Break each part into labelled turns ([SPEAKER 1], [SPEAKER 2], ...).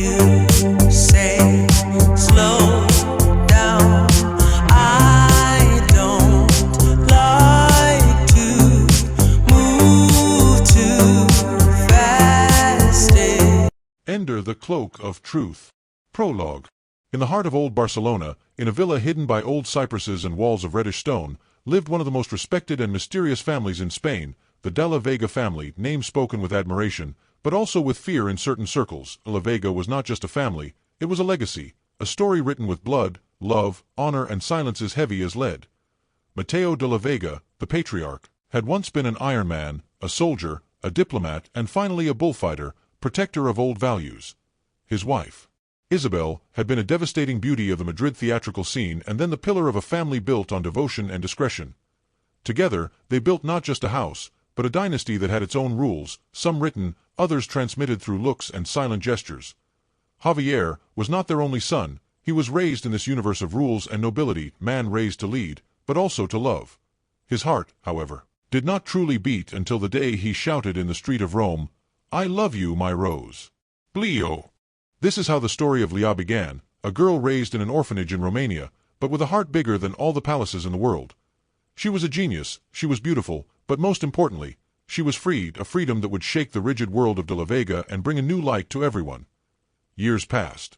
[SPEAKER 1] you say slow down. I don't like to move too fast.
[SPEAKER 2] Enter the Cloak of Truth. Prologue. In the heart of old Barcelona, in a villa hidden by old cypresses and walls of reddish stone, lived one of the most respected and mysterious families in Spain, the de la Vega family, name spoken with admiration, but also with fear in certain circles. La Vega was not just a family, it was a legacy, a story written with blood, love, honor, and silence as heavy as lead. Mateo de la Vega, the patriarch, had once been an Iron Man, a soldier, a diplomat, and finally a bullfighter, protector of old values. His wife, Isabel, had been a devastating beauty of the Madrid theatrical scene and then the pillar of a family built on devotion and discretion. Together, they built not just a house, but a dynasty that had its own rules, some written, others transmitted through looks and silent gestures. Javier was not their only son. He was raised in this universe of rules and nobility, man raised to lead, but also to love. His heart, however, did not truly beat until the day he shouted in the street of Rome, "I love you, my rose." Bleo. This is how the story of Lia began, a girl raised in an orphanage in Romania, but with a heart bigger than all the palaces in the world. She was a genius, she was beautiful, but most importantly, she was freed, a freedom that would shake the rigid world of de la Vega and bring a new light to everyone. Years passed.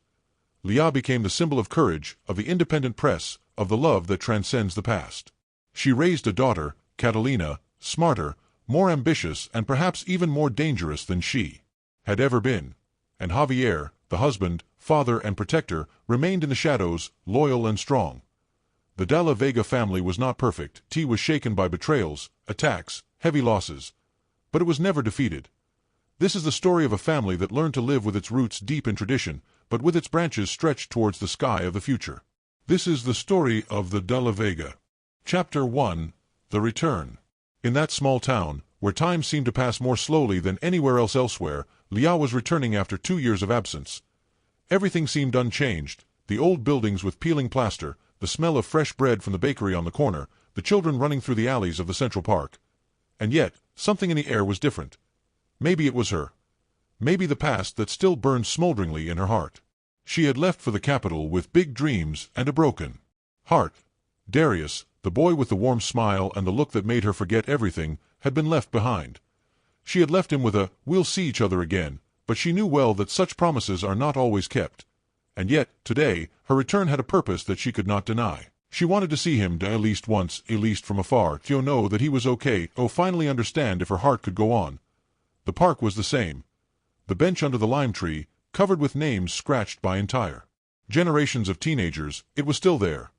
[SPEAKER 2] Lia became the symbol of courage, of the independent press, of the love that transcends the past. She raised a daughter, Catalina, smarter, more ambitious, and perhaps even more dangerous than she had ever been. And Javier, the husband, father, and protector, remained in the shadows, loyal and strong. The de la Vega family was not perfect. It was shaken by betrayals, attacks, heavy losses. But it was never defeated. This is the story of a family that learned to live with its roots deep in tradition, but with its branches stretched towards the sky of the future. This is the story of the de la Vega. Chapter 1. The Return. In that small town, where time seemed to pass more slowly than anywhere else elsewhere, Lia was returning after 2 years of absence. Everything seemed unchanged, the old buildings with peeling plaster, the smell of fresh bread from the bakery on the corner, the children running through the alleys of the Central Park. And yet, something in the air was different. Maybe it was her. Maybe the past that still burned smolderingly in her heart. She had left for the capital with big dreams and a broken heart. Darius, the boy with the warm smile and the look that made her forget everything, had been left behind. She had left him with a, "We'll see each other again," but she knew well that such promises are not always kept. And yet, today, her return had a purpose that she could not deny. She wanted to see him at least once, at least from afar, to know that he was okay, finally understand if her heart could go on. The park was the same. The bench under the lime tree, covered with names scratched by entire generations of teenagers, it was still there.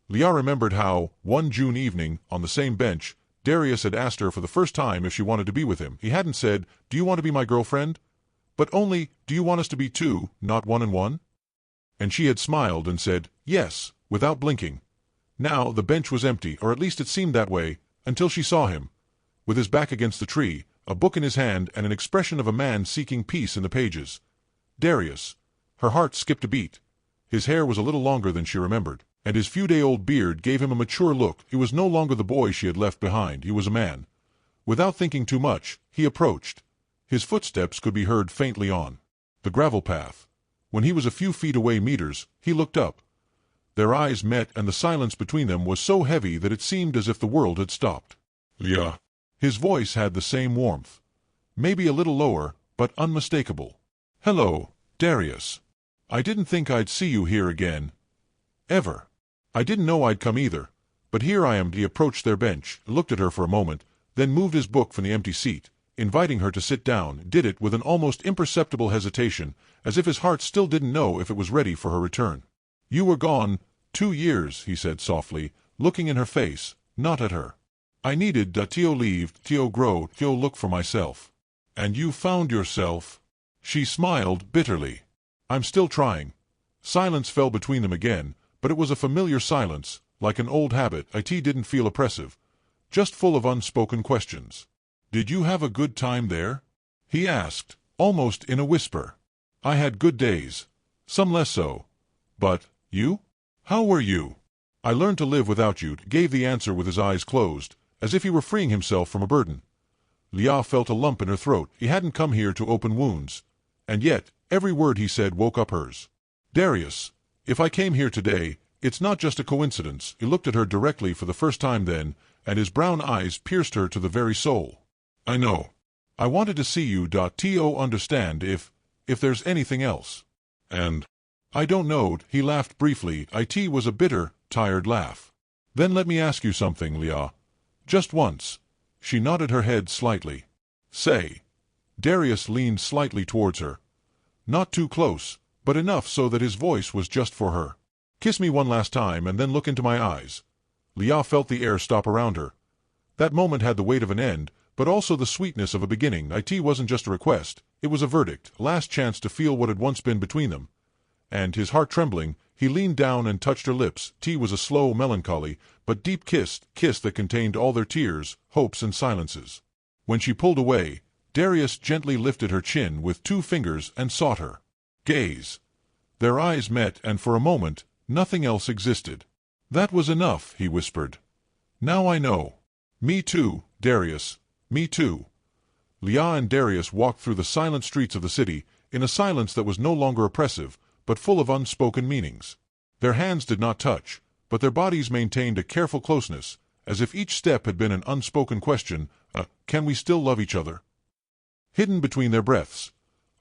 [SPEAKER 2] Lia remembered how, one June evening, on the same bench, Darius had asked her for the first time if she wanted to be with him. He hadn't said, "Do you want to be my girlfriend?" but only, "Do you want us to be two, not one and one?" And she had smiled and said, "Yes," without blinking. Now the bench was empty, or at least it seemed that way, until she saw him, with his back against the tree, a book in his hand and an expression of a man seeking peace in the pages. Darius. Her heart skipped a beat. His hair was a little longer than she remembered, and his few-day-old beard gave him a mature look. He was no longer the boy she had left behind, he was a man. Without thinking too much, he approached. His footsteps could be heard faintly on the gravel path. When he was a few feet away meters, he looked up. Their eyes met, and the silence between them was so heavy that it seemed as if the world had stopped. "Lia." His voice had the same warmth. Maybe a little lower, but unmistakable. "Hello, Darius. I didn't think I'd see you here again. Ever. I didn't know I'd come either, but here I am." He approached their bench, looked at her for a moment, then moved his book from the empty seat, inviting her to sit down, did it with an almost imperceptible hesitation, as if his heart still didn't know if it was ready for her return. "You were gone 2 years, he said softly, looking in her face, not at her. "I needed to leave, to grow, to look for myself. And you found yourself." She smiled bitterly. "I'm still trying." Silence fell between them again, but it was a familiar silence, like an old habit. It didn't feel oppressive, just full of unspoken questions. "Did you have a good time there?" he asked, almost in a whisper. "I had good days. Some less so. But, you? How were you?" "I learned to live without you," gave the answer with his eyes closed, as if he were freeing himself from a burden. Lia felt a lump in her throat. He hadn't come here to open wounds. And yet, Every word he said woke up hers. "Darius, if I came here today, it's not just a coincidence." He looked at her directly for the first time then, and his brown eyes pierced her to the very soul. "I know. I wanted to see you.To understand if there's anything else. And I don't know." He laughed briefly. It was a bitter, tired laugh. "Then let me ask you something, Lia. Just once." She nodded her head slightly. "Say." Darius leaned slightly towards her. Not too close, but enough so that his voice was just for her. "Kiss me one last time and then look into my eyes." Lia felt the air stop around her. That moment had the weight of an end, but also the sweetness of a beginning. It wasn't just a request, it was a verdict, a last chance to feel what had once been between them. And, his heart trembling, he leaned down and touched her lips. It was a slow, melancholy, but deep kiss that contained all their tears, hopes and silences. When she pulled away, Darius gently lifted her chin with 2 fingers and sought her gaze. Their eyes met, and for a moment, nothing else existed. "That was enough," he whispered. "Now I know." "Me too, Darius. Me too." Lia and Darius walked through the silent streets of the city, in a silence that was no longer oppressive, but full of unspoken meanings. Their hands did not touch, but their bodies maintained a careful closeness, as if each step had been an unspoken question, can we still love each other? Hidden between their breaths.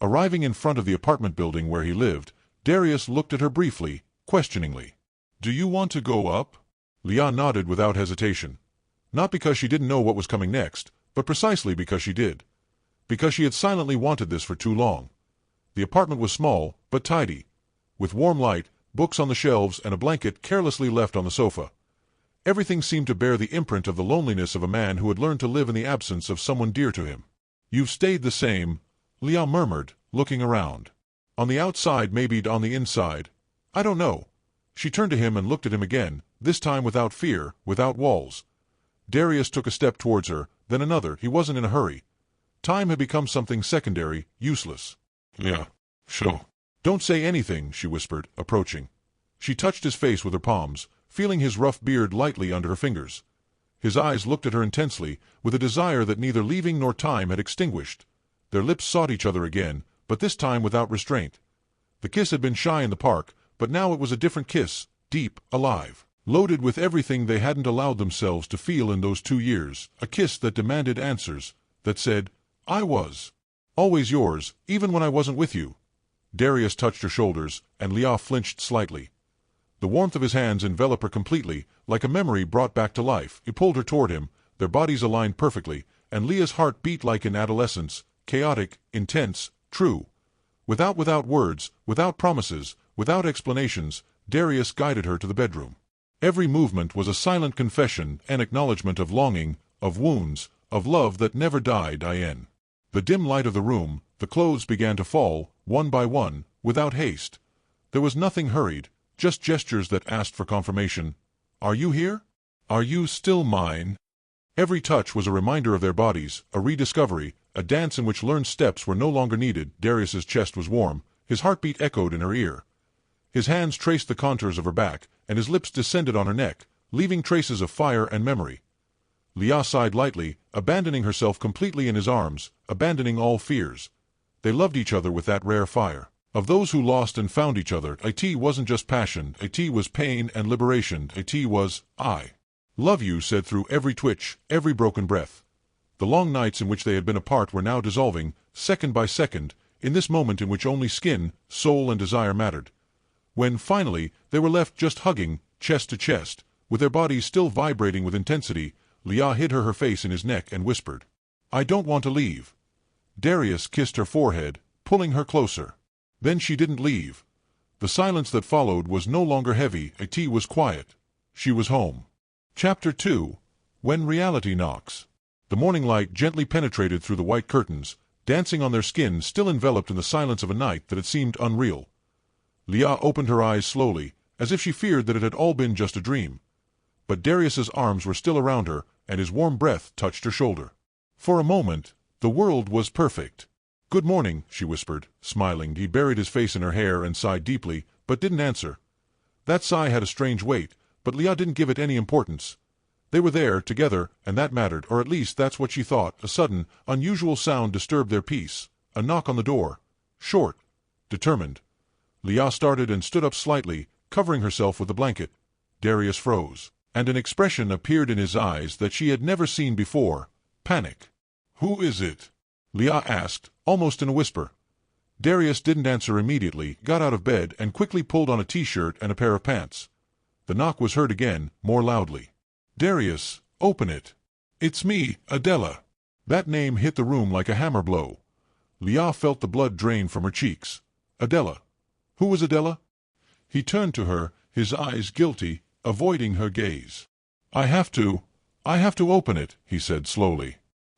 [SPEAKER 2] Arriving in front of the apartment building where he lived, Darius looked at her briefly, questioningly. "Do you want to go up?" Lia nodded without hesitation. Not because she didn't know what was coming next, but precisely because she did. Because she had silently wanted this for too long. The apartment was small, but tidy, with warm light, books on the shelves, and a blanket carelessly left on the sofa. Everything seemed to bear the imprint of the loneliness of a man who had learned to live in the absence of someone dear to him. "You've stayed the same," Lia murmured, looking around. "On the outside, maybe on the inside. I don't know." She turned to him and looked at him again, this time without fear, without walls. Darius took a step towards her, then another. He wasn't in a hurry. Time had become something secondary, useless. "Yeah, sure." "Don't say anything," she whispered, approaching. She touched his face with her palms, feeling his rough beard lightly under her fingers. His eyes looked at her intensely, with a desire that neither leaving nor time had extinguished. Their lips sought each other again, but this time without restraint. The kiss had been shy in the park, but now it was a different kiss, deep, alive, loaded with everything they hadn't allowed themselves to feel in those 2 years, a kiss that demanded answers, that said, "I was always yours, even when I wasn't with you." Darius touched her shoulders, and Lia flinched slightly. The warmth of his hands enveloped her completely, like a memory brought back to life. He pulled her toward him, their bodies aligned perfectly, and Lia's heart beat like in adolescence, chaotic, intense, true. Without words, without promises, without explanations, Darius guided her to the bedroom. Every movement was a silent confession, an acknowledgement of longing, of wounds, of love that never died. In the dim light of the room, the clothes began to fall, one by one, without haste. There was nothing hurried, just gestures that asked for confirmation. "Are you here? Are you still mine?" Every touch was a reminder of their bodies, a rediscovery, a dance in which learned steps were no longer needed. Darius's chest was warm, his heartbeat echoed in her ear. His hands traced the contours of her back, and his lips descended on her neck, leaving traces of fire and memory. Lia sighed lightly, abandoning herself completely in his arms, abandoning all fears. They loved each other with that rare fire of those who lost and found each other. It wasn't just passion, it was pain and liberation. It was, "I love you," said through every twitch, every broken breath. The long nights in which they had been apart were now dissolving, second by second, in this moment in which only skin, soul and desire mattered. When, finally, they were left just hugging, chest to chest, with their bodies still vibrating with intensity, Lia hid her face in his neck and whispered, "I don't want to leave." Darius kissed her forehead, pulling her closer. Then she didn't leave. The silence that followed was no longer heavy. It was quiet. She was home. Chapter 2. When Reality Knocks. The morning light gently penetrated through the white curtains, dancing on their skin still enveloped in the silence of a night that had seemed unreal. Lia opened her eyes slowly, as if she feared that it had all been just a dream. But Darius's arms were still around her, and his warm breath touched her shoulder. For a moment, the world was perfect. "Good morning," she whispered, smiling. He buried his face in her hair and sighed deeply, but didn't answer. That sigh had a strange weight, but Lia didn't give it any importance. They were there, together, and that mattered, or at least that's what she thought. A sudden, unusual sound disturbed their peace. A knock on the door. Short, determined. Lia started and stood up slightly, covering herself with the blanket. Darius froze, and an expression appeared in his eyes that she had never seen before: panic. "Who is it?" Lia asked, almost in a whisper. Darius didn't answer immediately, got out of bed, and quickly pulled on a t-shirt and a pair of pants. The knock was heard again, more loudly. "Darius, open it. It's me, Adela." That name hit the room like a hammer blow. Lia felt the blood drain from her cheeks. Adela. Who was Adela? He turned to her, his eyes guilty, avoiding her gaze. I have to open it," he said slowly.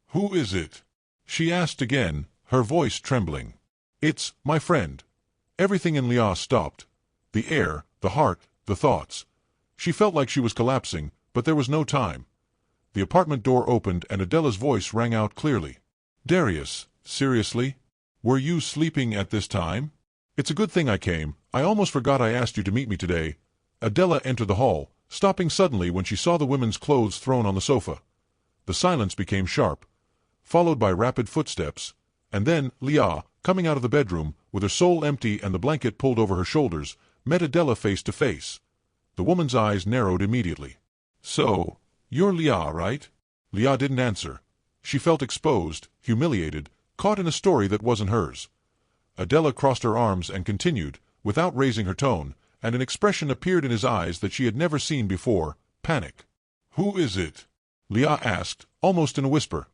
[SPEAKER 2] "Who is it?" she asked again, her voice trembling. "It's my friend." Everything in Lia stopped. The air, the heart, the thoughts. She felt like she was collapsing, but there was no time. The apartment door opened and Adela's voice rang out clearly. "Darius, seriously? Were you sleeping at this time? It's a good thing I came. I almost forgot I asked you to meet me today." Adela entered the hall, stopping suddenly when she saw the women's clothes thrown on the sofa. The silence became sharp, followed by rapid footsteps, and then Lia, coming out of the bedroom, with her soul empty and the blanket pulled over her shoulders, met Adela face to face. The woman's eyes narrowed immediately. "So, you're Lia, right?" Lia didn't answer. She felt exposed, humiliated, caught in a story that wasn't hers. Adela crossed her arms and continued, without raising her tone, and an expression appeared in his eyes that she had never seen before: panic. "Who is it?" Lia asked, almost in a whisper.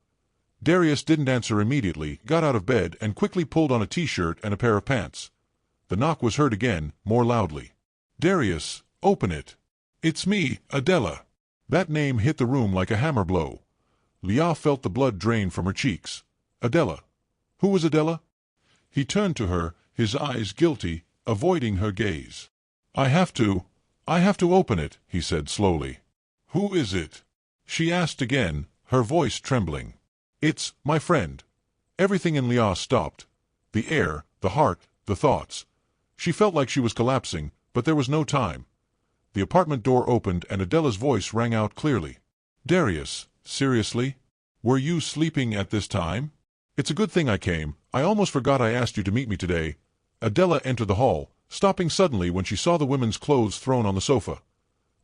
[SPEAKER 2] Darius didn't answer immediately, got out of bed, and quickly pulled on a t-shirt and a pair of pants. The knock was heard again, more loudly. "Darius, open it. It's me, Adela." That name hit the room like a hammer blow. Lia felt the blood drain from her cheeks. Adela. Who was Adela? He turned to her, his eyes guilty, avoiding her gaze. I have to open it," he said slowly. "Who is it?" she asked again, her voice trembling. "It's my friend." Everything in Lia stopped. The air, the heart, the thoughts. She felt like she was collapsing, but there was no time. The apartment door opened and Adela's voice rang out clearly. "Darius, seriously? Were you sleeping at this time? It's a good thing I came. I almost forgot I asked you to meet me today." Adela entered the hall, stopping suddenly when she saw the women's clothes thrown on the sofa.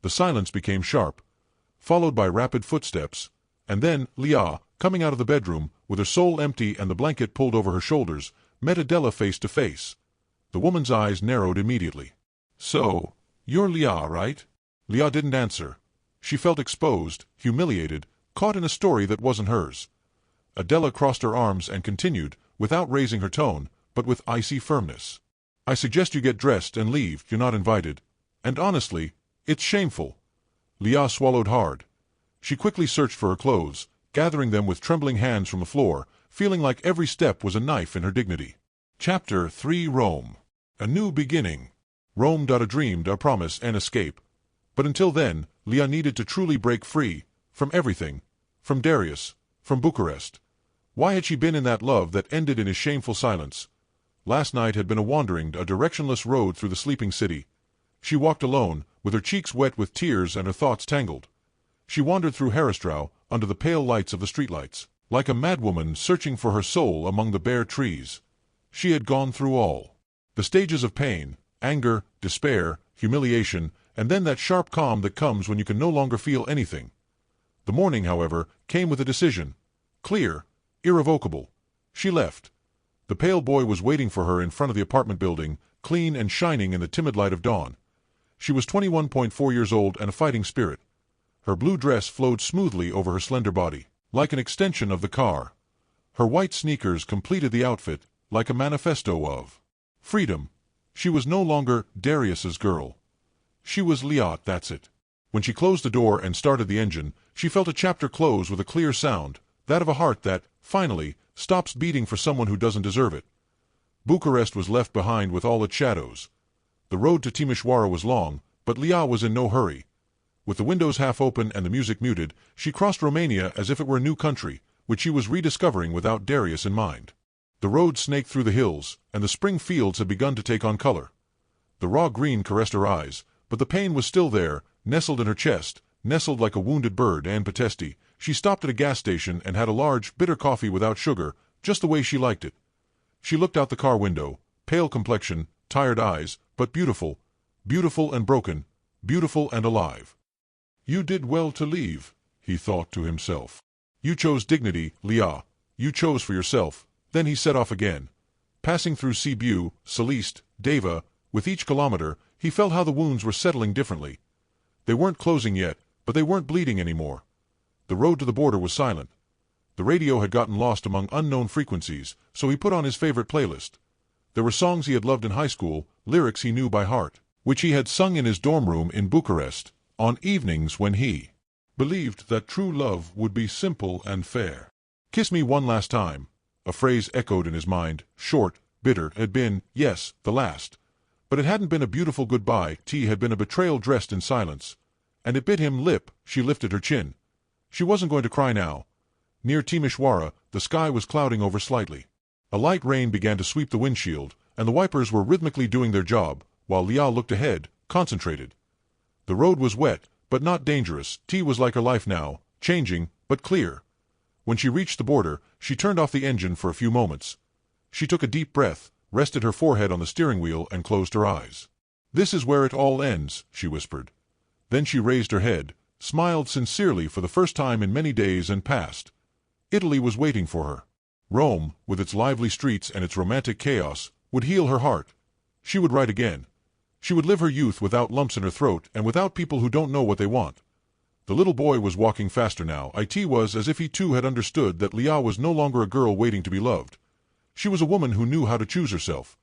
[SPEAKER 2] The silence became sharp, followed by rapid footsteps, and then Lia, coming out of the bedroom, with her soul empty and the blanket pulled over her shoulders, met Adela face to face. The woman's eyes narrowed immediately. "So, you're Lia, right?" Lia didn't answer. She felt exposed, humiliated, caught in a story that wasn't hers. Adela crossed her arms and continued, without raising her tone, but with icy firmness. "I suggest you get dressed and leave. You're not invited. And honestly, it's shameful." Lia swallowed hard. She quickly searched for her clothes, gathering them with trembling hands from the floor, feeling like every step was a knife in her dignity. Chapter 3. Rome. A new beginning. Rome. A dream, a promise, an escape. But until then, Lia needed to truly break free, from everything, from Darius, from Bucharest. Why had she been in that love that ended in his shameful silence? Last night had been a wandering, a directionless road through the sleeping city. She walked alone, with her cheeks wet with tears and her thoughts tangled. She wandered through Herrestrow, under the pale lights of the streetlights, like a madwoman searching for her soul among the bare trees. She had gone through all. The stages of pain, anger, despair, humiliation, and then that sharp calm that comes when you can no longer feel anything. The morning, however, came with a decision. Clear, irrevocable. She left. The pale boy was waiting for her in front of the apartment building, clean and shining in the timid light of dawn. She was 21.4 years old and a fighting spirit. Her blue dress flowed smoothly over her slender body, like an extension of the car. Her white sneakers completed the outfit, like a manifesto of freedom. She was no longer Darius's girl. She was Lia, that's it. When she closed the door and started the engine, she felt a chapter close with a clear sound, that of a heart that, finally, stops beating for someone who doesn't deserve it. Bucharest was left behind with all its shadows. The road to Timișoara was long, but Lia was in no hurry. With the windows half open and the music muted, she crossed Romania as if it were a new country, which she was rediscovering without Darius in mind. The road snaked through the hills, and the spring fields had begun to take on color. The raw green caressed her eyes, but the pain was still there, nestled in her chest, nestled like a wounded bird. And Patesti. She stopped at a gas station and had a large, bitter coffee without sugar, just the way she liked it. She looked out the car window. pale complexion, tired eyes, but beautiful, beautiful and broken, beautiful and alive. You did well to leave, he thought to himself. You chose dignity, Lia. You chose for yourself. Then he set off again. Passing through Cebu, Celeste, Deva, with each kilometer, he felt how the wounds were settling differently. They weren't closing yet, but they weren't bleeding anymore. The road to the border was silent. The radio had gotten lost among unknown frequencies, so he put on his favorite playlist. There were songs he had loved in high school, lyrics he knew by heart, which he had sung in his dorm room in Bucharest, on evenings when he believed that true love would be simple and fair. Kiss me one last time, a phrase echoed in his mind, short, bitter, had been, yes, the last. But it hadn't been a beautiful goodbye, T had been a betrayal dressed in silence. And it bit him lip, she lifted her chin. She wasn't going to cry now. Near Timișoara, the sky was clouding over slightly. A light rain began to sweep the windshield, and the wipers were rhythmically doing their job, while Lia looked ahead, concentrated. The road was wet, but not dangerous. T was like her life now, changing, but clear. When she reached the border, she turned off the engine for a few moments. She took a deep breath, rested her forehead on the steering wheel, and closed her eyes. This is where it all ends, she whispered. Then she raised her head, smiled sincerely for the first time in many days, and passed. Italy was waiting for her. Rome, with its lively streets and its romantic chaos, would heal her heart. She would write again. She would live her youth without lumps in her throat and without people who don't know what they want. The little boy was walking faster now. It was as if he too had understood that Lia was no longer a girl waiting to be loved. She was a woman who knew how to choose herself.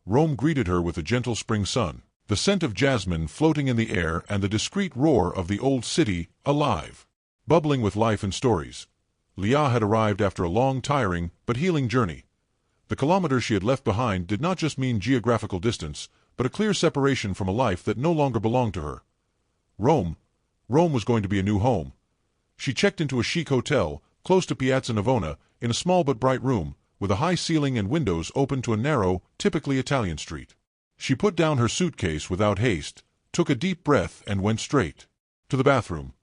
[SPEAKER 2] Rome greeted her with a gentle spring sun, the scent of jasmine floating in the air, and the discreet roar of the old city, alive, bubbling with life and stories. Lia had arrived after a long, tiring, but healing journey. The kilometers she had left behind did not just mean geographical distance, but a clear separation from a life that no longer belonged to her. Rome was going to be a new home. She checked into a chic hotel, close to Piazza Navona, in a small but bright room, with a high ceiling and windows open to a narrow, typically Italian street. She put down her suitcase without haste, took a deep breath, and went straight to the bathroom.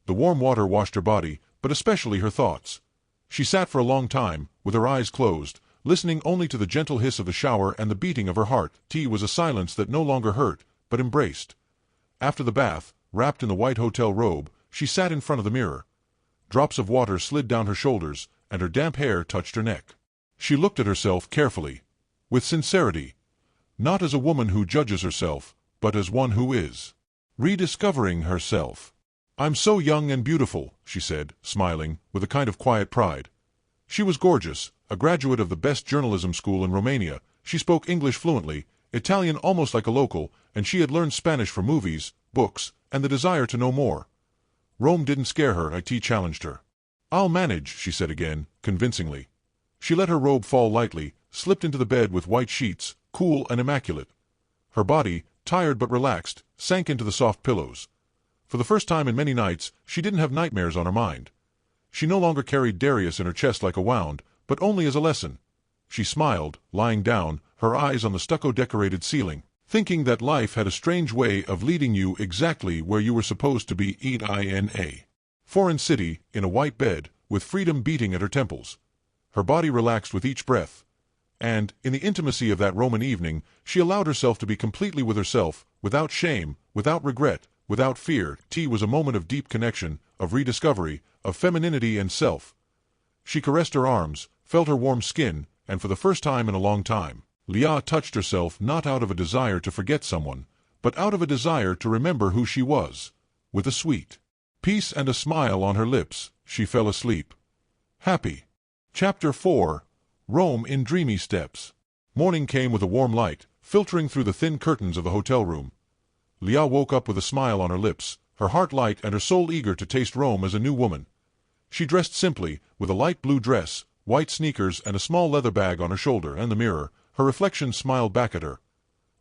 [SPEAKER 2] The warm water washed her body, but especially her thoughts. She sat for a long time, with her eyes closed, listening only to the gentle hiss of the shower and the beating of her heart. Tea was a silence that no longer hurt, but embraced. After the bath, wrapped in the white hotel robe, she sat in front of the mirror. Drops of water slid down her shoulders, and her damp hair touched her neck. She looked at herself carefully, with sincerity, not as a woman who judges herself, but as one who is rediscovering herself. "I'm so young and beautiful," she said, smiling, with a kind of quiet pride. She was gorgeous, a graduate of the best journalism school in Romania. She spoke English fluently, Italian almost like a local, and she had learned Spanish from movies, books, and the desire to know more. Rome didn't scare her. It challenged her. "I'll manage," she said again, convincingly. She let her robe fall lightly, slipped into the bed with white sheets, cool and immaculate. Her body, tired but relaxed, sank into the soft pillows. For the first time in many nights, she didn't have nightmares on her mind. She no longer carried Darius in her chest like a wound, but only as a lesson. She smiled, lying down, her eyes on the stucco-decorated ceiling, thinking that life had a strange way of leading you exactly where you were supposed to be. In a foreign city, in a white bed, with freedom beating at her temples. Her body relaxed with each breath. And, in the intimacy of that Roman evening, she allowed herself to be completely with herself, without shame, without regret, without fear. Tea was a moment of deep connection, of rediscovery, of femininity and self. She caressed her arms, felt her warm skin, and for the first time in a long time, Lia touched herself not out of a desire to forget someone, but out of a desire to remember who she was. With a sweet peace and a smile on her lips, she fell asleep. Happy. Chapter 4. Rome in Dreamy Steps. Morning came with a warm light, filtering through the thin curtains of the hotel room. Lia woke up with a smile on her lips, her heart light and her soul eager to taste Rome as a new woman. She dressed simply, with a light blue dress, white sneakers, and a small leather bag on her shoulder, and the mirror. Her reflection smiled back at her.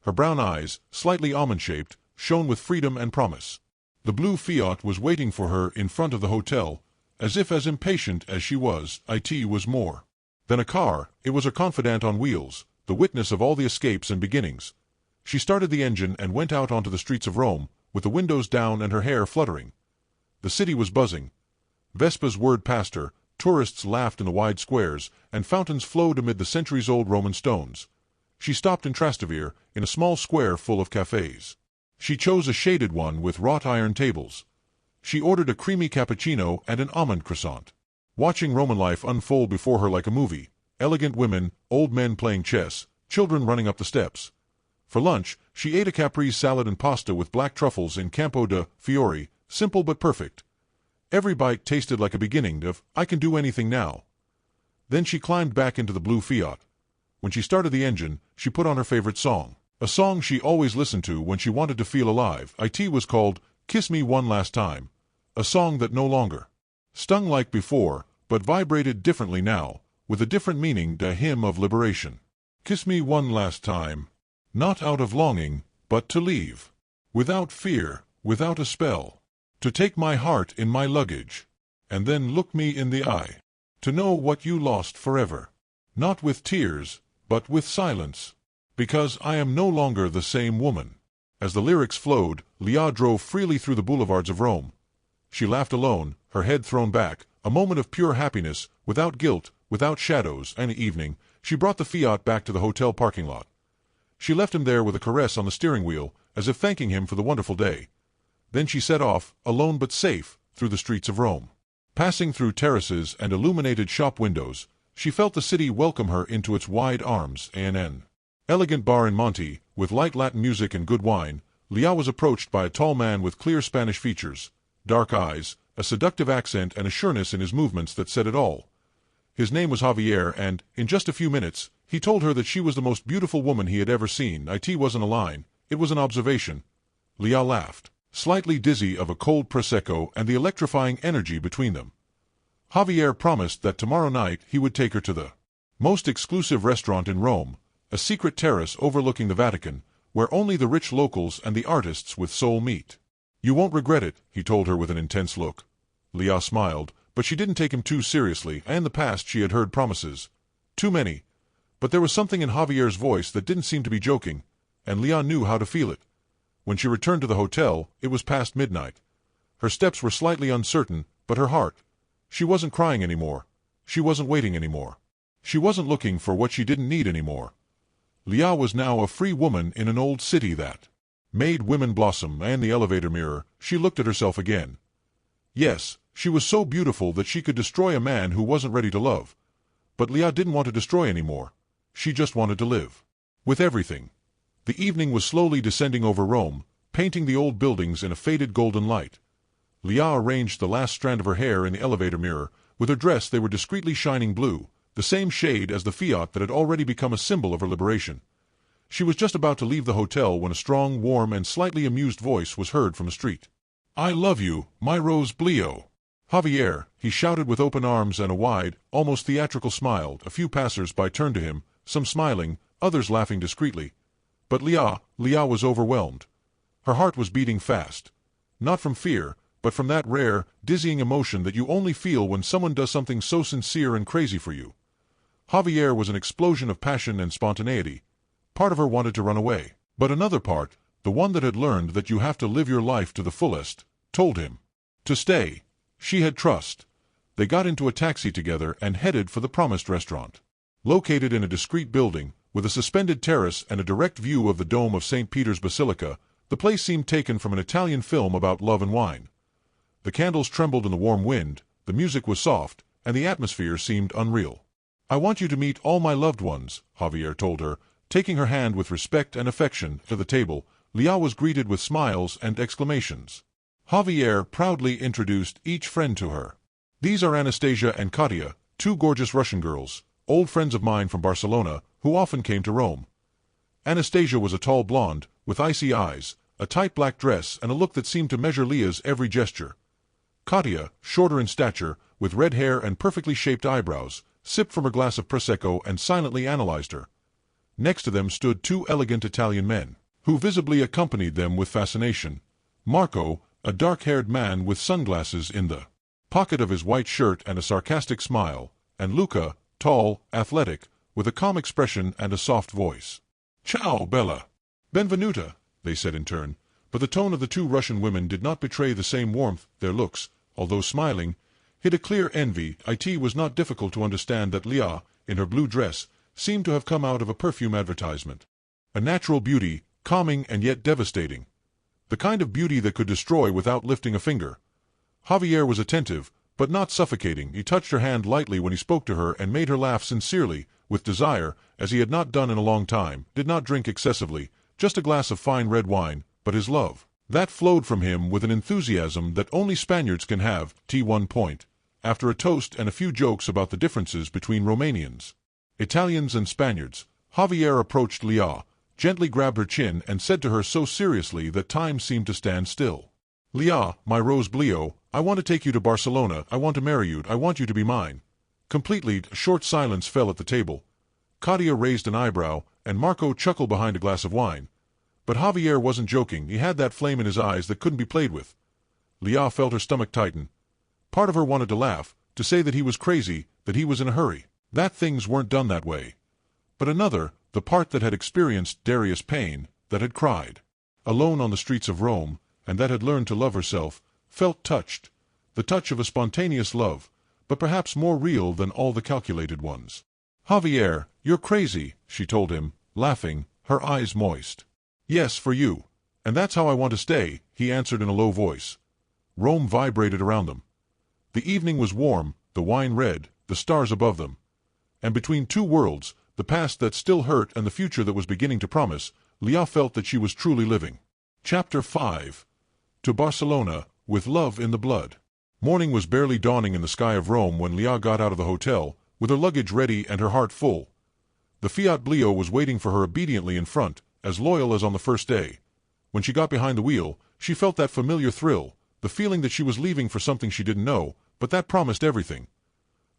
[SPEAKER 2] Her brown eyes, slightly almond-shaped, shone with freedom and promise. The blue Fiat was waiting for her in front of the hotel, as if as impatient as she was. It was more than a car. It was her confidant on wheels, the witness of all the escapes and beginnings. She started the engine and went out onto the streets of Rome, with the windows down and her hair fluttering. The city was buzzing. Vespas whirred past her, tourists laughed in the wide squares, and fountains flowed amid the centuries-old Roman stones. she stopped in Trastevere, in a small square full of cafes. She chose a shaded one with wrought iron tables. She ordered a creamy cappuccino and an almond croissant. Watching Roman life unfold before her like a movie, elegant women, old men playing chess, children running up the steps. For lunch, she ate a caprese salad and pasta with black truffles in Campo de' Fiori, simple but perfect. Every bite tasted like a beginning of, I can do anything now. Then she climbed back into the blue Fiat. When she started the engine, she put on her favorite song. A song she always listened to when she wanted to feel alive. It was called Kiss Me One Last Time. A song that no longer stung like before, but vibrated differently now, with a different meaning, a hymn of liberation. Kiss me one last time. Not out of longing, but to leave. Without fear, without a spell. To take my heart in my luggage. And then look me in the eye. To know what you lost forever. Not with tears, but with silence. Because I am no longer the same woman. As the lyrics flowed, Lia drove freely through the boulevards of Rome. She laughed alone, her head thrown back, a moment of pure happiness, without guilt, without shadows. And evening, she brought the Fiat back to the hotel parking lot. She left him there with a caress on the steering wheel, as if thanking him for the wonderful day. Then she set off, alone but safe, through the streets of Rome. Passing through terraces and illuminated shop windows, she felt the city welcome her into its wide arms. An elegant bar in Monte, with light Latin music and good wine, Lia was approached by a tall man with clear Spanish features, dark eyes, a seductive accent and a sureness in his movements that said it all. His name was Javier, and, in just a few minutes, he told her that she was the most beautiful woman he had ever seen. It wasn't a line, it was an observation. Lia laughed, slightly dizzy of a cold prosecco and the electrifying energy between them. Javier promised that tomorrow night he would take her to the most exclusive restaurant in Rome, a secret terrace overlooking the Vatican, where only the rich locals and the artists with soul meet. You won't regret it, he told her with an intense look. Lia smiled, but she didn't take him too seriously, and in the past she had heard promises. Too many. But there was something in Javier's voice that didn't seem to be joking, and Lia knew how to feel it. When she returned to the hotel, it was past midnight. Her steps were slightly uncertain, but her heart. She wasn't crying anymore. She wasn't waiting anymore. She wasn't looking for what she didn't need anymore. Lia was now a free woman in an old city that made women blossom, and in the elevator mirror, she looked at herself again. Yes, she was so beautiful that she could destroy a man who wasn't ready to love. But Lia didn't want to destroy anymore. She just wanted to live. With everything. The evening was slowly descending over Rome, painting the old buildings in a faded golden light. Lia arranged the last strand of her hair in the elevator mirror. With her dress they were discreetly shining blue, the same shade as the Fiat that had already become a symbol of her liberation. She was just about to leave the hotel when a strong, warm, and slightly amused voice was heard from the street. I love you, my rose Bleo. Javier, he shouted with open arms and a wide, almost theatrical smile. A few passers-by turned to him, some smiling, others laughing discreetly. But Lia was overwhelmed. Her heart was beating fast. Not from fear, but from that rare, dizzying emotion that you only feel when someone does something so sincere and crazy for you. Javier was an explosion of passion and spontaneity. Part of her wanted to run away. But another part, the one that had learned that you have to live your life to the fullest, told him to stay. She had trust. They got into a taxi together and headed for the promised restaurant. Located in a discreet building, with a suspended terrace and a direct view of the dome of St. Peter's Basilica, the place seemed taken from an Italian film about love and wine. The candles trembled in the warm wind, the music was soft, and the atmosphere seemed unreal. I want you to meet all my loved ones, Javier told her, taking her hand with respect and affection to the table. Lia was greeted with smiles and exclamations. Javier proudly introduced each friend to her. These are Anastasia and Katia, two gorgeous Russian girls, old friends of mine from Barcelona, who often came to Rome. Anastasia was a tall blonde, with icy eyes, a tight black dress and a look that seemed to measure Lia's every gesture. Katia, shorter in stature, with red hair and perfectly shaped eyebrows, sipped from her glass of prosecco and silently analyzed her. Next to them stood two elegant Italian men, who visibly accompanied them with fascination. Marco, a dark-haired man with sunglasses in the pocket of his white shirt and a sarcastic smile, and Luca, tall, athletic, with a calm expression and a soft voice. Ciao, Bella. Benvenuta, they said in turn, but the tone of the two Russian women did not betray the same warmth. Their looks, although smiling, hid a clear envy. It was not difficult to understand that Lia, in her blue dress, seemed to have come out of a perfume advertisement. A natural beauty, calming and yet devastating. The kind of beauty that could destroy without lifting a finger. Javier was attentive, but not suffocating. He touched her hand lightly when he spoke to her and made her laugh sincerely, with desire, as he had not done in a long time, did not drink excessively, just a glass of fine red wine, but his love. That flowed from him with an enthusiasm that only Spaniards can have. T1 point. After a toast and a few jokes about the differences between Romanians, Italians and Spaniards, Javier approached Lia, gently grabbed her chin and said to her so seriously that time seemed to stand still. Lia, my rose Bleo, I want to take you to Barcelona, I want to marry you, I want you to be mine. Completely, a short silence fell at the table. Claudia raised an eyebrow, and Marco chuckled behind a glass of wine. But Javier wasn't joking, he had that flame in his eyes that couldn't be played with. Lia felt her stomach tighten. Part of her wanted to laugh, to say that he was crazy, that he was in a hurry, that things weren't done that way. But another, the part that had experienced Darius' pain, that had cried, alone on the streets of Rome, and that had learned to love herself, felt touched, the touch of a spontaneous love, but perhaps more real than all the calculated ones. Javier, you're crazy, she told him, laughing, her eyes moist. Yes, for you. And that's how I want to stay, he answered in a low voice. Rome vibrated around them. The evening was warm, the wine red, the stars above them. And between two worlds, the past that still hurt and the future that was beginning to promise, Lia felt that she was truly living. Chapter 5. To Barcelona, with love in the blood. Morning was barely dawning in the sky of Rome when Lia got out of the hotel, with her luggage ready and her heart full. The Fiat Bleo was waiting for her obediently in front, as loyal as on the first day. When she got behind the wheel, she felt that familiar thrill, the feeling that she was leaving for something she didn't know, but that promised everything.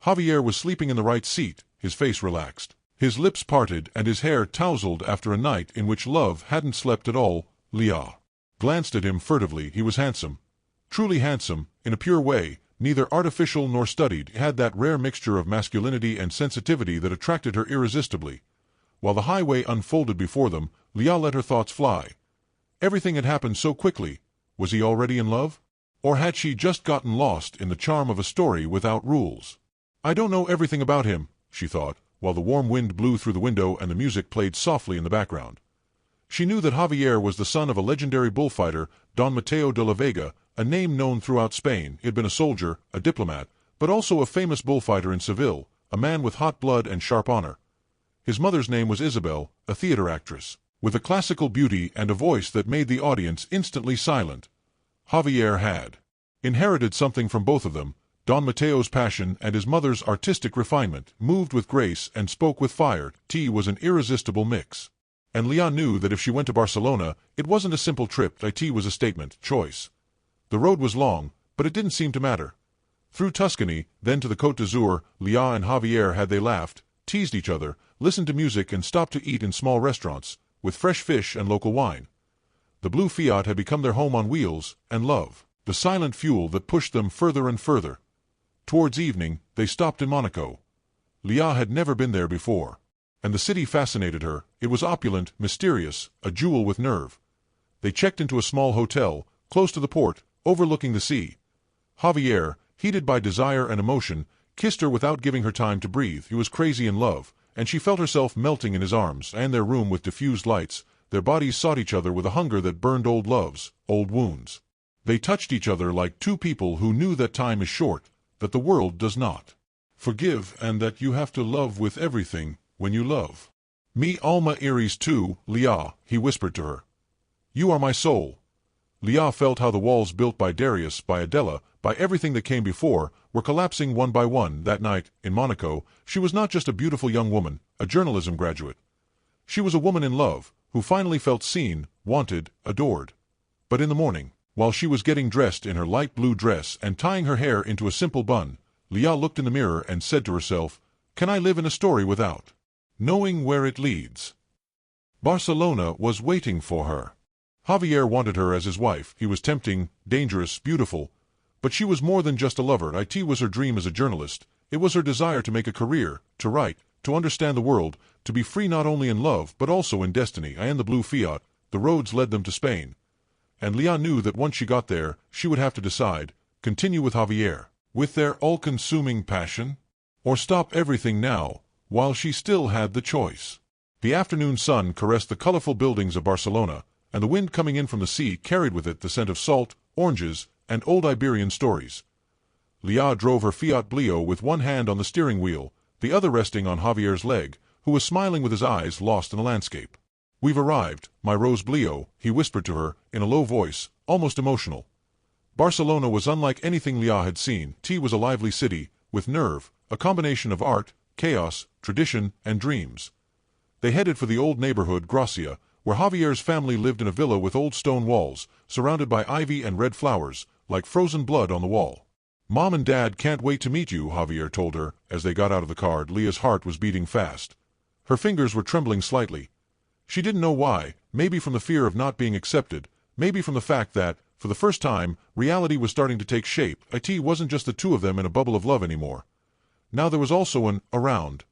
[SPEAKER 2] Javier was sleeping in the right seat, his face relaxed. His lips parted and his hair tousled after a night in which love hadn't slept at all. Lia glanced at him furtively. He was handsome. Truly handsome, in a pure way, neither artificial nor studied. He had that rare mixture of masculinity and sensitivity that attracted her irresistibly. While the highway unfolded before them, Lia let her thoughts fly. Everything had happened so quickly. Was he already in love? Or had she just gotten lost in the charm of a story without rules? I don't know everything about him, she thought, while the warm wind blew through the window and the music played softly in the background. She knew that Javier was the son of a legendary bullfighter, Don Mateo de la Vega, a name known throughout Spain. He had been a soldier, a diplomat, but also a famous bullfighter in Seville, a man with hot blood and sharp honor. His mother's name was Isabel, a theater actress, with a classical beauty and a voice that made the audience instantly silent. Javier had inherited something from both of them, Don Mateo's passion and his mother's artistic refinement, moved with grace and spoke with fire. T was an irresistible mix. And Lia knew that if she went to Barcelona, it wasn't a simple trip. It was a statement, choice. The road was long, but it didn't seem to matter. Through Tuscany, then to the Côte d'Azur, Lia and Javier had they laughed, teased each other, listened to music and stopped to eat in small restaurants, with fresh fish and local wine. The blue Fiat had become their home on wheels, and love, the silent fuel that pushed them further and further. Towards evening, they stopped in Monaco. Lia had never been there before. And the city fascinated her. It was opulent, mysterious, a jewel with nerve. They checked into a small hotel, close to the port, overlooking the sea. Javier, heated by desire and emotion, kissed her without giving her time to breathe. He was crazy in love, and she felt herself melting in his arms, and their room with diffused lights. Their bodies sought each other with a hunger that burned old loves, old wounds. They touched each other like two people who knew that time is short, that the world does not forgive, and that you have to love with everything when you love. Mi alma iris tu, Lia, he whispered to her. You are my soul. Lia felt how the walls built by Darius, by Adela, by everything that came before, were collapsing one by one. That night, in Monaco, she was not just a beautiful young woman, a journalism graduate. She was a woman in love, who finally felt seen, wanted, adored. But in the morning, while she was getting dressed in her light blue dress and tying her hair into a simple bun, Lia looked in the mirror and said to herself, "Can I live in a story without knowing where it leads?" Barcelona was waiting for her. Javier wanted her as his wife. He was tempting, dangerous, beautiful. But she was more than just a lover. It was her dream as a journalist. It was her desire to make a career, to write, to understand the world, to be free not only in love but also in destiny. And the blue Fiat, the roads led them to Spain. And Lia knew that once she got there, she would have to decide, continue with Javier, with their all-consuming passion, or stop everything now, while she still had the choice. The afternoon sun caressed the colorful buildings of Barcelona, and the wind coming in from the sea carried with it the scent of salt, oranges, and old Iberian stories. Lia drove her Fiat Bleo with one hand on the steering wheel, the other resting on Javier's leg, who was smiling with his eyes lost in the landscape. "We've arrived, my Rose Bleo," he whispered to her, in a low voice, almost emotional. Barcelona was unlike anything Lia had seen. It was a lively city, with nerve, a combination of art, chaos, tradition, and dreams. They headed for the old neighborhood Gracia, where Javier's family lived in a villa with old stone walls, surrounded by ivy and red flowers, like frozen blood on the wall. "Mom and Dad can't wait to meet you," Javier told her, as they got out of the car. Lia's heart was beating fast. Her fingers were trembling slightly. She didn't know why, maybe from the fear of not being accepted, maybe from the fact that, for the first time, reality was starting to take shape. It wasn't just the two of them in a bubble of love anymore. Now there was also an around.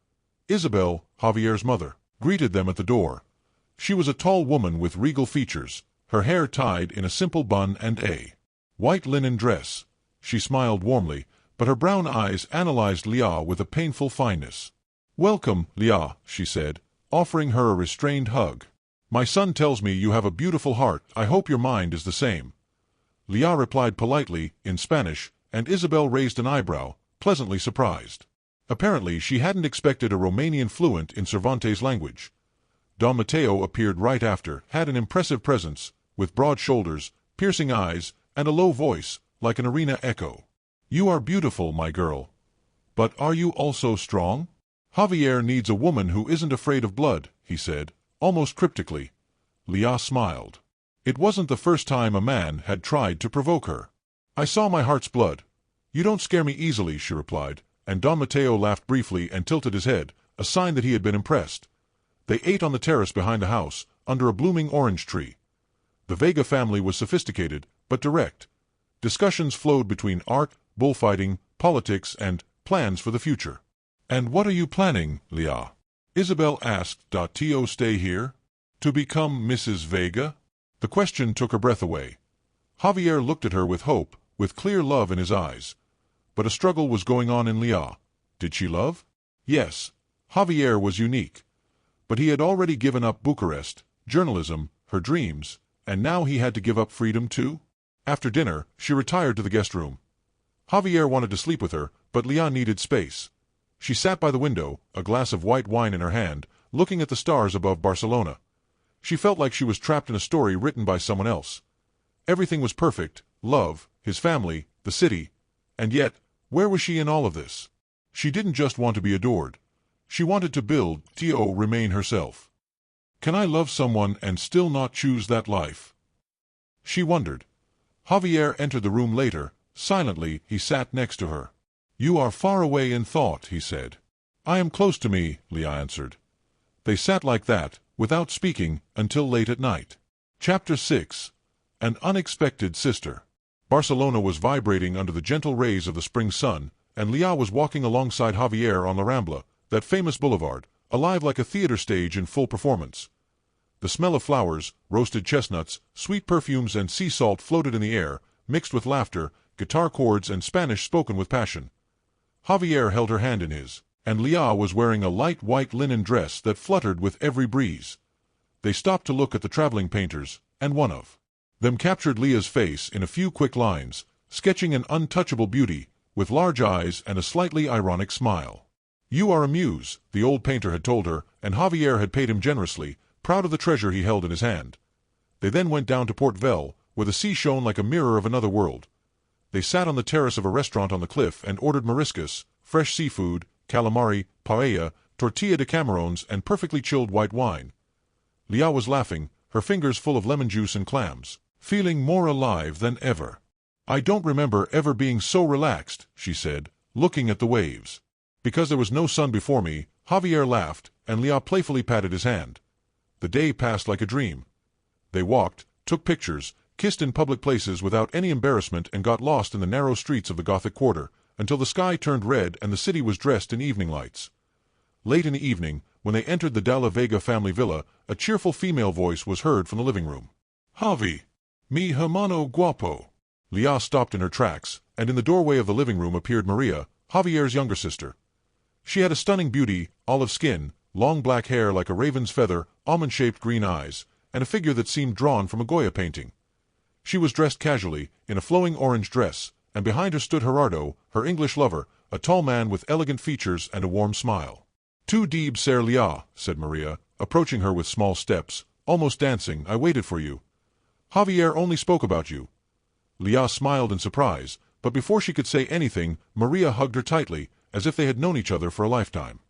[SPEAKER 2] Isabel, Javier's mother, greeted them at the door. She was a tall woman with regal features, her hair tied in a simple been.And white linen dress. She smiled warmly, but her brown eyes analyzed Lia with a painful fineness. "Welcome, Lia," she said, offering her a restrained hug. "My son tells me you have a beautiful heart. I hope your mind is the same." Lia replied politely, in Spanish, and Isabel raised an eyebrow, pleasantly surprised. Apparently she hadn't expected a Romanian fluent in Cervantes' language. Don Mateo appeared right after, had an impressive presence, with broad shoulders, piercing eyes, and a low voice, like an arena echo. "You are beautiful, my girl. But are you also strong? Javier needs a woman who isn't afraid of blood," he said, almost cryptically. Lia smiled. It wasn't the first time a man had tried to provoke her. "I saw my heart's blood. You don't scare me easily," she replied, and Don Mateo laughed briefly and tilted his head, a sign that he had been impressed. They ate on the terrace behind the house, under a blooming orange tree. The Vega family was sophisticated, but direct. Discussions flowed between art, bullfighting, politics, and plans for the future. "And what are you planning, Lia?" Isabel asked. "To stay here? To become Mrs. Vega?" The question took her breath away. Javier looked at her with hope, with clear love in his eyes. But a struggle was going on in Lia. Did she love? Yes. Javier was unique. But he had already given up Bucharest, journalism, her dreams, and now he had to give up freedom too? After dinner, she retired to the guest room. Javier wanted to sleep with her, but Lia needed space. She sat by the window, a glass of white wine in her hand, looking at the stars above Barcelona. She felt like she was trapped in a story written by someone else. Everything was perfect: love, his family, the city. And yet, where was she in all of this? She didn't just want to be adored. She wanted to build, remain herself. Can I love someone and still not choose that life? She wondered. Javier entered the room later. Silently, he sat next to her. "You are far away in thought," he said. "I am close to me," Lia answered. They sat like that, without speaking, until late at night. Chapter 6. An Unexpected Sister. Barcelona was vibrating under the gentle rays of the spring sun, and Lia was walking alongside Javier on La Rambla, that famous boulevard, alive like a theater stage in full performance. The smell of flowers, roasted chestnuts, sweet perfumes, and sea salt floated in the air, mixed with laughter, guitar chords, and Spanish spoken with passion. Javier held her hand in his, and Lia was wearing a light white linen dress that fluttered with every breeze. They stopped to look at the traveling painters, and one of them captured Lia's face in a few quick lines, sketching an untouchable beauty, with large eyes and a slightly ironic smile. "You are a muse," the old painter had told her, and Javier had paid him generously, proud of the treasure he held in his hand. They then went down to Port Vel, where the sea shone like a mirror of another world. They sat on the terrace of a restaurant on the cliff and ordered mariscos, fresh seafood, calamari, paella, tortilla de camarones, and perfectly chilled white wine. Lia was laughing, her fingers full of lemon juice and clams, feeling more alive than ever. "I don't remember ever being so relaxed," she said, looking at the waves. "Because there was no sun before me," Javier laughed, and Lia playfully patted his hand. The day passed like a dream. They walked, took pictures, kissed in public places without any embarrassment, and got lost in the narrow streets of the Gothic quarter, until the sky turned red and the city was dressed in evening lights. Late in the evening, when they entered the de la Vega family villa, a cheerful female voice was heard from the living room. "Javi, mi hermano guapo." Lia stopped in her tracks, and in the doorway of the living room appeared Maria, Javier's younger sister. She had a stunning beauty, olive skin, long black hair like a raven's feather, almond-shaped green eyes, and a figure that seemed drawn from a Goya painting. She was dressed casually, in a flowing orange dress, and behind her stood Gerardo, her English lover, a tall man with elegant features and a warm smile. "Tu debes ser Lia," said Maria, approaching her with small steps, almost dancing. "I waited for you. Javier only spoke about you." Lia smiled in surprise, but before she could say anything, Maria hugged her tightly, as if they had known each other for a lifetime.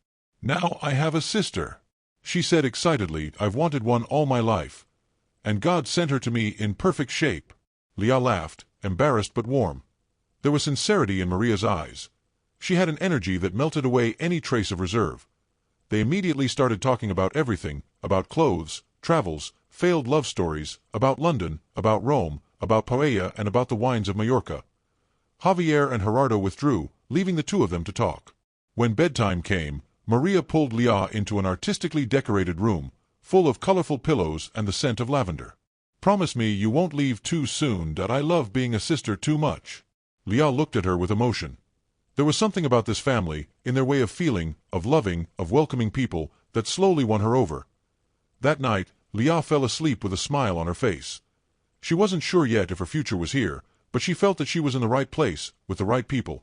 [SPEAKER 2] "Now I have a sister," she said excitedly. "I've wanted one all my life. And God sent her to me in perfect shape." Lia laughed, embarrassed but warm. There was sincerity in Maria's eyes. She had an energy that melted away any trace of reserve. They immediately started talking about everything, about clothes, travels, failed love stories, about London, about Rome, about paella, and about the wines of Majorca. Javier and Gerardo withdrew, leaving the two of them to talk. When bedtime came, Maria pulled Lia into an artistically decorated room, full of colorful pillows and the scent of lavender. "Promise me you won't leave too soon, that I love being a sister too much." Lia looked at her with emotion. There was something about this family, in their way of feeling, of loving, of welcoming people, that slowly won her over. That night, Lia fell asleep with a smile on her face. She wasn't sure yet if her future was here, but she felt that she was in the right place, with the right people.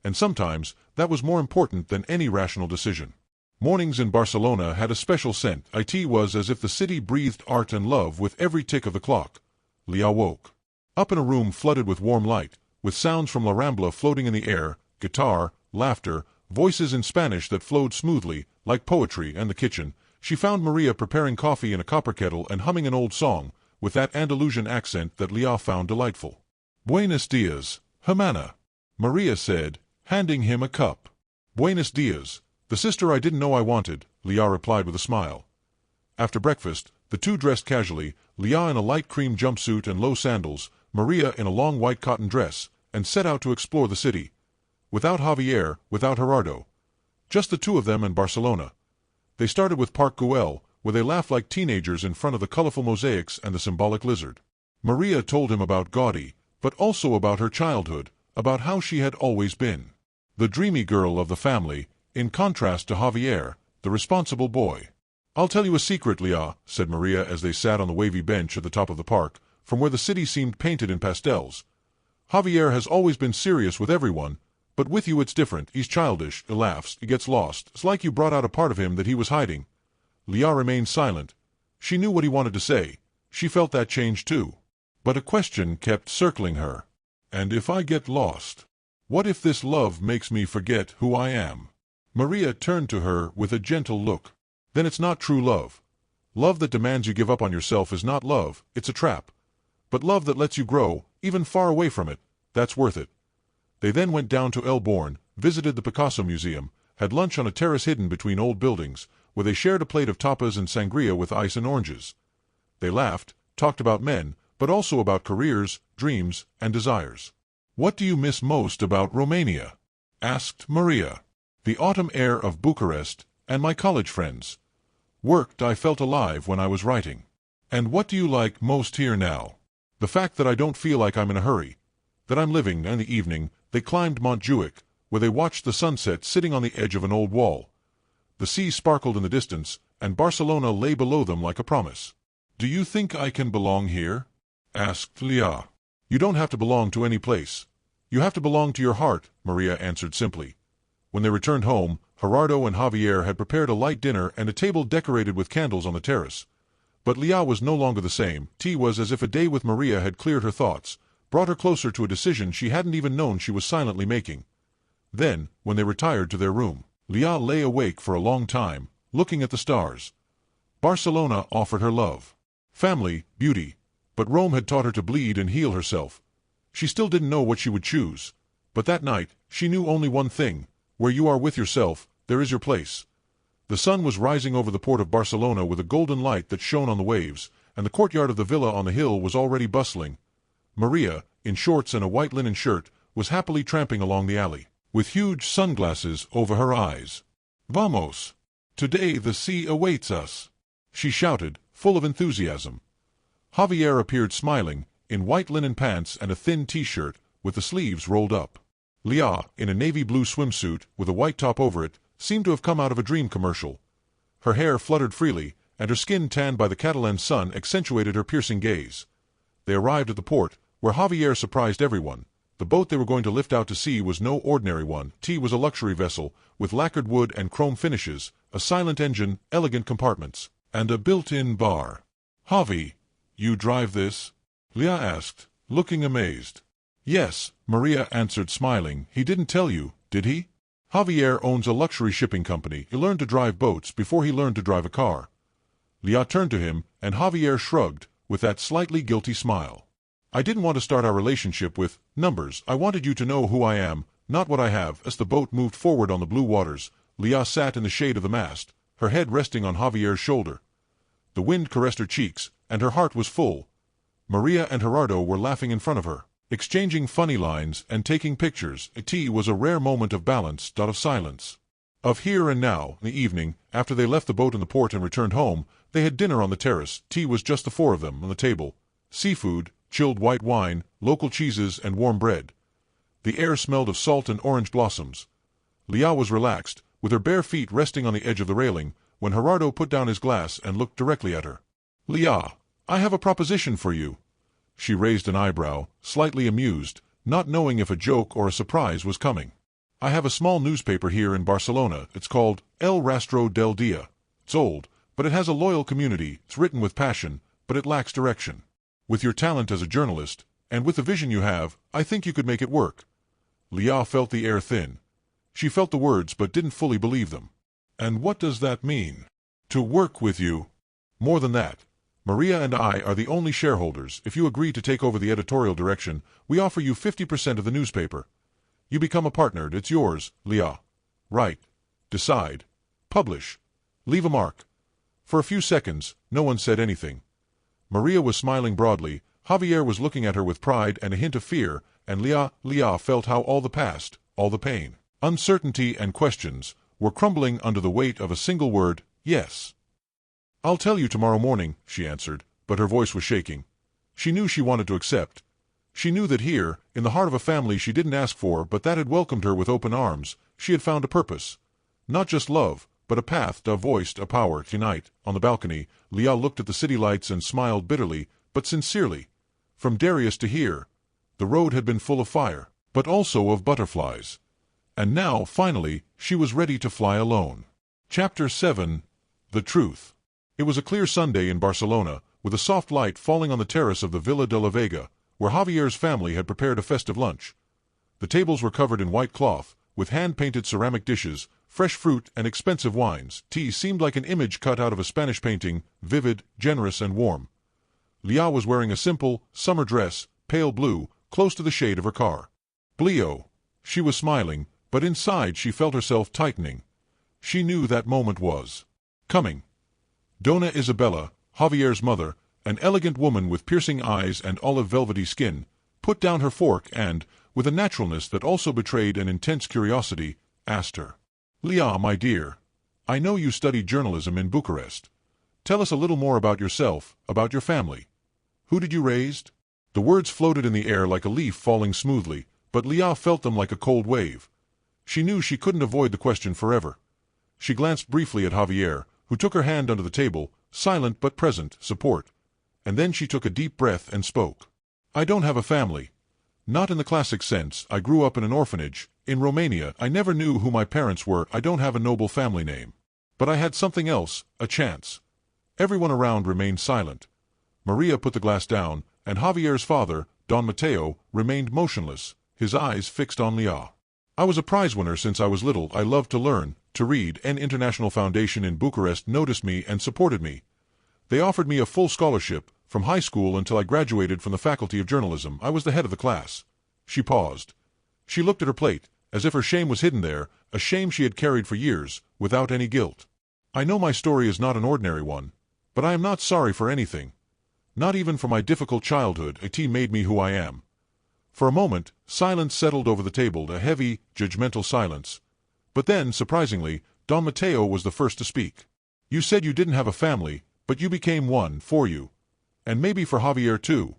[SPEAKER 2] And sometimes, that was more important than any rational decision. Mornings in Barcelona had a special scent. It was as if the city breathed art and love with every tick of the clock. Lia woke up in a room flooded with warm light, with sounds from La Rambla floating in the air, guitar, laughter, voices in Spanish that flowed smoothly, like poetry, and the kitchen. She found Maria preparing coffee in a copper kettle and humming an old song, with that Andalusian accent that Lia found delightful. "Buenos dias, Hermana," Maria said, handing him a cup. "Buenos dias, the sister I didn't know I wanted," Lia replied with a smile. After breakfast, the two dressed casually, Lia in a light cream jumpsuit and low sandals, Maria in a long white cotton dress, and set out to explore the city. Without Javier, without Gerardo. Just the two of them and Barcelona. They started with Park Güell, where they laughed like teenagers in front of the colorful mosaics and the symbolic lizard. Maria told him about Gaudi, but also about her childhood, about how she had always been the dreamy girl of the family, in contrast to Javier, the responsible boy. "I'll tell you a secret, Lia," said Maria as they sat on the wavy bench at the top of the park, from where the city seemed painted in pastels. "Javier has always been serious with everyone, but with you it's different. He's childish, he laughs, he gets lost. It's like you brought out a part of him that he was hiding." Lia remained silent. She knew what he wanted to say. She felt that change too. But a question kept circling her. "And if I get lost? What if this love makes me forget who I am?" Maria turned to her with a gentle look. "Then it's not true love. Love that demands you give up on yourself is not love, it's a trap. But love that lets you grow, even far away from it, that's worth it." They then went down to El Born, visited the Picasso Museum, had lunch on a terrace hidden between old buildings, where they shared a plate of tapas and sangria with ice and oranges. They laughed, talked about men, but also about careers, dreams, and desires. "What do you miss most about Romania?" asked Maria. "The autumn air of Bucharest, and my college friends. Worked, I felt alive when I was writing." "And what do you like most here now?" "The fact that I don't feel like I'm in a hurry. That I'm living." In the evening, they climbed Montjuic, where they watched the sunset sitting on the edge of an old wall. The sea sparkled in the distance, and Barcelona lay below them like a promise. "Do you think I can belong here?" asked Lia. "You don't have to belong to any place. You have to belong to your heart," Maria answered simply. When they returned home, Gerardo and Javier had prepared a light dinner and a table decorated with candles on the terrace. But Lia was no longer the same. Tea was as if a day with Maria had cleared her thoughts, brought her closer to a decision she hadn't even known she was silently making. Then, when they retired to their room, Lia lay awake for a long time, looking at the stars. Barcelona offered her love, family, beauty, but Rome had taught her to bleed and heal herself. She still didn't know what she would choose, but that night, she knew only one thing: where you are with yourself, there is your place. The sun was rising over the port of Barcelona with a golden light that shone on the waves, and the courtyard of the villa on the hill was already bustling. Maria, in shorts and a white linen shirt, was happily tramping along the alley, with huge sunglasses over her eyes. "Vamos! Today the sea awaits us," she shouted, full of enthusiasm. Javier appeared smiling, in white linen pants and a thin t-shirt, with the sleeves rolled up. Lia, in a navy blue swimsuit, with a white top over it, seemed to have come out of a dream commercial. Her hair fluttered freely, and her skin tanned by the Catalan sun accentuated her piercing gaze. They arrived at the port, where Javier surprised everyone. The boat they were going to lift out to sea was no ordinary one. It was a luxury vessel, with lacquered wood and chrome finishes, a silent engine, elegant compartments, and a built-in bar. "Javi, you drive this?" Lia asked, looking amazed. "Yes," Maria answered smiling. "He didn't tell you, did he?" Javier owns a luxury shipping company. He learned to drive boats before he learned to drive a car. Lia turned to him, and Javier shrugged, with that slightly guilty smile. "I didn't want to start our relationship with numbers. I wanted you to know who I am, not what I have." As the boat moved forward on the blue waters, Lia sat in the shade of the mast, her head resting on Javier's shoulder. The wind caressed her cheeks, and her heart was full. Maria and Gerardo were laughing in front of her, exchanging funny lines and taking pictures. It was a rare moment of balance, of silence. Of here and now, in the evening, after they left the boat in the port and returned home, they had dinner on the terrace. Tea was just the four of them on the table. Seafood, chilled white wine, local cheeses, and warm bread. The air smelled of salt and orange blossoms. Lia was relaxed, with her bare feet resting on the edge of the railing, when Gerardo put down his glass and looked directly at her. "Lia, I have a proposition for you." She raised an eyebrow, slightly amused, not knowing if a joke or a surprise was coming. "I have a small newspaper here in Barcelona. It's called El Rastro del Dia. It's old, but it has a loyal community. It's written with passion, but it lacks direction. With your talent as a journalist, and with the vision you have, I think you could make it work." Lia felt the air thin. She felt the words but didn't fully believe them. "And what does that mean?" "To work with you." "More than that. Maria and I are the only shareholders. If you agree to take over the editorial direction, we offer you 50% of the newspaper. You become a partner. It's yours, Lia. Write. Decide. Publish. Leave a mark." For a few seconds, no one said anything. Maria was smiling broadly, Javier was looking at her with pride and a hint of fear, and Lia felt how all the past, all the pain, uncertainty and questions, were crumbling under the weight of a single word, yes. "I'll tell you tomorrow morning," she answered, but her voice was shaking. She knew she wanted to accept. She knew that here, in the heart of a family she didn't ask for but that had welcomed her with open arms, she had found a purpose. Not just love, but a path, a voice, a power. Tonight, on the balcony, Lia looked at the city lights and smiled bitterly, but sincerely. From Darius to here, the road had been full of fire, but also of butterflies. And now, finally, she was ready to fly alone. Chapter 7. The Truth. It was a clear Sunday in Barcelona, with a soft light falling on the terrace of the Villa de la Vega, where Javier's family had prepared a festive lunch. The tables were covered in white cloth, with hand-painted ceramic dishes, fresh fruit, and expensive wines. Tea seemed like an image cut out of a Spanish painting, vivid, generous, and warm. Lia was wearing a simple, summer dress, pale blue, close to the shade of her car. Bleo. She was smiling, but inside she felt herself tightening. She knew that moment was coming. Dona Isabella, Javier's mother, an elegant woman with piercing eyes and olive velvety skin, put down her fork and, with a naturalness that also betrayed an intense curiosity, asked her, "Lia, my dear, I know you studied journalism in Bucharest. Tell us a little more about yourself, about your family. Who did you raise?" The words floated in the air like a leaf falling smoothly, but Lia felt them like a cold wave. She knew she couldn't avoid the question forever. She glanced briefly at Javier, who took her hand under the table, silent but present, support. And then she took a deep breath and spoke. "I don't have a family. Not in the classic sense. I grew up in an orphanage, in Romania. I never knew who my parents were. I don't have a noble family name. But I had something else, a chance." Everyone around remained silent. Maria put the glass down, and Javier's father, Don Mateo, remained motionless, his eyes fixed on Lia. "I was a prize winner since I was little. I loved to learn, to read. An international foundation in Bucharest noticed me and supported me. They offered me a full scholarship, from high school until I graduated from the Faculty of Journalism. I was the head of the class." She paused. She looked at her plate, as if her shame was hidden there, a shame she had carried for years, without any guilt. "I know my story is not an ordinary one, but I am not sorry for anything. Not even for my difficult childhood. It made me who I am." For a moment, silence settled over the table, a heavy, judgmental silence. But then, surprisingly, Don Mateo was the first to speak. "You said you didn't have a family, but you became one, for you. And maybe for Javier too."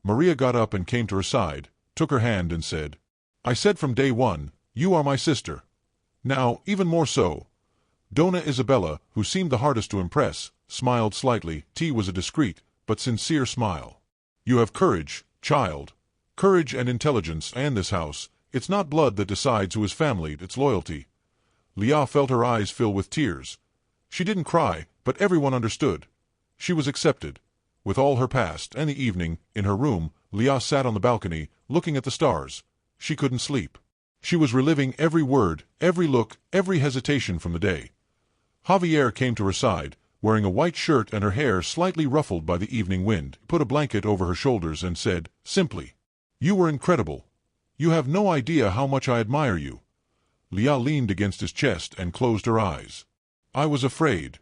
[SPEAKER 2] Maria got up and came to her side, took her hand and said, "I said from day one, you are my sister. Now, even more so. Dona Isabella, who seemed the hardest to impress, smiled slightly. T was a discreet, but sincere smile. You have courage, child. Courage and intelligence, and this house. It's not blood that decides who is family, it's loyalty. Lia felt her eyes fill with tears. She didn't cry, but everyone understood. She was accepted. With all her past, and the evening, in her room, Lia sat on the balcony, looking at the stars. She couldn't sleep. She was reliving every word, every look, every hesitation from the day. Javier came to her side, wearing a white shirt and her hair slightly ruffled by the evening wind, put a blanket over her shoulders and said, simply, "You were incredible. You have no idea how much I admire you." Lia leaned against his chest and closed her eyes. "I was afraid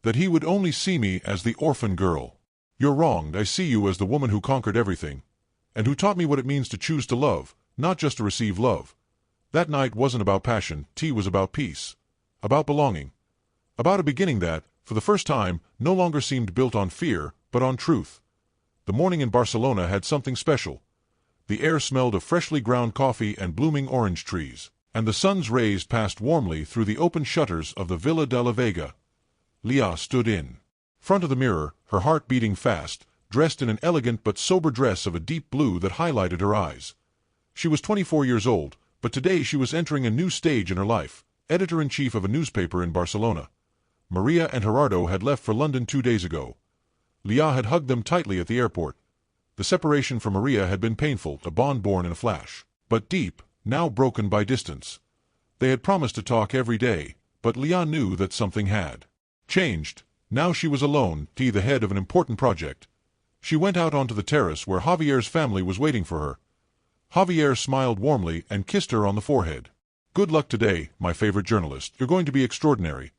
[SPEAKER 2] that he would only see me as the orphan girl. You're wrong. I see you as the woman who conquered everything, and who taught me what it means to choose to love, not just to receive love. That night wasn't about passion. Tea was about peace, about belonging, about a beginning that, for the first time, no longer seemed built on fear, but on truth. The morning in Barcelona had something special. The air smelled of freshly ground coffee and blooming orange trees, and the sun's rays passed warmly through the open shutters of the Villa de la Vega. Lia stood in front of the mirror, her heart beating fast, dressed in an elegant but sober dress of a deep blue that highlighted her eyes. She was 24 years old, but today she was entering a new stage in her life, editor-in-chief of a newspaper in Barcelona. Maria and Gerardo had left for London 2 days ago. Lia had hugged them tightly at the airport. The separation from Maria had been painful, a bond born in a flash, but deep, now broken by distance. They had promised to talk every day, but Lia knew that something had changed. Now she was alone, the head of an important project. She went out onto the terrace where Javier's family was waiting for her. Javier smiled warmly and kissed her on the forehead. "Good luck today, my favorite journalist. You're going to be extraordinary."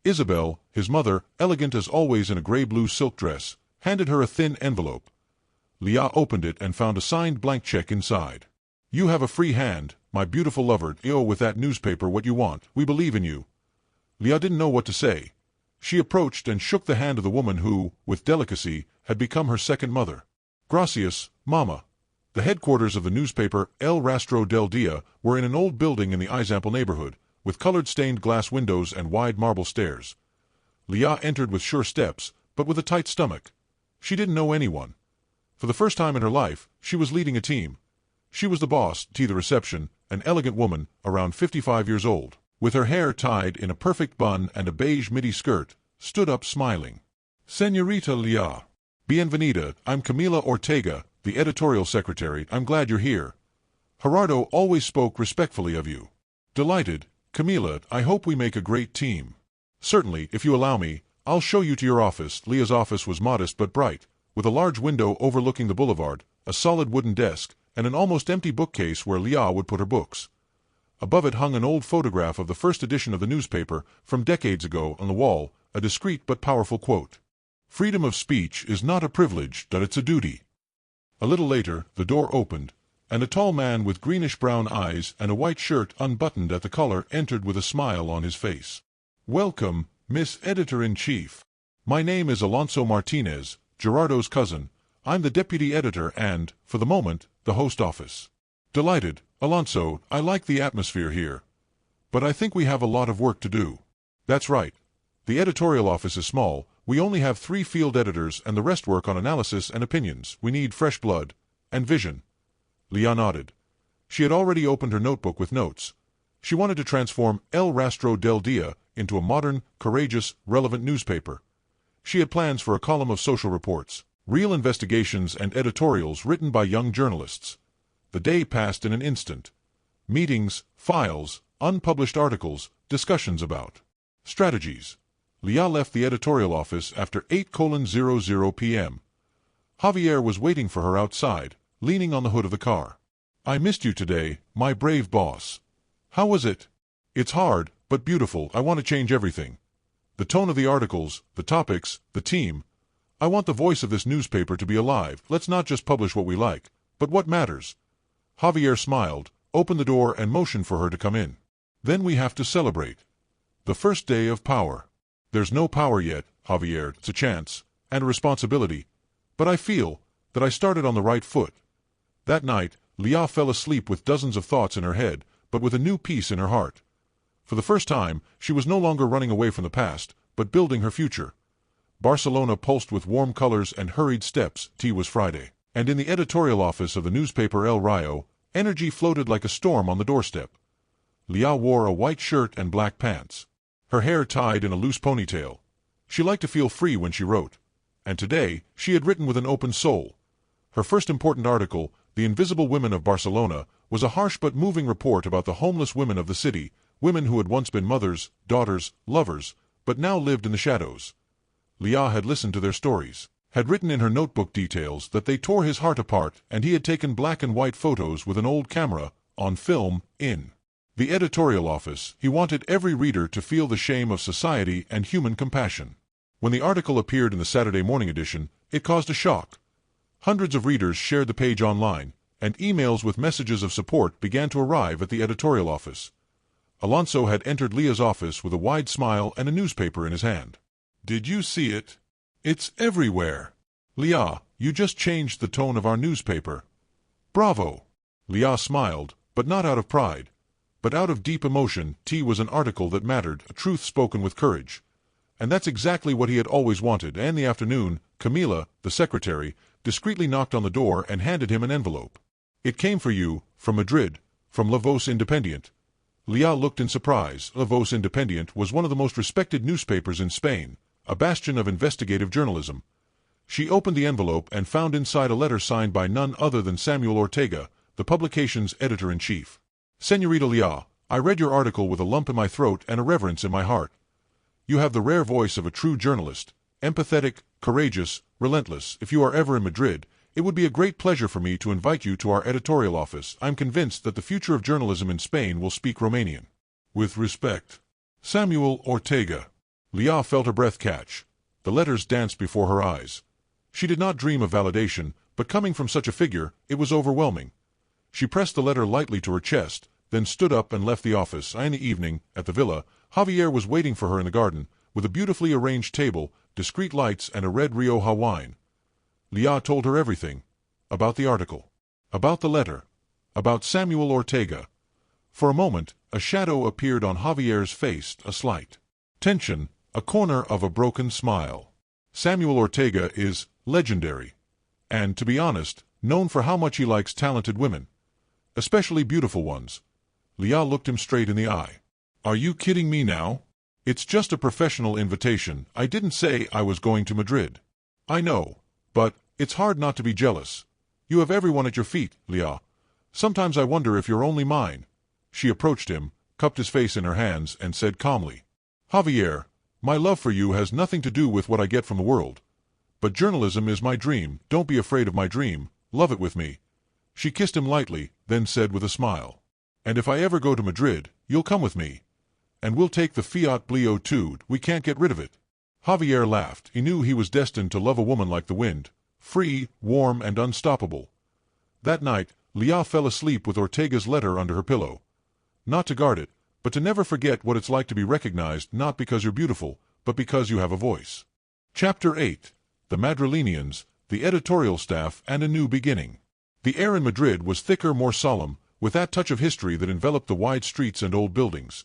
[SPEAKER 2] Isabel, his mother, elegant as always in a gray-blue silk dress, handed her a thin envelope. Lia opened it and found a signed blank check inside. "You have a free hand, my beautiful lover. With that newspaper what you want. We believe in you." Lia didn't know what to say. She approached and shook the hand of the woman who, with delicacy, had become her second mother. "Gracias, Mama." The headquarters of the newspaper El Rastro del Dia were in an old building in the Isabel neighborhood, with colored stained glass windows and wide marble stairs. Lia entered with sure steps, but with a tight stomach. She didn't know anyone. For the first time in her life, she was leading a team. She was the boss. The reception, an elegant woman, around 55 years old, with her hair tied in a perfect bun and a beige midi skirt, stood up smiling. "Señorita Lia. Bienvenida. I'm Camila Ortega, the editorial secretary. I'm glad you're here. Gerardo always spoke respectfully of you." "Delighted, Camila. I hope we make a great team." "Certainly, if you allow me, I'll show you to your office." Lia's office was modest but bright, with a large window overlooking the boulevard, a solid wooden desk, and an almost empty bookcase where Lia would put her books. Above it hung an old photograph of the first edition of the newspaper from decades ago on the wall, a discreet but powerful quote. "Freedom of speech is not a privilege, but it's a duty." A little later, the door opened, and a tall man with greenish-brown eyes and a white shirt unbuttoned at the collar entered with a smile on his face. "Welcome, Miss Editor-in-Chief. My name is Alonso Martinez, Gerardo's cousin. I'm the deputy editor and, for the moment, the host office." "Delighted, Alonso. I like the atmosphere here. But I think we have a lot of work to do." "That's right. The editorial office is small. We only have 3 field editors and the rest work on analysis and opinions. We need fresh blood and vision." Lia nodded. She had already opened her notebook with notes. She wanted to transform El Rastro del Dia into a modern, courageous, relevant newspaper. She had plans for a column of social reports, real investigations and editorials written by young journalists. The day passed in an instant. Meetings, files, unpublished articles, discussions about strategies. Lia left the editorial office after 8:00 p.m. Javier was waiting for her outside, leaning on the hood of the car. "I missed you today, my brave boss. How was it?" "It's hard, but beautiful. I want to change everything. The tone of the articles, the topics, the team. I want the voice of this newspaper to be alive. Let's not just publish what we like, but what matters." Javier smiled, opened the door and motioned for her to come in. "Then we have to celebrate. The first day of power." "There's no power yet, Javier. It's a chance, and a responsibility. But I feel that I started on the right foot." That night, Lia fell asleep with dozens of thoughts in her head, but with a new peace in her heart. For the first time, she was no longer running away from the past, but building her future. Barcelona pulsed with warm colors and hurried steps. It was Friday. And in the editorial office of the newspaper El Rayo, energy floated like a storm on the doorstep. Lia wore a white shirt and black pants. Her hair tied in a loose ponytail. She liked to feel free when she wrote. And today, she had written with an open soul. Her first important article, The Invisible Women of Barcelona, was a harsh but moving report about the homeless women of the city, women who had once been mothers, daughters, lovers, but now lived in the shadows. Lia had listened to their stories, had written in her notebook details that they tore his heart apart, and he had taken black and white photos with an old camera, on film, in the editorial office. He wanted every reader to feel the shame of society and human compassion. When the article appeared in the Saturday morning edition, it caused a shock. Hundreds of readers shared the page online, and emails with messages of support began to arrive at the editorial office. Alonso had entered Lia's office with a wide smile and a newspaper in his hand. "Did you see it? It's everywhere. Lia, you just changed the tone of our newspaper. Bravo." Lia smiled, but not out of pride, but out of deep emotion. It was an article that mattered, a truth spoken with courage. And that's exactly what he had always wanted. And in the afternoon, Camila, the secretary, discreetly knocked on the door and handed him an envelope. "It came for you, from Madrid, from La Voz Independiente." Lia looked in surprise. La Voz Independiente was one of the most respected newspapers in Spain, a bastion of investigative journalism. She opened the envelope and found inside a letter signed by none other than Samuel Ortega, the publication's editor-in-chief. "Señorita Lia, I read your article with a lump in my throat and a reverence in my heart. You have the rare voice of a true journalist, empathetic, courageous, relentless. If you are ever in Madrid, it would be a great pleasure for me to invite you to our editorial office. I'm convinced that the future of journalism in Spain will speak Romanian. With respect, Samuel Ortega." Lia felt her breath catch. The letters danced before her eyes. She did not dream of validation, but coming from such a figure, it was overwhelming. She pressed the letter lightly to her chest, then stood up and left the office. In the evening, at the villa, Javier was waiting for her in the garden, with a beautifully arranged table, discreet lights, and a red Rioja wine. Lia told her everything. About the article. About the letter. About Samuel Ortega. For a moment, a shadow appeared on Javier's face, a slight tension, a corner of a broken smile. Samuel Ortega is legendary. And, to be honest, known for how much he likes talented women. Especially beautiful ones. Lia looked him straight in the eye. "Are you kidding me now? It's just a professional invitation. I didn't say I was going to Madrid." "I know. But it's hard not to be jealous. You have everyone at your feet, Lia. Sometimes I wonder if you're only mine." She approached him, cupped his face in her hands, and said calmly, "Javier, my love for you has nothing to do with what I get from the world. But journalism is my dream. Don't be afraid of my dream. Love it with me." She kissed him lightly, then said with a smile, "And if I ever go to Madrid, you'll come with me. And we'll take the Fiat Bleo too. We can't get rid of it." Javier laughed. He knew he was destined to love a woman like the wind, free, warm, and unstoppable. That night, Lia fell asleep with Ortega's letter under her pillow. Not to guard it, but to never forget what it's like to be recognized not because you're beautiful, but because you have a voice. Chapter 8. The Madrilenians, the editorial staff, and a new beginning. The air in Madrid was thicker, more solemn, with that touch of history that enveloped the wide streets and old buildings.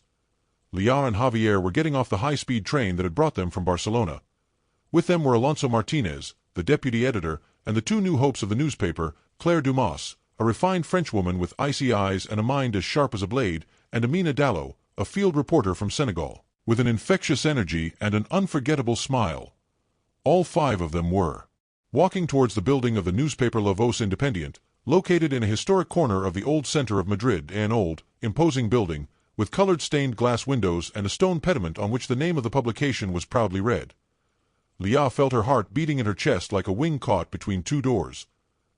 [SPEAKER 2] Lia and Javier were getting off the high-speed train that had brought them from Barcelona. With them were Alonso Martinez, the deputy editor, and the two new hopes of the newspaper, Claire Dumas, a refined Frenchwoman with icy eyes and a mind as sharp as a blade, and Amina Dallo, a field reporter from Senegal, with an infectious energy and an unforgettable smile. All five of them were walking towards the building of the newspaper La Voz Independiente, located in a historic corner of the old center of Madrid, an old, imposing building, with colored stained glass windows and a stone pediment on which the name of the publication was proudly read. Lia felt her heart beating in her chest like a wing caught between two doors.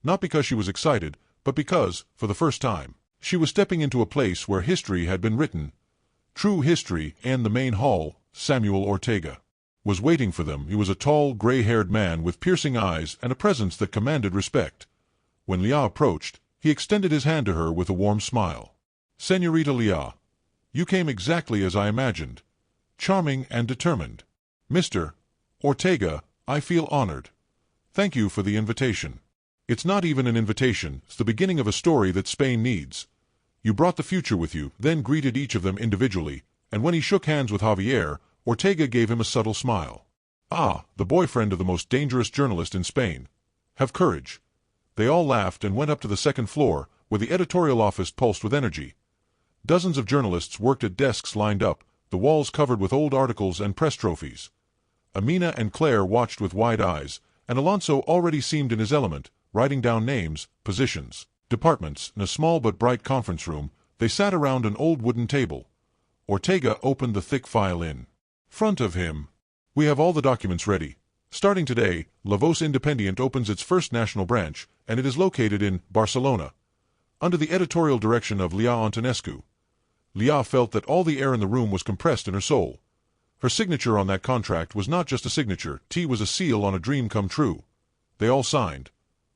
[SPEAKER 2] Not because she was excited, but because, for the first time, she was stepping into a place where history had been written. True history. And the main hall, Samuel Ortega, was waiting for them. He was a tall, gray-haired man with piercing eyes and a presence that commanded respect. When Lia approached, he extended his hand to her with a warm smile. "Señorita Lia, you came exactly as I imagined. Charming and determined. Mr. Ortega, I feel honored. Thank you for the invitation. It's not even an invitation, it's the beginning of a story that Spain needs. You brought the future with you," then greeted each of them individually, and when he shook hands with Javier, Ortega gave him a subtle smile. "Ah, the boyfriend of the most dangerous journalist in Spain. Have courage." They all laughed and went up to the second floor, where the editorial office pulsed with energy. Dozens of journalists worked at desks lined up, the walls covered with old articles and press trophies. Amina and Claire watched with wide eyes, and Alonso already seemed in his element, writing down names, positions, departments. In a small but bright conference room, they sat around an old wooden table. Ortega opened the thick file in front of him. "We have all the documents ready. Starting today, La Voz Independiente opens its first national branch, and it is located in Barcelona, under the editorial direction of Lia Antonescu." Lia felt that all the air in the room was compressed in her soul. Her signature on that contract was not just a signature, T was a seal on a dream come true. They all signed.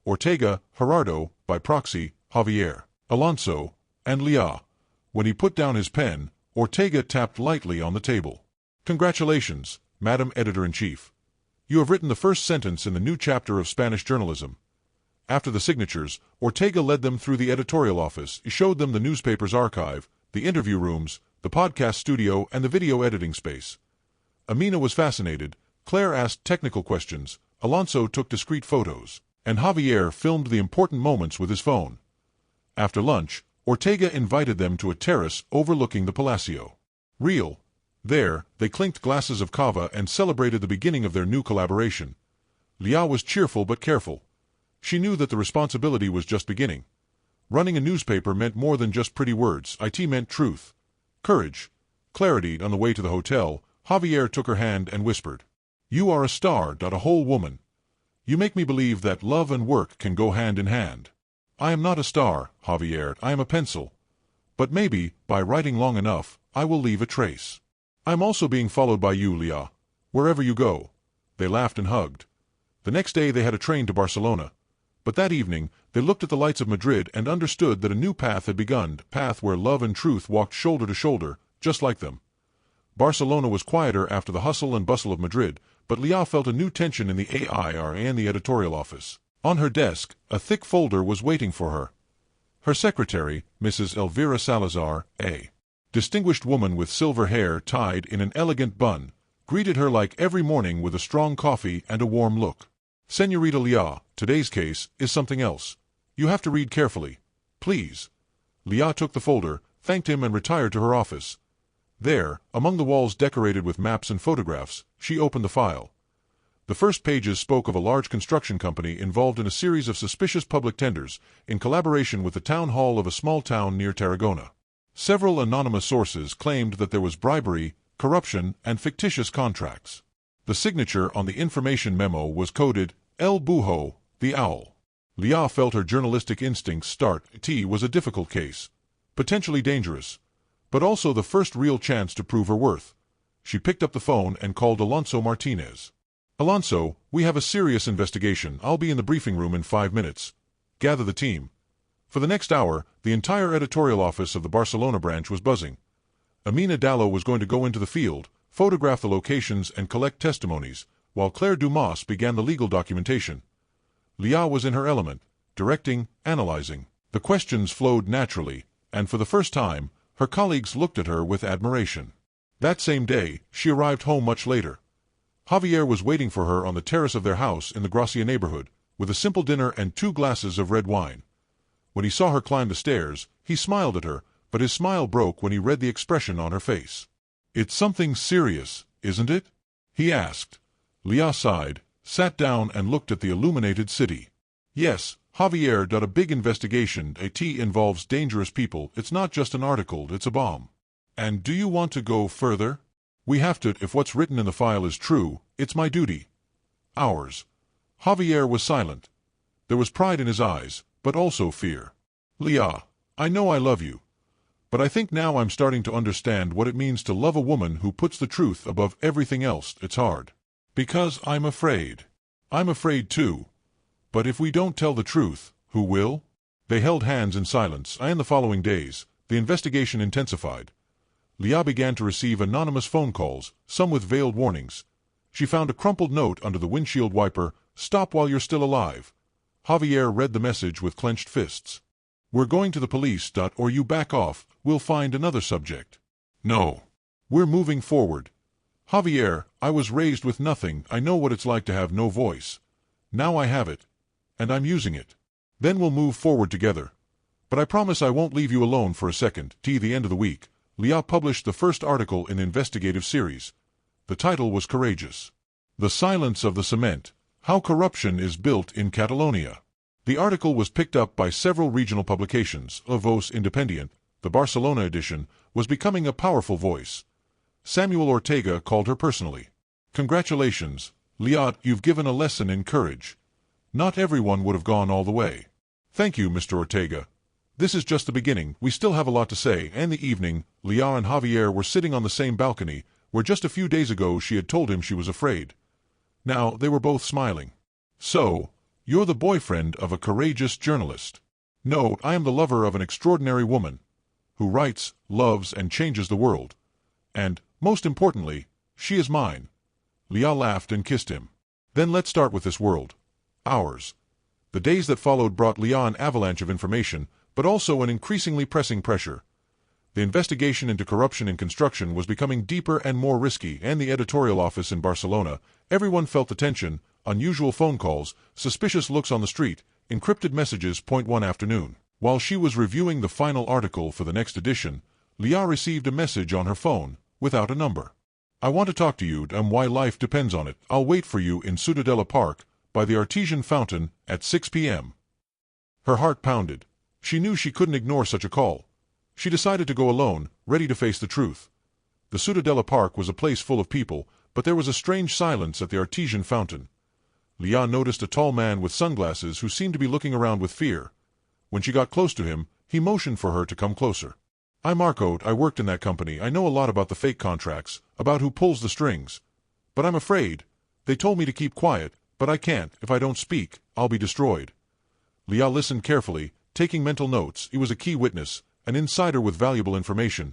[SPEAKER 2] Ortega, Gerardo, by proxy, Javier, Alonso, and Lia. When he put down his pen, Ortega tapped lightly on the table. "Congratulations, Madam Editor-in-Chief. You have written the first sentence in the new chapter of Spanish journalism." After the signatures, Ortega led them through the editorial office. He showed them the newspaper's archive, the interview rooms, the podcast studio, and the video editing space. Amina was fascinated, Claire asked technical questions, Alonso took discreet photos, and Javier filmed the important moments with his phone. After lunch, Ortega invited them to a terrace overlooking the Palacio. Real. There, they clinked glasses of cava and celebrated the beginning of their new collaboration. Lia was cheerful but careful. She knew that the responsibility was just beginning. Running a newspaper meant more than just pretty words. It meant truth, courage, clarity. On the way to the hotel, Javier took her hand and whispered, "You are a star, a whole woman. You make me believe that love and work can go hand in hand." "I am not a star, Javier, I am a pencil. But maybe, by writing long enough, I will leave a trace. I am also being followed by you, Lia. Wherever you go." They laughed and hugged. The next day they had a train to Barcelona. But that evening, they looked at the lights of Madrid and understood that a new path had begun, a path where love and truth walked shoulder to shoulder, just like them. Barcelona was quieter after the hustle and bustle of Madrid, but Lia felt a new tension in the AIR and the editorial office. On her desk, a thick folder was waiting for her. Her secretary, Mrs. Elvira Salazar, a distinguished woman with silver hair tied in an elegant bun, greeted her like every morning with a strong coffee and a warm look. "Señorita Lia, today's case is something else. You have to read carefully. Please." Lia took the folder, thanked him and retired to her office. There, among the walls decorated with maps and photographs, she opened the file. The first pages spoke of a large construction company involved in a series of suspicious public tenders, in collaboration with the town hall of a small town near Tarragona. Several anonymous sources claimed that there was bribery, corruption, and fictitious contracts. The signature on the information memo was coded, El Bujo, the Owl. Lia felt her journalistic instincts start. It was a difficult case, potentially dangerous, but also the first real chance to prove her worth. She picked up the phone and called Alonso Martinez. "Alonso, we have a serious investigation. I'll be in the briefing room in 5 minutes. Gather the team." For the next hour, the entire editorial office of the Barcelona branch was buzzing. Amina Dallo was going to go into the field, photograph the locations and collect testimonies, while Claire Dumas began the legal documentation. Lia was in her element, directing, analyzing. The questions flowed naturally, and for the first time, her colleagues looked at her with admiration. That same day, she arrived home much later. Javier was waiting for her on the terrace of their house in the Gracia neighborhood, with a simple dinner and 2 glasses of red wine. When he saw her climb the stairs, he smiled at her, but his smile broke when he read the expression on her face. "It's something serious, isn't it?" he asked. Lia sighed, sat down and looked at the illuminated city. "Yes, Javier, a big investigation. It involves dangerous people. It's not just an article, it's a bomb." "And do you want to go further?" "We have to. If what's written in the file is true, it's my duty." "Ours." Javier was silent. There was pride in his eyes, but also fear. "Lia, I know I love you. But I think now I'm starting to understand what it means to love a woman who puts the truth above everything else. It's hard. Because I'm afraid. I'm afraid too. But if we don't tell the truth, who will?" They held hands in silence, and the following days, the investigation intensified. Lia began to receive anonymous phone calls, some with veiled warnings. She found a crumpled note under the windshield wiper, "Stop while you're still alive." Javier read the message with clenched fists. "We're going to the police, or you back off, we'll find another subject." "No. We're moving forward. Javier, I was raised with nothing. I know what it's like to have no voice. Now I have it. And I'm using it. Then we'll move forward together. But I promise I won't leave you alone for a second. T. The end of the week, Lia published the first article in the investigative series. The title was Courageous. The Silence of the Cement, How Corruption is Built in Catalonia. The article was picked up by several regional publications. La Voz Independiente, the Barcelona edition, was becoming a powerful voice. Samuel Ortega called her personally. Congratulations, Lia, you've given a lesson in courage. Not everyone would have gone all the way. Thank you, Mr. Ortega. This is just the beginning. We still have a lot to say. And the evening, Lia and Javier were sitting on the same balcony, where just a few days ago she had told him she was afraid. Now they were both smiling. So, you're the boyfriend of a courageous journalist. No, I am the lover of an extraordinary woman, who writes, loves, and changes the world. And, most importantly, she is mine. Lia laughed and kissed him. Then let's start with this world. Ours. The days that followed brought Lia an avalanche of information, but also an increasingly pressing pressure. The investigation into corruption in construction was becoming deeper and more risky, and the editorial office in Barcelona, everyone felt the tension, unusual phone calls, suspicious looks on the street, encrypted messages. One afternoon, while she was reviewing the final article for the next edition, Lia received a message on her phone, without a number. I want to talk to you and why life depends on it. I'll wait for you in Ciutadella Park, by the artesian fountain, at 6 p.m. Her heart pounded. She knew she couldn't ignore such a call. She decided to go alone, ready to face the truth. The Ciutadella Park was a place full of people, but there was a strange silence at the artesian fountain. Lia noticed a tall man with sunglasses who seemed to be looking around with fear. When she got close to him, he motioned for her to come closer. I'm Marco. I worked in that company. I know a lot about the fake contracts, about who pulls the strings. But I'm afraid. They told me to keep quiet, but I can't. If I don't speak, I'll be destroyed. Lia listened carefully, taking mental notes. He was a key witness, an insider with valuable information.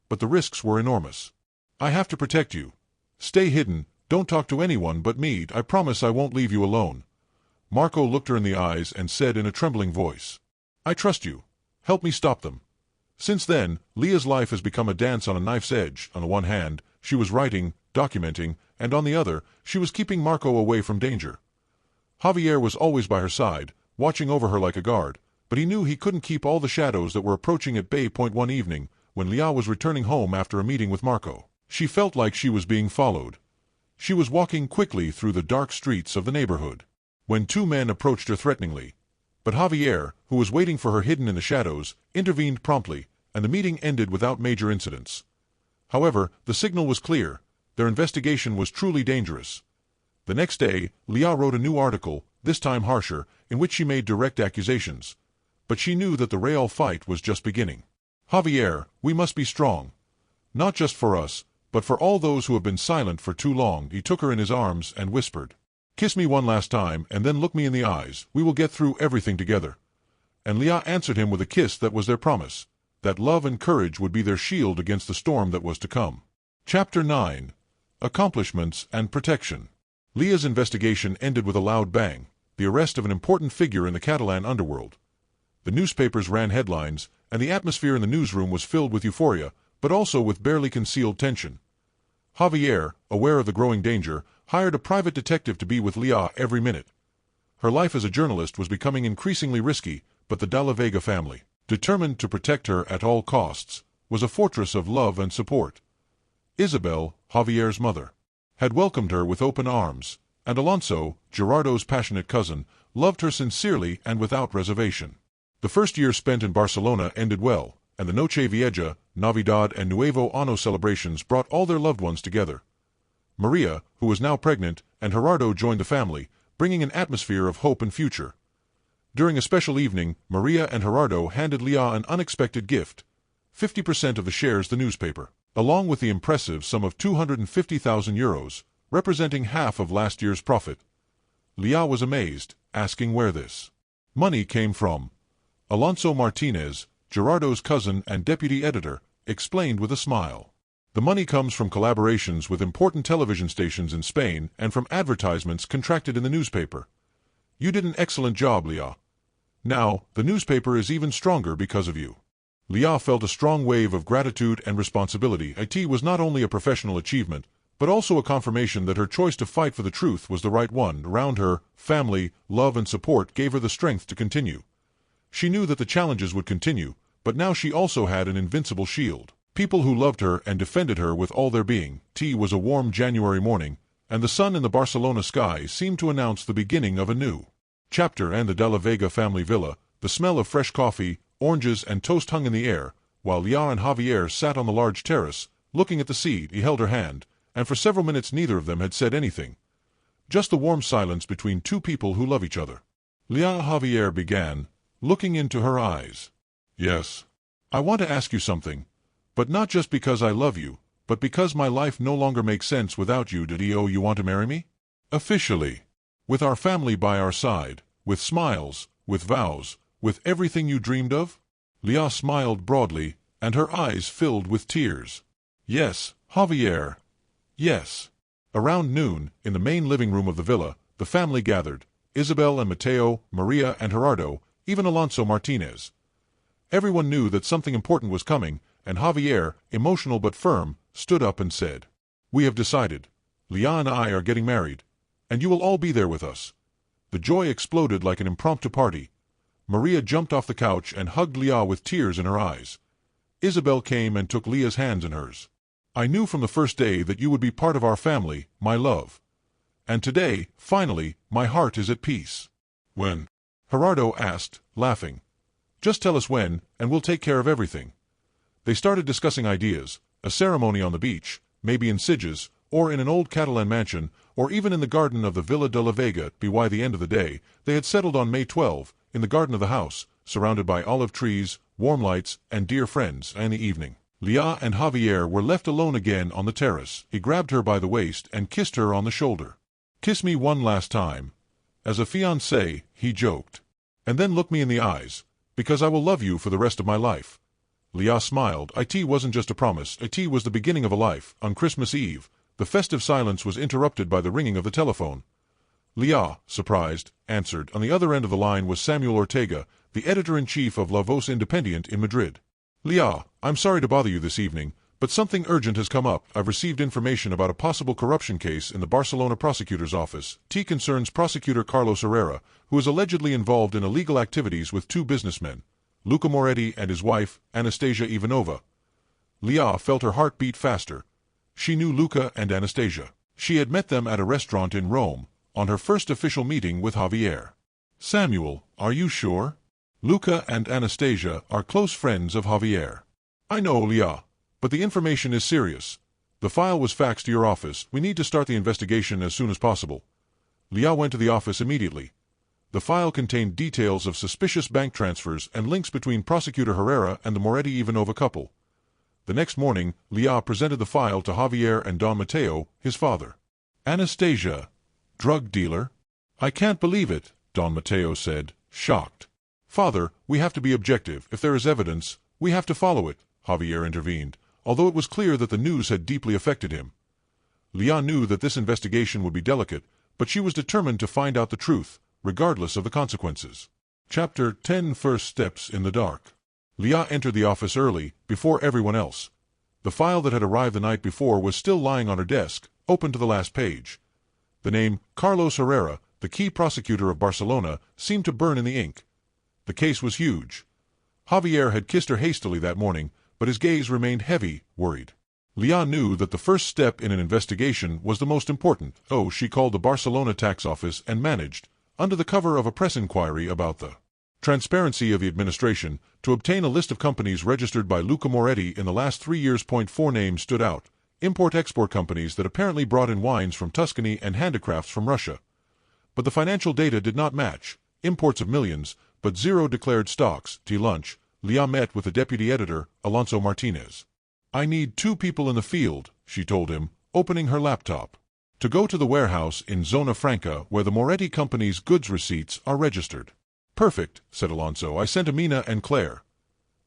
[SPEAKER 2] But the risks were enormous. I have to protect you. Stay hidden. Don't talk to anyone but me. I promise I won't leave you alone. Marco looked her in the eyes and said in a trembling voice, I trust you. Help me stop them. Since then, Lia's life has become a dance on a knife's edge. On the one hand, she was writing, documenting, and on the other, she was keeping Marco away from danger. Javier was always by her side, watching over her like a guard, but he knew he couldn't keep all the shadows that were approaching at bay. One evening, when Lia was returning home after a meeting with Marco, she felt like she was being followed. She was walking quickly through the dark streets of the neighborhood, when two men approached her threateningly. But Javier, who was waiting for her hidden in the shadows, intervened promptly, and the meeting ended without major incidents. However, the signal was clear. Their investigation was truly dangerous. The next day, Lia wrote a new article, this time harsher, in which she made direct accusations. But she knew that the real fight was just beginning. Javier, we must be strong. Not just for us, but for all those who have been silent for too long. He took her in his arms and whispered, Kiss me one last time and then look me in the eyes. We will get through everything together. And Lia answered him with a kiss that was their promise, that love and courage would be their shield against the storm that was to come. Chapter 9. Accomplishments and Protection. Lia's investigation ended with a loud bang, the arrest of an important figure in the Catalan underworld. The newspapers ran headlines, and the atmosphere in the newsroom was filled with euphoria, but also with barely concealed tension. Javier, aware of the growing danger, hired a private detective to be with Lia every minute. Her life as a journalist was becoming increasingly risky, but the Vega family, determined to protect her at all costs, was a fortress of love and support. Isabel, Javier's mother, had welcomed her with open arms, and Alonso, Gerardo's passionate cousin, loved her sincerely and without reservation. The first year spent in Barcelona ended well, and the Noche Vieja, Navidad and Nuevo Año celebrations brought all their loved ones together. Maria, who was now pregnant, and Gerardo joined the family, bringing an atmosphere of hope and future. During a special evening, Maria and Gerardo handed Lia an unexpected gift, 50% of the shares the newspaper, along with the impressive sum of 250,000 euros, representing half of last year's profit. Lia was amazed, asking where this money came from. Alonso Martinez, Gerardo's cousin and deputy editor, explained with a smile. The money comes from collaborations with important television stations in Spain and from advertisements contracted in the newspaper. You did an excellent job, Lia. Now, the newspaper is even stronger because of you. Lia felt a strong wave of gratitude and responsibility. It was not only a professional achievement, but also a confirmation that her choice to fight for the truth was the right one. Around her, family, love and support gave her the strength to continue. She knew that the challenges would continue, but now she also had an invincible shield. People who loved her and defended her with all their being. It was a warm January morning, and the sun in the Barcelona sky seemed to announce the beginning of a new chapter. And the de la Vega family villa, the smell of fresh coffee, oranges and toast hung in the air, while Lia and Javier sat on the large terrace, looking at the sea. He held her hand, and for several minutes neither of them had said anything. Just the warm silence between two people who love each other. Lia Javier began, looking into her eyes. Yes. I want to ask you something, but not just because I love you, but because my life no longer makes sense without you. Did you want to marry me? Officially. With our family by our side, with smiles, with vows, with everything you dreamed of? Lia smiled broadly, and her eyes filled with tears. Yes, Javier. Yes. Around noon, in the main living room of the villa, the family gathered. Isabel and Mateo, Maria and Gerardo, even Alonso Martinez. Everyone knew that something important was coming, and Javier, emotional but firm, stood up and said, "We have decided. Lia and I are getting married, and you will all be there with us." The joy exploded like an impromptu party. Maria jumped off the couch and hugged Lia with tears in her eyes. Isabel came and took Lia's hands in hers. "I knew from the first day that you would be part of our family, my love. And today, finally, my heart is at peace." "When?" Gerardo asked, laughing. "Just tell us when, and we'll take care of everything." They started discussing ideas, a ceremony on the beach, maybe in Sitges, or in an old Catalan mansion, or even in the garden of the Villa de la Vega. By the end of the day, they had settled on May 12, in the garden of the house, surrounded by olive trees, warm lights, and dear friends. In the evening, Lia and Javier were left alone again on the terrace. He grabbed her by the waist and kissed her on the shoulder. "Kiss me one last time. As a fiancé," he joked. "And then look me in the eyes, because I will love you for the rest of my life." Lia smiled. It wasn't just a promise, it was the beginning of a life. On Christmas Eve, the festive silence was interrupted by the ringing of the telephone. Lia, surprised, answered. On the other end of the line was Samuel Ortega, the editor-in-chief of La Voz Independiente in Madrid. "Lia, I'm sorry to bother you this evening, but something urgent has come up. I've received information about a possible corruption case in the Barcelona prosecutor's office. It concerns prosecutor Carlos Herrera, who is allegedly involved in illegal activities with two businessmen, Luca Moretti and his wife, Anastasia Ivanova." Lia felt her heart beat faster. She knew Luca and Anastasia. She had met them at a restaurant in Rome, on her first official meeting with Javier. "Samuel, are you sure? Luca and Anastasia are close friends of Javier." "I know, Lia, but the information is serious. The file was faxed to your office. We need to start the investigation as soon as possible." Lia went to the office immediately. The file contained details of suspicious bank transfers and links between Prosecutor Herrera and the Moretti-Ivanova couple. The next morning, Lia presented the file to Javier and Don Mateo, his father. "Anastasia, drug dealer?" "I can't believe it," Don Mateo said, shocked. "Father, we have to be objective. If there is evidence, we have to follow it," Javier intervened, although it was clear that the news had deeply affected him. Lia knew that this investigation would be delicate, but she was determined to find out the truth, regardless of the consequences. Chapter 10 First Steps in the Dark. Lia entered the office early, before everyone else. The file that had arrived the night before was still lying on her desk, open to the last page. The name, Carlos Herrera, the key prosecutor of Barcelona, seemed to burn in the ink. The case was huge. Javier had kissed her hastily that morning, but his gaze remained heavy, worried. Lia knew that the first step in an investigation was the most important. She called the Barcelona tax office and managed, under the cover of a press inquiry about the transparency of the administration, to obtain a list of companies registered by Luca Moretti in the last 3 years. 4 names stood out: import-export companies that apparently brought in wines from Tuscany and handicrafts from Russia. But the financial data did not match: imports of millions, but zero declared stocks. Lunch, Lia met with the deputy editor, Alonso Martinez. "I need 2 people in the field," she told him, opening her laptop, "to go to the warehouse in Zona Franca where the Moretti company's goods receipts are registered." "Perfect," said Alonso. "I sent Amina and Claire."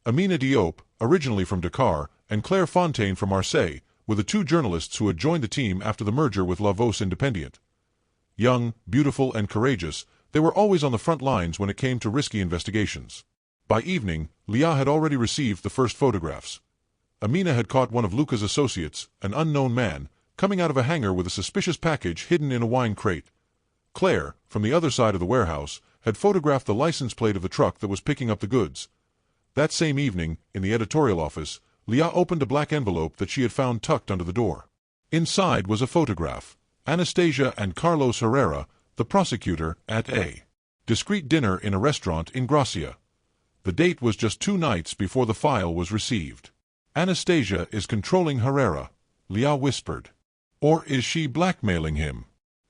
[SPEAKER 2] Amina Diop, originally from Dakar, and Claire Fontaine from Marseille, were the 2 journalists who had joined the team after the merger with La Voz Independiente. Young, beautiful, and courageous, they were always on the front lines when it came to risky investigations. By evening, Lia had already received the first photographs. Amina had caught one of Luca's associates, an unknown man, coming out of a hangar with a suspicious package hidden in a wine crate. Claire, from the other side of the warehouse, had photographed the license plate of the truck that was picking up the goods. That same evening, in the editorial office, Lia opened a black envelope that she had found tucked under the door. Inside was a photograph. Anastasia and Carlos Herrera, the prosecutor, at a discreet dinner in a restaurant in Gracia. The date was just 2 nights before the file was received. Anastasia is controlling Herrera, Lia whispered. Or is she blackmailing him?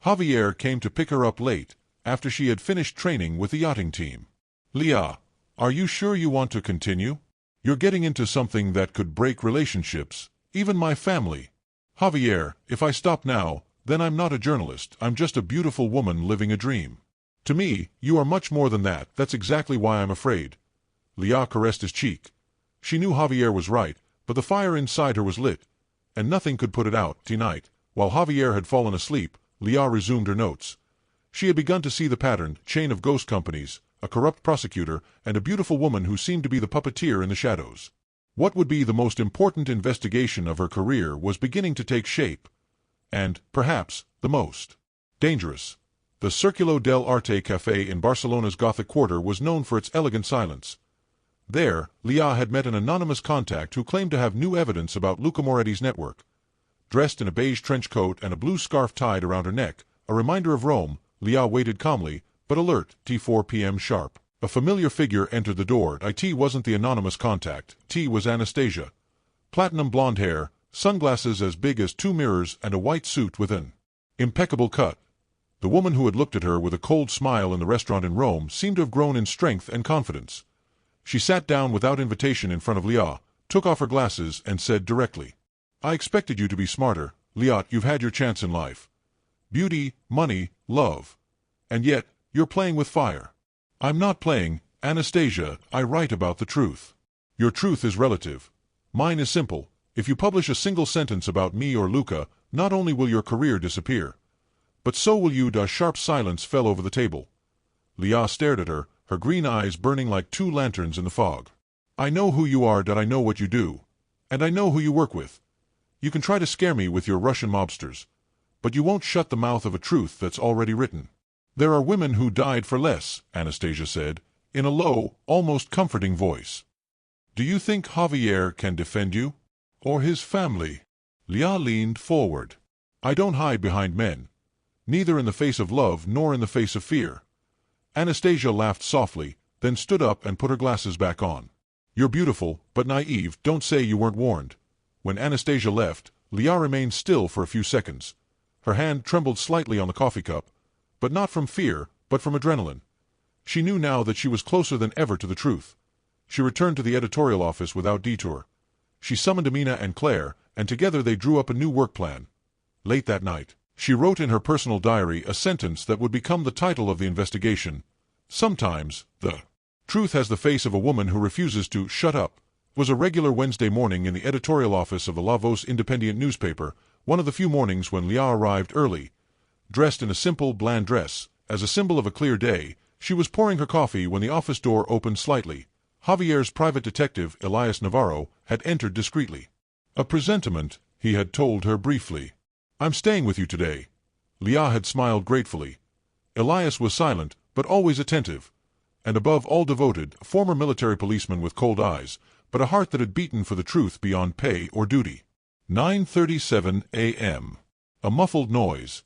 [SPEAKER 2] Javier came to pick her up late, after she had finished training with the yachting team. Lia, are you sure you want to continue? You're getting into something that could break relationships, even my family. Javier, if I stop now, then I'm not a journalist, I'm just a beautiful woman living a dream. To me, you are much more than that, that's exactly why I'm afraid. Lia caressed his cheek. She knew Javier was right, but the fire inside her was lit, and nothing could put it out. Tonight, while Javier had fallen asleep, Lia resumed her notes. She had begun to see the pattern, chain of ghost companies, a corrupt prosecutor, and a beautiful woman who seemed to be the puppeteer in the shadows. What would be the most important investigation of her career was beginning to take shape. And, perhaps, the most dangerous. The Circulo del Arte Café in Barcelona's Gothic quarter was known for its elegant silence. There, Lia had met an anonymous contact who claimed to have new evidence about Luca Moretti's network. Dressed in a beige trench coat and a blue scarf tied around her neck, a reminder of Rome, Lia waited calmly, but alert. 4 p.m. sharp. A familiar figure entered the door. It wasn't the anonymous contact. T was Anastasia. Platinum blonde hair, sunglasses as big as 2 mirrors, and a white suit with an impeccable cut. The woman who had looked at her with a cold smile in the restaurant in Rome seemed to have grown in strength and confidence. She sat down without invitation in front of Lia, took off her glasses, and said directly, I expected you to be smarter. Lia, you've had your chance in life. Beauty, money, love. And yet, you're playing with fire. I'm not playing, Anastasia, I write about the truth. Your truth is relative. Mine is simple. If you publish a single sentence about me or Luca, not only will your career disappear, but so will you. A sharp silence fell over the table. Lia stared at her, her green eyes burning like 2 lanterns in the fog. I know who you are, I know what you do. And I know who you work with. You can try to scare me with your Russian mobsters, but you won't shut the mouth of a truth that's already written. There are women who died for less, Anastasia said, in a low, almost comforting voice. Do you think Javier can defend you? Or his family? Lia leaned forward. I don't hide behind men. Neither in the face of love nor in the face of fear. Anastasia laughed softly, then stood up and put her glasses back on. You're beautiful, but naive. Don't say you weren't warned. When Anastasia left, Lia remained still for a few seconds. Her hand trembled slightly on the coffee cup, but not from fear, but from adrenaline. She knew now that she was closer than ever to the truth. She returned to the editorial office without detour. She summoned Amina and Claire, and together they drew up a new work plan. Late that night, she wrote in her personal diary a sentence that would become the title of the investigation. Sometimes, the truth has the face of a woman who refuses to shut up. It was a regular Wednesday morning in the editorial office of the La Voz Independent newspaper, one of the few mornings when Lia arrived early. Dressed in a simple, bland dress, as a symbol of a clear day, she was pouring her coffee when the office door opened slightly. Javier's private detective, Elias Navarro, had entered discreetly. A presentiment, he had told her briefly. I'm staying with you today. Lia had smiled gratefully. Elias was silent, but always attentive, and above all devoted, a former military policeman with cold eyes, but a heart that had beaten for the truth beyond pay or duty. 9:37 a.m. A muffled noise.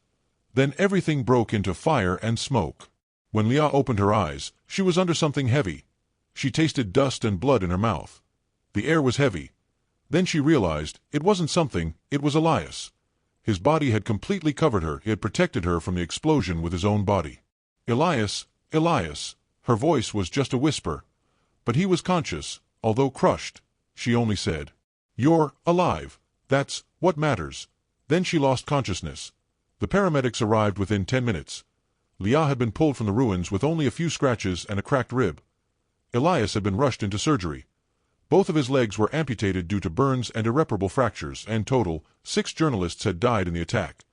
[SPEAKER 2] Then everything broke into fire and smoke. When Lia opened her eyes, she was under something heavy. She tasted dust and blood in her mouth. The air was heavy. Then she realized, it wasn't something, it was Elias. His body had completely covered her, he had protected her from the explosion with his own body. Elias, Elias, her voice was just a whisper. But he was conscious, although crushed. She only said, You're alive. That's what matters. Then she lost consciousness. The paramedics arrived within 10 minutes. Lia had been pulled from the ruins with only a few scratches and a cracked rib. Elias had been rushed into surgery. Both of his legs were amputated due to burns and irreparable fractures, and total, 6 journalists had died in the attack,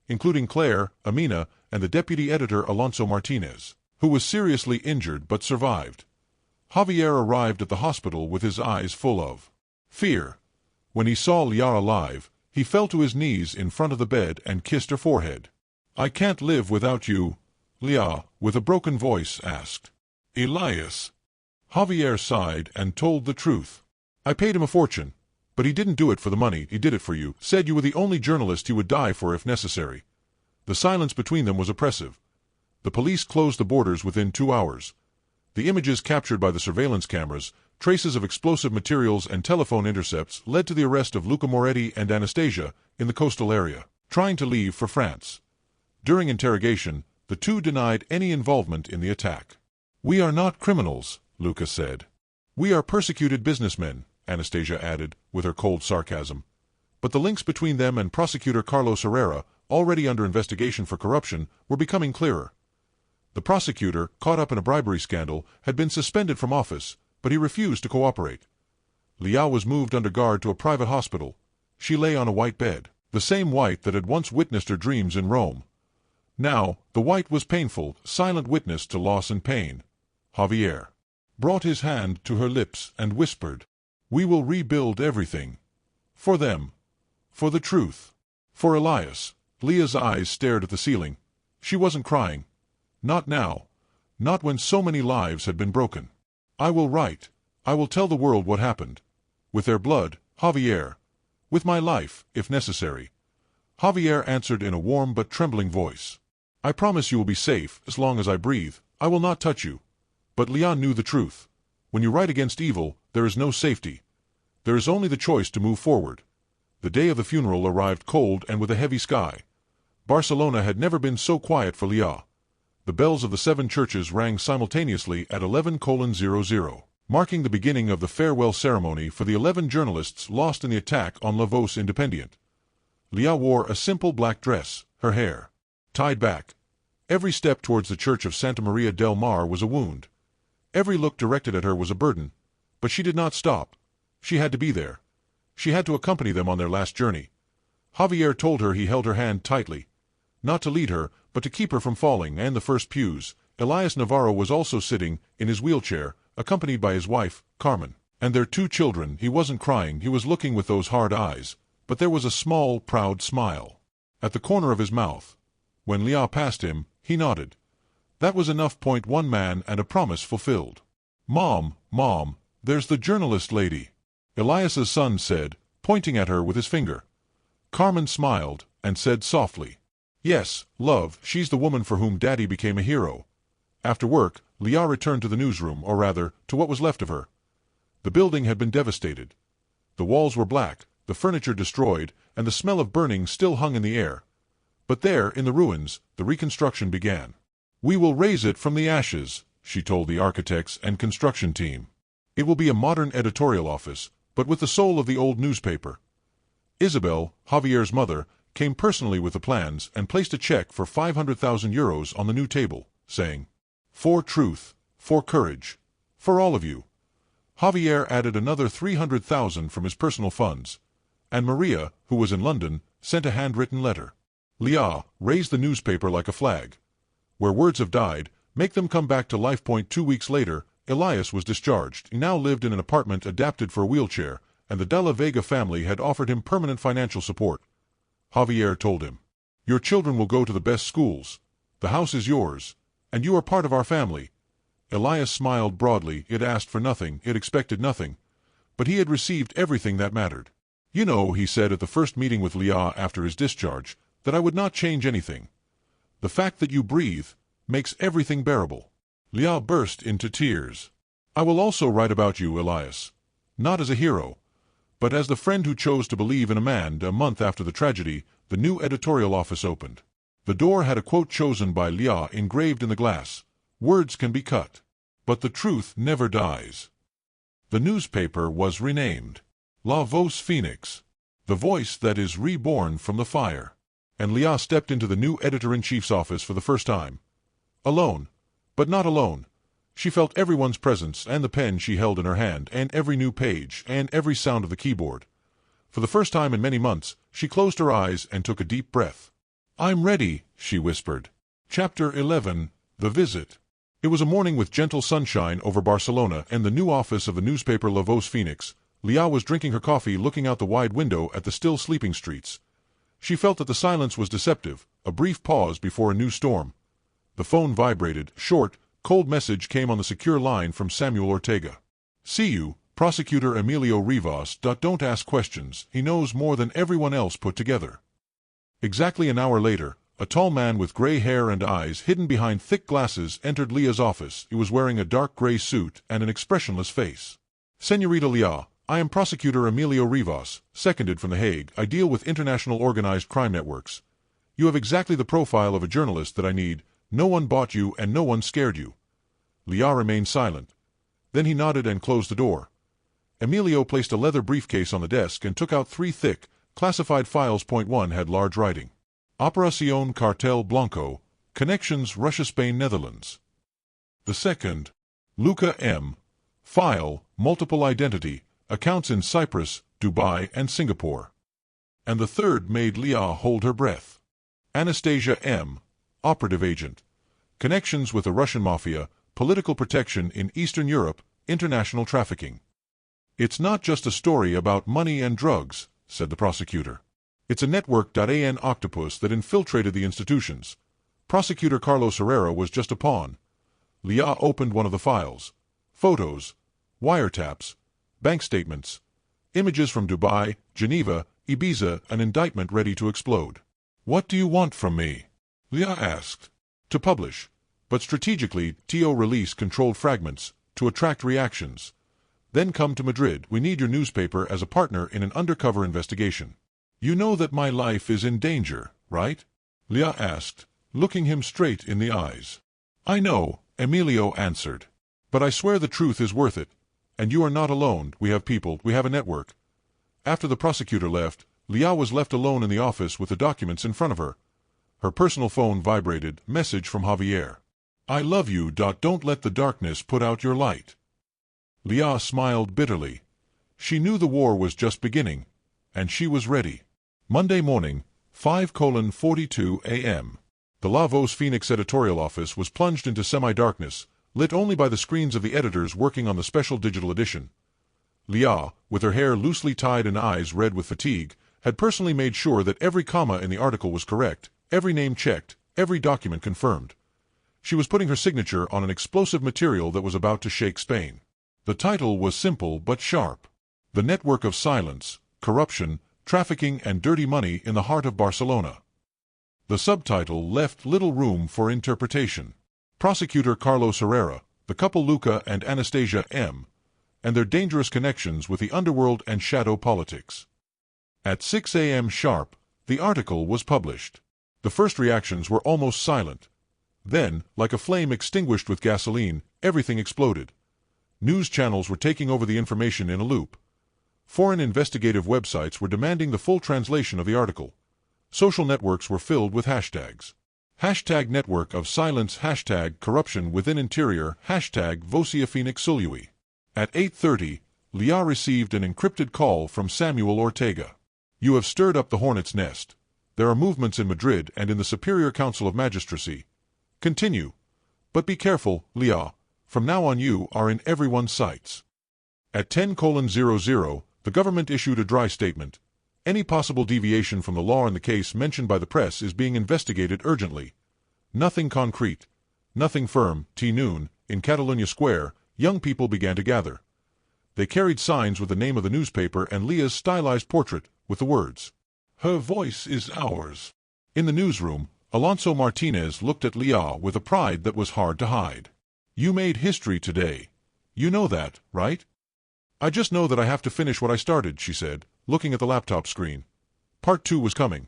[SPEAKER 2] including Claire, Amina, and the deputy editor Alonso Martinez, who was seriously injured but survived. Javier arrived at the hospital with his eyes full of fear. When he saw Lia alive, he fell to his knees in front of the bed and kissed her forehead. "I can't live without you," Lia, with a broken voice, asked. "Elias." Javier sighed and told the truth. "I paid him a fortune, but he didn't do it for the money, he did it for you. Said you were the only journalist he would die for if necessary." The silence between them was oppressive. The police closed the borders within 2 hours. The images captured by the surveillance cameras, traces of explosive materials and telephone intercepts led to the arrest of Luca Moretti and Anastasia in the coastal area, trying to leave for France. During interrogation, the two denied any involvement in the attack. "We are not criminals," Luca said. "We are persecuted businessmen," Anastasia added, with her cold sarcasm. But the links between them and prosecutor Carlos Herrera, already under investigation for corruption, were becoming clearer. The prosecutor, caught up in a bribery scandal, had been suspended from office, but he refused to cooperate. Lia was moved under guard to a private hospital. She lay on a white bed, the same white that had once witnessed her dreams in Rome. Now, the white was painful, silent witness to loss and pain. Javier brought his hand to her lips and whispered, "We will rebuild everything. For them. For the truth. For Elias." Lia's eyes stared at the ceiling. She wasn't crying. Not now. Not when so many lives had been broken. "I will write. I will tell the world what happened. With their blood, Javier. With my life, if necessary." Javier answered in a warm but trembling voice. "I promise you will be safe as long as I breathe. I will not touch you." But Lia knew the truth. When you write against evil, there is no safety. There is only the choice to move forward. The day of the funeral arrived cold and with a heavy sky. Barcelona had never been so quiet for Lia. The bells of the 7 churches rang simultaneously at 11:00, marking the beginning of the farewell ceremony for the 11 journalists lost in the attack on La Voz Independent. Lia wore a simple black dress, her hair tied back. Every step towards the church of Santa Maria del Mar was a wound. Every look directed at her was a burden. But she did not stop. She had to be there. She had to accompany them on their last journey. Javier told her he held her hand tightly. Not to lead her, but to keep her from falling, and the first pews. Elias Navarro was also sitting in his wheelchair, accompanied by his wife, Carmen, and their 2 children. He wasn't crying, he was looking with those hard eyes, but there was a small, proud smile at the corner of his mouth. When Lia passed him, he nodded. That was enough. One man and a promise fulfilled. Mom, there's the journalist lady," Elias's son said, pointing at her with his finger. Carmen smiled and said softly, "Yes, love, she's the woman for whom Daddy became a hero." After work, Lia returned to the newsroom, or rather, to what was left of her. The building had been devastated. The walls were black, the furniture destroyed, and the smell of burning still hung in the air. But there, in the ruins, the reconstruction began. "We will raise it from the ashes," she told the architects and construction team. "It will be a modern editorial office, but with the soul of the old newspaper." Isabel, Javier's mother, came personally with the plans and placed a check for 500,000 euros on the new table, saying, "For truth, for courage, for all of you." Javier added another 300,000 from his personal funds, and Maria, who was in London, sent a handwritten letter. Lia raised the newspaper like a flag. Where words have died, make them come back to life. 2 weeks later, Elias was discharged. He now lived in an apartment adapted for a wheelchair, and the Della Vega family had offered him permanent financial support. Javier told him, "Your children will go to the best schools. The house is yours, and you are part of our family." Elias smiled broadly. It asked for nothing, it expected nothing, but he had received everything that mattered. "You know," he said at the first meeting with Lia after his discharge, "that I would not change anything. The fact that you breathe makes everything bearable." Lia burst into tears. "I will also write about you, Elias. Not as a hero, but as the friend who chose to believe in a man." A month after the tragedy, the new editorial office opened. The door had a quote chosen by Lia engraved in the glass. "Words can be cut, but the truth never dies." The newspaper was renamed La Voz Phoenix, the voice that is reborn from the fire. And Lia stepped into the new editor-in-chief's office for the first time. Alone, but not alone. She felt everyone's presence and the pen she held in her hand and every new page and every sound of the keyboard. For the first time in many months, she closed her eyes and took a deep breath. "I'm ready," she whispered. Chapter 11, The Visit. It was a morning with gentle sunshine over Barcelona and the new office of the newspaper La Voz Phoenix. Lia was drinking her coffee looking out the wide window at the still sleeping streets. She felt that the silence was deceptive, a brief pause before a new storm. The phone vibrated. Short, cold message came on the secure line from Samuel Ortega. See you, Prosecutor Emilio Rivas. Don't ask questions, he knows more than everyone else put together. Exactly an hour later, a tall man with gray hair and eyes hidden behind thick glasses entered Lia's office. He was wearing a dark gray suit and an expressionless face. Señorita Lia, I am Prosecutor Emilio Rivas, seconded from The Hague. I deal with international organized crime networks. You have exactly the profile of a journalist that I need. No one bought you and no one scared you. Lia remained silent. Then he nodded and closed the door. Emilio placed a leather briefcase on the desk and took out 3 thick, classified files. Point 1 had large writing. Operación Cartel Blanco, Connections Russia-Spain Netherlands. The second, Luca M. File, Multiple Identity, Accounts in Cyprus, Dubai and Singapore. And the third made Lia hold her breath. Anastasia M. Operative Agent. Connections with the Russian Mafia, Political Protection in Eastern Europe, International Trafficking. It's not just a story about money and drugs, said the prosecutor. It's a network.An octopus that infiltrated the institutions. Prosecutor Carlos Herrera was just a pawn. Lia opened one of the files. Photos, wiretaps, bank statements, images from Dubai, Geneva, Ibiza, an indictment ready to explode. What do you want from me? Lia asked. To publish, but strategically, release controlled fragments, to attract reactions. Then come to Madrid. We need your newspaper as a partner in an undercover investigation. You know that my life is in danger, right? Lia asked, looking him straight in the eyes. I know, Emilio answered. But I swear the truth is worth it. And you are not alone. We have people, we have a network. After the prosecutor left, Lia was left alone in the office with the documents in front of her. Her personal phone vibrated. Message from Javier. I love you. Don't let the darkness put out your light. Lia smiled bitterly. She knew the war was just beginning, and she was ready. Monday morning, 5:42 a.m. The La Voz Phoenix editorial office was plunged into semi-darkness, lit only by the screens of the editors working on the special digital edition. Lia, with her hair loosely tied and eyes red with fatigue, had personally made sure that every comma in the article was correct, every name checked, every document confirmed. She was putting her signature on an explosive material that was about to shake Spain. The title was simple but sharp. The Network of Silence, Corruption, Trafficking and Dirty Money in the Heart of Barcelona. The subtitle left little room for interpretation. Prosecutor Carlos Herrera, the couple Luca and Anastasia M., and their dangerous connections with the underworld and shadow politics. At 6 a.m. sharp, the article was published. The first reactions were almost silent. Then, like a flame extinguished with gasoline, everything exploded. News channels were taking over the information in a loop. Foreign investigative websites were demanding the full translation of the article. Social networks were filled with hashtags. Hashtag Network of Silence, hashtag Corruption within Interior, hashtag Vocia Phoenix Sului. At 8:30, Lia received an encrypted call from Samuel Ortega. You have stirred up the hornet's nest. There are movements in Madrid and in the Superior Council of Magistracy. Continue. But be careful, Lia. From now on you are in everyone's sights. At 10:00, the government issued a dry statement. Any possible deviation from the law in the case mentioned by the press is being investigated urgently. Nothing concrete. Nothing firm. Noon, in Catalunya Square, young people began to gather. They carried signs with the name of the newspaper and Lia's stylized portrait, with the words, "Her voice is ours." In the newsroom, Alonso Martinez looked at Lia with a pride that was hard to hide. You made history today. You know that, right? I just know that I have to finish what I started, she said, looking at the laptop screen. Part 2 was coming.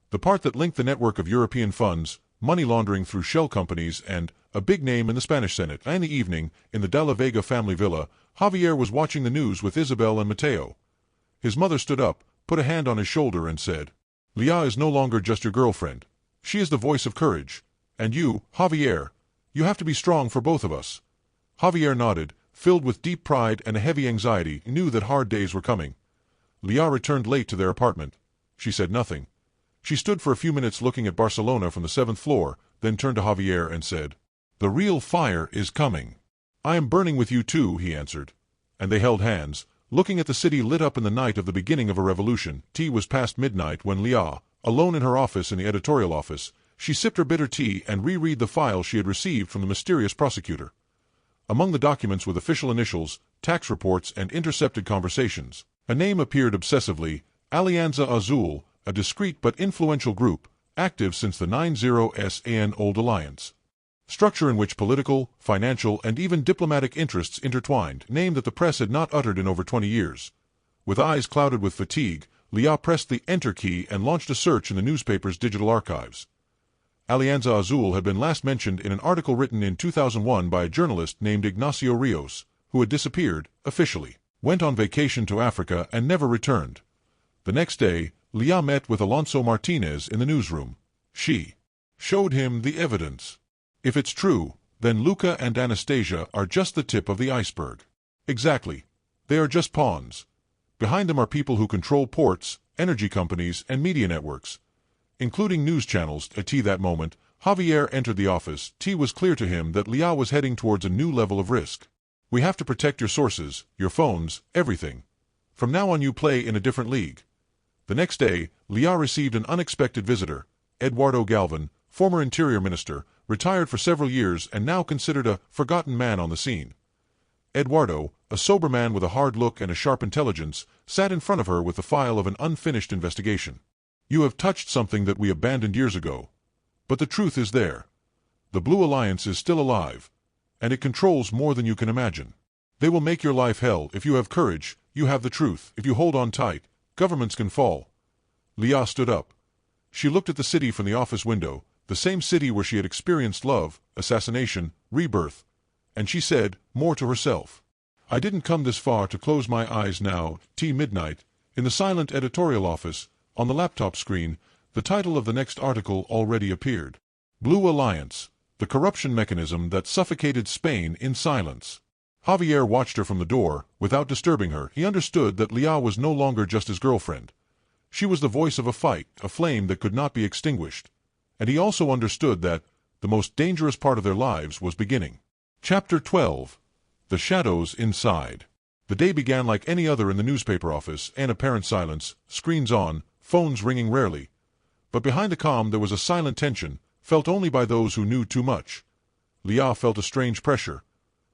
[SPEAKER 2] The part that linked the network of European funds, money laundering through shell companies, and a big name in the Spanish Senate. In the evening, in the de la Vega family villa, Javier was watching the news with Isabel and Mateo. His mother stood up, put a hand on his shoulder and said, Lia is no longer just your girlfriend. She is the voice of courage. And you, Javier, you have to be strong for both of us. Javier nodded, filled with deep pride and a heavy anxiety. He knew that hard days were coming. Lia returned late to their apartment. She said nothing. She stood for a few minutes looking at Barcelona from the 7th floor, then turned to Javier and said, The real fire is coming. I am burning with you too, he answered. And they held hands, looking at the city lit up in the night of the beginning of a revolution. Tea was past midnight when Lia, alone in her office in the editorial office, she sipped her bitter tea and reread the file she had received from the mysterious prosecutor. Among the documents with official initials, tax reports, and intercepted conversations, a name appeared obsessively: Alianza Azul, a discreet but influential group, active since the 90s Old Alliance. Structure in which political, financial, and even diplomatic interests intertwined, name that the press had not uttered in over 20 years. With eyes clouded with fatigue, Lia pressed the Enter key and launched a search in the newspaper's digital archives. Alianza Azul had been last mentioned in an article written in 2001 by a journalist named Ignacio Rios, who had disappeared, officially, went on vacation to Africa and never returned. The next day, Lia met with Alonso Martinez in the newsroom. She showed him the evidence. If it's true, then Luca and Anastasia are just the tip of the iceberg. Exactly. They are just pawns. Behind them are people who control ports, energy companies, and media networks, including news channels. At that moment, Javier entered the office. It was clear to him that Lia was heading towards a new level of risk. We have to protect your sources, your phones, everything. From now on you play in a different league. The next day, Lia received an unexpected visitor, Eduardo Galvan, former interior minister, retired for several years and now considered a forgotten man on the scene. Eduardo, a sober man with a hard look and a sharp intelligence, sat in front of her with the file of an unfinished investigation. You have touched something that we abandoned years ago. But the truth is there. The Blue Alliance is still alive, and it controls more than you can imagine. They will make your life hell. If you have courage, you have the truth. If you hold on tight, governments can fall. Lia stood up. She looked at the city from the office window, the same city where she had experienced love, assassination, rebirth, and she said, more to herself, I didn't come this far to close my eyes now. Midnight, in the silent editorial office, on the laptop screen, the title of the next article already appeared. Blue Alliance, the corruption mechanism that suffocated Spain in silence. Javier watched her from the door, without disturbing her. He understood that Lia was no longer just his girlfriend. She was the voice of a fight, a flame that could not be extinguished. And he also understood that the most dangerous part of their lives was beginning. Chapter 12. The Shadows Inside. The day began like any other in the newspaper office, an apparent silence, screens on, phones ringing rarely. But behind the calm there was a silent tension, felt only by those who knew too much. Lia felt a strange pressure.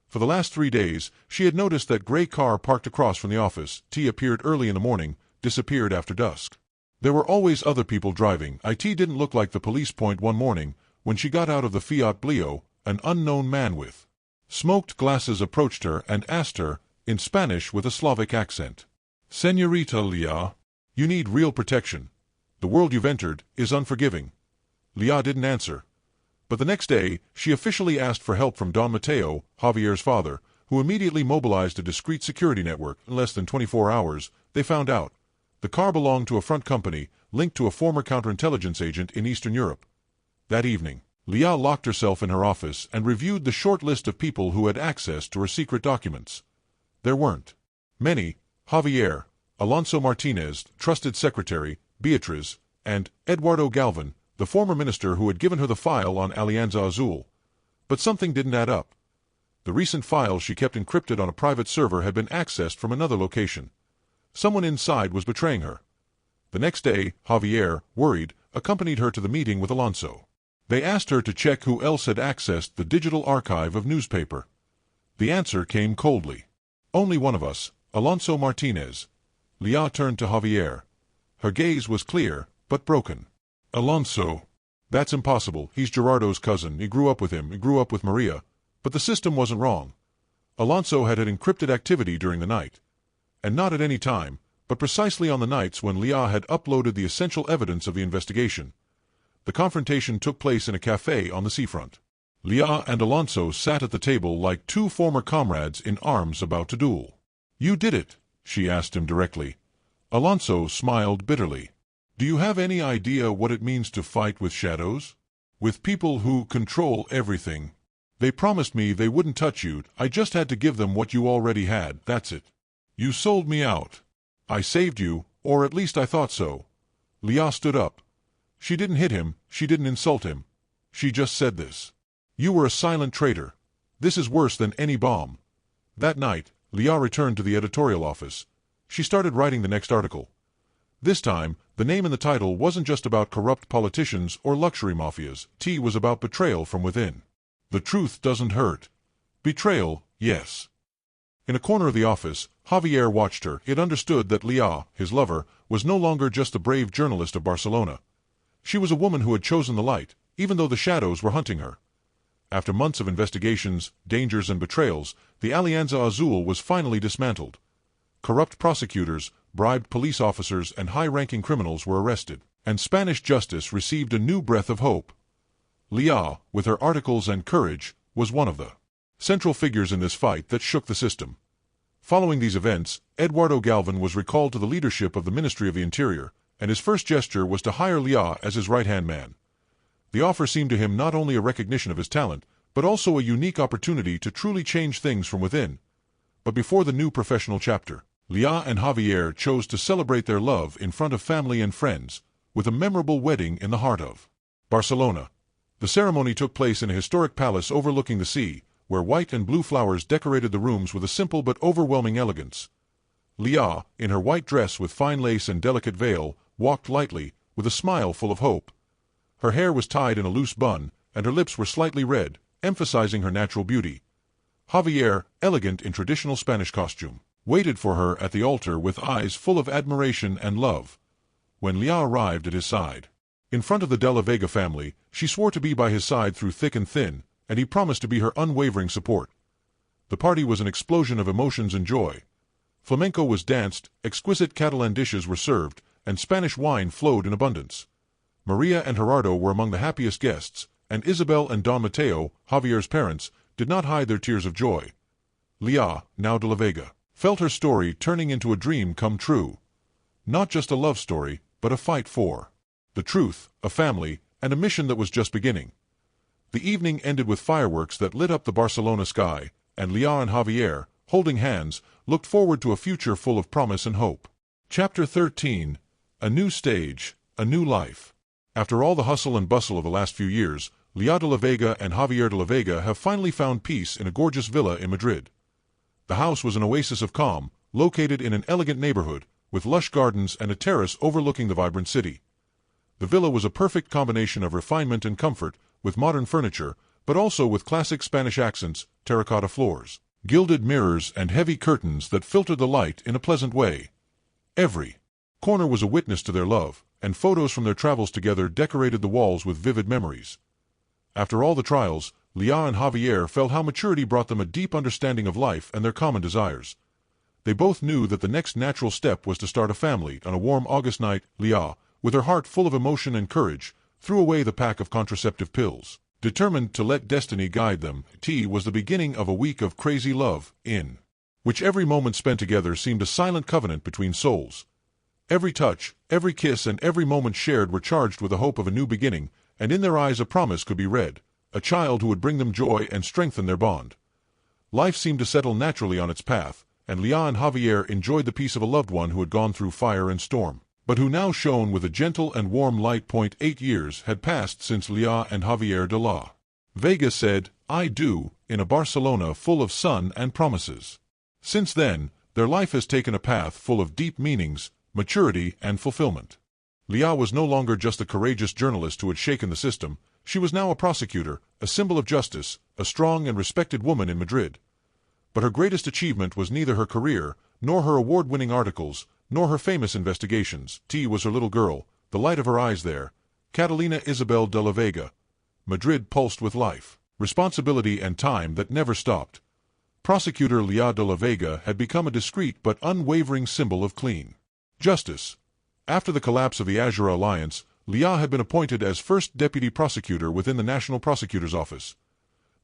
[SPEAKER 2] For the last 3 days, she had noticed that gray car parked across from the office. Appeared early in the morning, disappeared after dusk. There were always other people driving. It didn't look like the police point one morning, when she got out of the Fiat Bleo, an unknown man with smoked glasses approached her and asked her, in Spanish with a Slavic accent, Señorita Lia, you need real protection. The world you've entered is unforgiving. Lia didn't answer. But the next day, she officially asked for help from Don Mateo, Javier's father, who immediately mobilized a discreet security network. In less than 24 hours, they found out. The car belonged to a front company, linked to a former counterintelligence agent in Eastern Europe. That evening, Lia locked herself in her office and reviewed the short list of people who had access to her secret documents. There weren't many: Javier, Alonso Martinez, trusted secretary, Beatriz, and Eduardo Galvan, the former minister who had given her the file on Alianza Azul. But something didn't add up. The recent file she kept encrypted on a private server had been accessed from another location. Someone inside was betraying her. The next day, Javier, worried, accompanied her to the meeting with Alonso. They asked her to check who else had accessed the digital archive of newspaper. The answer came coldly. Only one of us, Alonso Martinez. Lia turned to Javier. Her gaze was clear, but broken. Alonso. That's impossible. He's Gerardo's cousin. He grew up with him. He grew up with Maria. But the system wasn't wrong. Alonso had encrypted activity during the night. And not at any time, but precisely on the nights when Lia had uploaded the essential evidence of the investigation. The confrontation took place in a cafe on the seafront. Lia and Alonso sat at the table like two former comrades in arms about to duel. You did it, she asked him directly. Alonso smiled bitterly. Do you have any idea what it means to fight with shadows? With people who control everything. They promised me they wouldn't touch you. I just had to give them what you already had, that's it. You sold me out. I saved you, or at least I thought so. Lia stood up. She didn't hit him, she didn't insult him. She just said this. You were a silent traitor. This is worse than any bomb. That night, Lia returned to the editorial office. She started writing the next article. This time, the name in the title wasn't just about corrupt politicians or luxury mafias. It was about betrayal from within. The truth doesn't hurt. Betrayal, yes. In a corner of the office, Javier watched her. He had understood that Lia, his lover, was no longer just the brave journalist of Barcelona. She was a woman who had chosen the light, even though the shadows were hunting her. After months of investigations, dangers and betrayals, the Alianza Azul was finally dismantled. Corrupt prosecutors, bribed police officers and high-ranking criminals were arrested, and Spanish justice received a new breath of hope. Lia, with her articles and courage, was one of the central figures in this fight that shook the system. Following these events, Eduardo Galvan was recalled to the leadership of the Ministry of the Interior, and his first gesture was to hire Lia as his right-hand man. The offer seemed to him not only a recognition of his talent, but also a unique opportunity to truly change things from within. But before the new professional chapter, Lia and Javier chose to celebrate their love in front of family and friends, with a memorable wedding in the heart of Barcelona. The ceremony took place in a historic palace overlooking the sea, where white and blue flowers decorated the rooms with a simple but overwhelming elegance. Lia, in her white dress with fine lace and delicate veil, walked lightly, with a smile full of hope. Her hair was tied in a loose bun, and her lips were slightly red, emphasizing her natural beauty. Javier, elegant in traditional Spanish costume, waited for her at the altar with eyes full of admiration and love. When Lia arrived at his side, in front of the de la Vega family, she swore to be by his side through thick and thin, and he promised to be her unwavering support. The party was an explosion of emotions and joy. Flamenco was danced, exquisite Catalan dishes were served, and Spanish wine flowed in abundance. Maria and Gerardo were among the happiest guests, and Isabel and Don Mateo, Javier's parents, did not hide their tears of joy. Lia, now de la Vega, felt her story turning into a dream come true. Not just a love story, but a fight for the truth, a family, and a mission that was just beginning. The evening ended with fireworks that lit up the Barcelona sky, and Lia and Javier, holding hands, looked forward to a future full of promise and hope. Chapter 13. A New Stage, a New Life. After all the hustle and bustle of the last few years, Lia de la Vega and Javier de la Vega have finally found peace in a gorgeous villa in Madrid. The house was an oasis of calm, located in an elegant neighborhood, with lush gardens and a terrace overlooking the vibrant city. The villa was a perfect combination of refinement and comfort, with modern furniture, but also with classic Spanish accents, terracotta floors, gilded mirrors and heavy curtains that filtered the light in a pleasant way. Every corner was a witness to their love, and photos from their travels together decorated the walls with vivid memories. After all the trials, Lia and Javier felt how maturity brought them a deep understanding of life and their common desires. They both knew that the next natural step was to start a family. On a warm August night, Lia, with her heart full of emotion and courage, threw away the pack of contraceptive pills. Determined to let destiny guide them, it was the beginning of a week of crazy love, in which every moment spent together seemed a silent covenant between souls. Every touch, every kiss and every moment shared were charged with the hope of a new beginning, and in their eyes a promise could be read, a child who would bring them joy and strengthen their bond. Life seemed to settle naturally on its path, and Lia and Javier enjoyed the peace of a loved one who had gone through fire and storm, but who now shone with a gentle and warm light. 8 years had passed since Lia and Javier de la Vega said, "I do," in a Barcelona full of sun and promises. Since then, their life has taken a path full of deep meanings, maturity, and fulfillment. Lia was no longer just a courageous journalist who had shaken the system. She was now a prosecutor, a symbol of justice, a strong and respected woman in Madrid. But her greatest achievement was neither her career, nor her award-winning articles, nor her famous investigations. It was her little girl, the light of her eyes there, Catalina Isabel de la Vega. Madrid pulsed with life, responsibility and time that never stopped. Prosecutor Lia de la Vega had become a discreet but unwavering symbol of clean justice. After the collapse of the Azure Alliance, Lia had been appointed as first deputy prosecutor within the National Prosecutor's Office.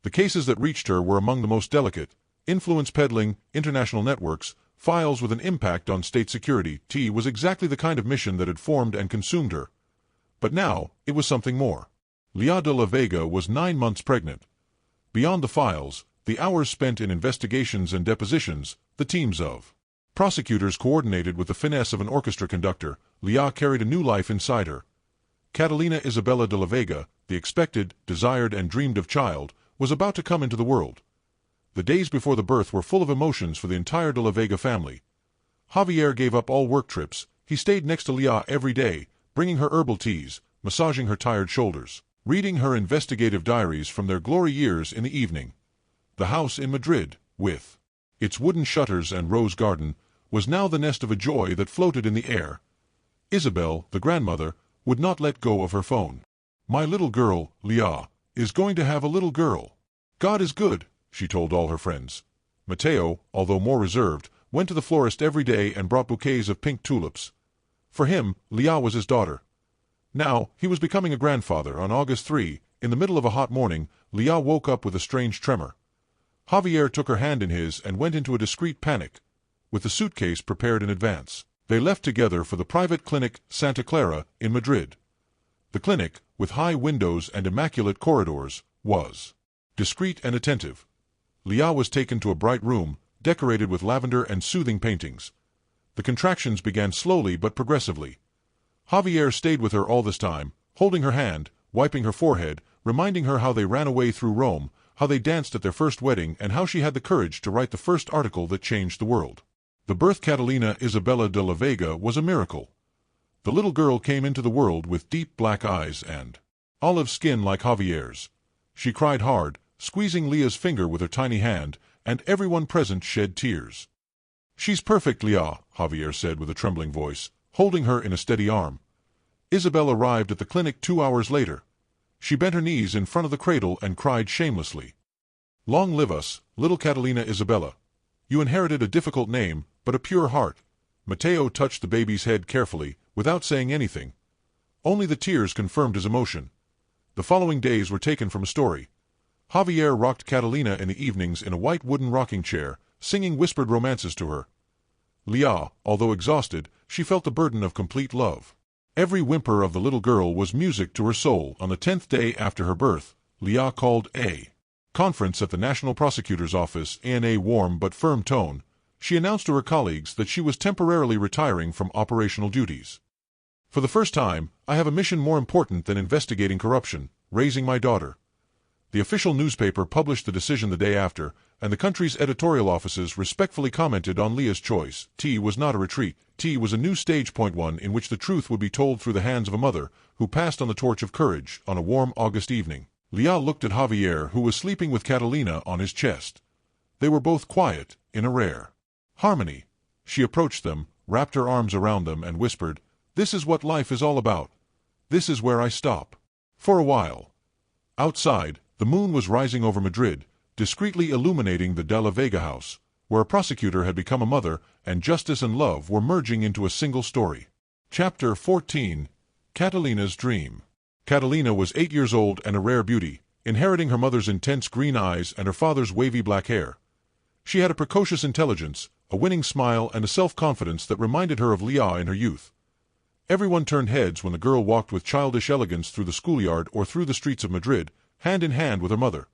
[SPEAKER 2] The cases that reached her were among the most delicate: influence peddling, international networks, files with an impact on state security. It was exactly the kind of mission that had formed and consumed her. But now, it was something more. Lia de la Vega was 9 months pregnant. Beyond the files, the hours spent in investigations and depositions, the teams of prosecutors coordinated with the finesse of an orchestra conductor, Lia carried a new life inside her. Catalina Isabella de la Vega, the expected, desired and dreamed of child, was about to come into the world. The days before the birth were full of emotions for the entire de la Vega family. Javier gave up all work trips. He stayed next to Lia every day, bringing her herbal teas, massaging her tired shoulders, reading her investigative diaries from their glory years in the evening. The house in Madrid, with its wooden shutters and rose garden, was now the nest of a joy that floated in the air. Isabel, the grandmother, would not let go of her phone. "My little girl, Lia, is going to have a little girl. God is good," she told all her friends. Mateo, although more reserved, went to the florist every day and brought bouquets of pink tulips. For him, Lia was his daughter. Now, he was becoming a grandfather. On August 3, in the middle of a hot morning, Lia woke up with a strange tremor. Javier took her hand in his and went into a discreet panic, with the suitcase prepared in advance. They left together for the private clinic Santa Clara in Madrid. The clinic, with high windows and immaculate corridors, was discreet and attentive. Lia was taken to a bright room, decorated with lavender and soothing paintings. The contractions began slowly but progressively. Javier stayed with her all this time, holding her hand, wiping her forehead, reminding her how they ran away through Rome, how they danced at their first wedding, and how she had the courage to write the first article that changed the world. The birth Catalina Isabella de la Vega was a miracle. The little girl came into the world with deep black eyes and olive skin like Javier's. She cried hard, squeezing Lia's finger with her tiny hand, and everyone present shed tears. "She's perfect, Lia," Javier said with a trembling voice, holding her in a steady arm. Isabel arrived at the clinic 2 hours later. She bent her knees in front of the cradle and cried shamelessly. "Long live us, little Catalina Isabella. You inherited a difficult name, but a pure heart." Mateo touched the baby's head carefully, without saying anything. Only the tears confirmed his emotion. The following days were taken from a story. Javier rocked Catalina in the evenings in a white wooden rocking chair, singing whispered romances to her. Lia, although exhausted, she felt the burden of complete love. Every whimper of the little girl was music to her soul. On the 10th day after her birth, Lia called a conference at the National Prosecutor's Office. In a warm but firm tone, she announced to her colleagues that she was temporarily retiring from operational duties. "For the first time, I have a mission more important than investigating corruption: raising my daughter." The official newspaper published the decision the day after, and the country's editorial offices respectfully commented on Lia's choice. T was not a retreat. T was a new stage. One in which the truth would be told through the hands of a mother who passed on the torch of courage on a warm August evening. Lia looked at Javier, who was sleeping with Catalina on his chest. They were both quiet, in a rare harmony. She approached them, wrapped her arms around them, and whispered, "This is what life is all about. This is where I stop." For a while. Outside, the moon was rising over Madrid, discreetly illuminating the de la Vega house, where a prosecutor had become a mother, and justice and love were merging into a single story. Chapter 14. Catalina's Dream. Catalina was 8 years old and a rare beauty, inheriting her mother's intense green eyes and her father's wavy black hair. She had a precocious intelligence, a winning smile, and a self-confidence that reminded her of Lia in her youth. Everyone turned heads when the girl walked with childish elegance through the schoolyard or through the streets of Madrid, hand in hand with her mother.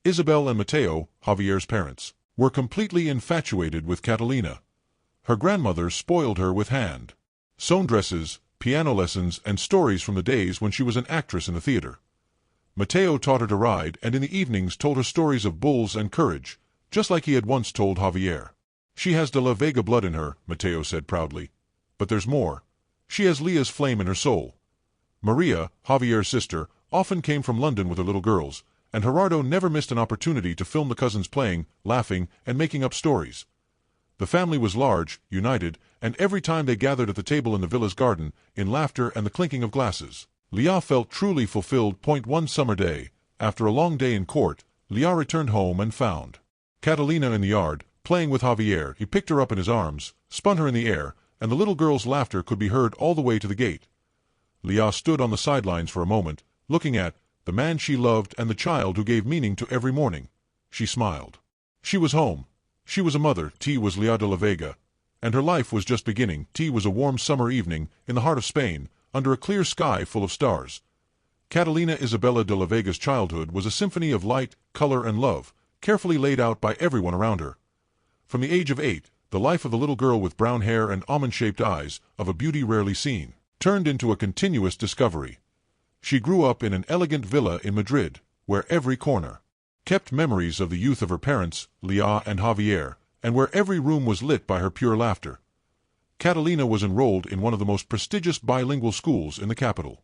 [SPEAKER 2] Isabel and Mateo, Javier's parents, were completely infatuated with Catalina. Her grandmother spoiled her with hand-sewn dresses, piano lessons, and stories from the days when she was an actress in the theater. Mateo taught her to ride, and in the evenings told her stories of bulls and courage, just like he had once told Javier. "She has de la Vega blood in her," Mateo said proudly. "But there's more. She has Lia's flame in her soul." Maria, Javier's sister, often came from London with her little girls, and Gerardo never missed an opportunity to film the cousins playing, laughing, and making up stories. The family was large, united, and every time they gathered at the table in the villa's garden, in laughter and the clinking of glasses, Lia felt truly fulfilled. One summer day, after a long day in court, Lia returned home and found Catalina in the yard, playing with Javier. He picked her up in his arms, spun her in the air, and the little girl's laughter could be heard all the way to the gate. Lia stood on the sidelines for a moment, looking at the man she loved and the child who gave meaning to every morning. She smiled. She was home. She was a mother. T was Lia de la Vega, and her life was just beginning. T was a warm summer evening in the heart of Spain, under a clear sky full of stars. Catalina Isabella de la Vega's childhood was a symphony of light, color, and love, carefully laid out by everyone around her. From the age of 8, the life of the little girl with brown hair and almond-shaped eyes, of a beauty rarely seen, turned into a continuous discovery. She grew up in an elegant villa in Madrid, where every corner kept memories of the youth of her parents, Lia and Javier, and where every room was lit by her pure laughter. Catalina was enrolled in one of the most prestigious bilingual schools in the capital.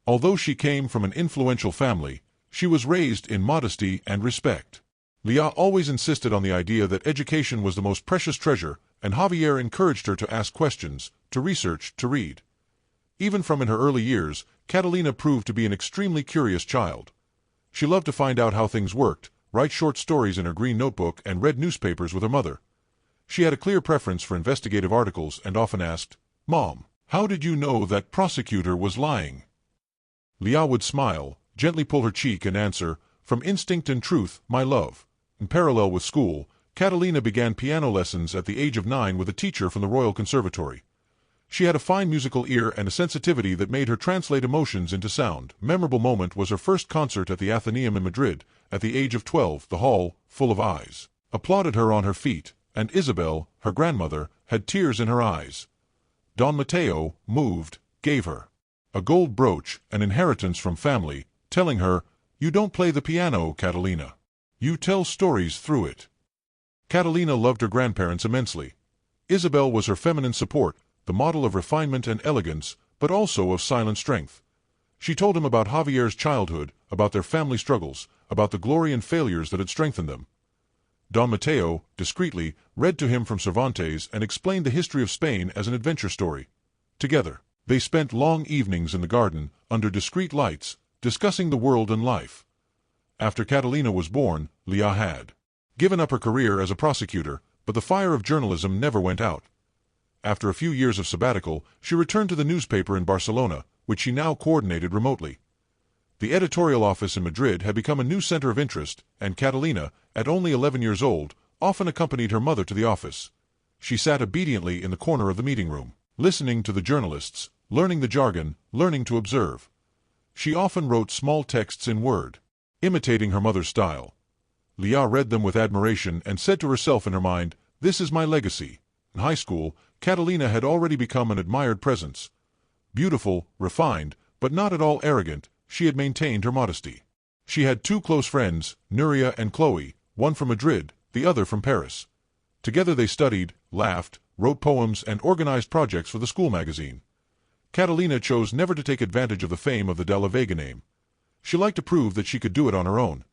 [SPEAKER 2] Although she came from an influential family, she was raised in modesty and respect. Lia always insisted on the idea that education was the most precious treasure, and Javier encouraged her to ask questions, to research, to read. Even from in her early years, Catalina proved to be an extremely curious child. She loved to find out how things worked, write short stories in her green notebook, and read newspapers with her mother. She had a clear preference for investigative articles and often asked, "Mom, how did you know that prosecutor was lying?" Lia would smile, gently pull her cheek and answer, "From instinct and truth, my love." In parallel with school, Catalina began piano lessons at the age of 9 with a teacher from the Royal Conservatory. She had a fine musical ear and a sensitivity that made her translate emotions into sound. Memorable moment was her first concert at the Athenaeum in Madrid. At the age of 12, the hall, full of eyes, applauded her on her feet, and Isabel, her grandmother, had tears in her eyes. Don Mateo, moved, gave her a gold brooch, an inheritance from family, telling her, "You don't play the piano, Catalina. You tell stories through it." Catalina loved her grandparents immensely. Isabel was her feminine support, the model of refinement and elegance, but also of silent strength. She told him about Javier's childhood, about their family struggles, about the glory and failures that had strengthened them. Don Mateo, discreetly, read to him from Cervantes and explained the history of Spain as an adventure story. Together, they spent long evenings in the garden, under discreet lights, discussing the world and life. After Catalina was born, Lia had given up her career as a prosecutor, but the fire of journalism never went out. After a few years of sabbatical, she returned to the newspaper in Barcelona, which she now coordinated remotely. The editorial office in Madrid had become a new center of interest, and Catalina, at only 11 years old, often accompanied her mother to the office. She sat obediently in the corner of the meeting room, listening to the journalists, learning the jargon, learning to observe. She often wrote small texts in Word, imitating her mother's style. Lia read them with admiration and said to herself in her mind, "This is my legacy." In high school, Catalina had already become an admired presence. Beautiful, refined, but not at all arrogant, she had maintained her modesty. She had 2 close friends, Nuria and Chloe, one from Madrid, the other from Paris. Together they studied, laughed, wrote poems, and organized projects for the school magazine. Catalina chose never to take advantage of the fame of the de la Vega name. She liked to prove that she could do it on her own.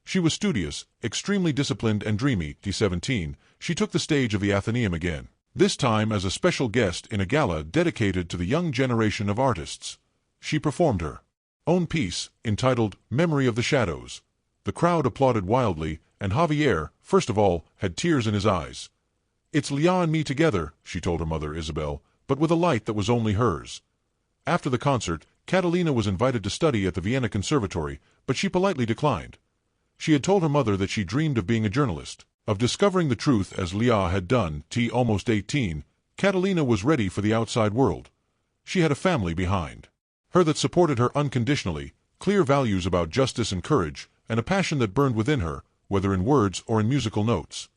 [SPEAKER 2] She was studious, extremely disciplined and dreamy. At 17, she took the stage of the Athenaeum again, this time as a special guest in a gala dedicated to the young generation of artists. She performed her own piece, entitled Memory of the Shadows. The crowd applauded wildly, and Javier, first of all, had tears in his eyes. "It's Lia and me together," she told her mother Isabel, but with a light that was only hers. After the concert, Catalina was invited to study at the Vienna Conservatory, but she politely declined. She had told her mother that she dreamed of being a journalist, of discovering the truth as Lia had done. Almost 18, Catalina was ready for the outside world. She had a family behind her that supported her unconditionally, clear values about justice and courage, and a passion that burned within her, whether in words or in musical notes.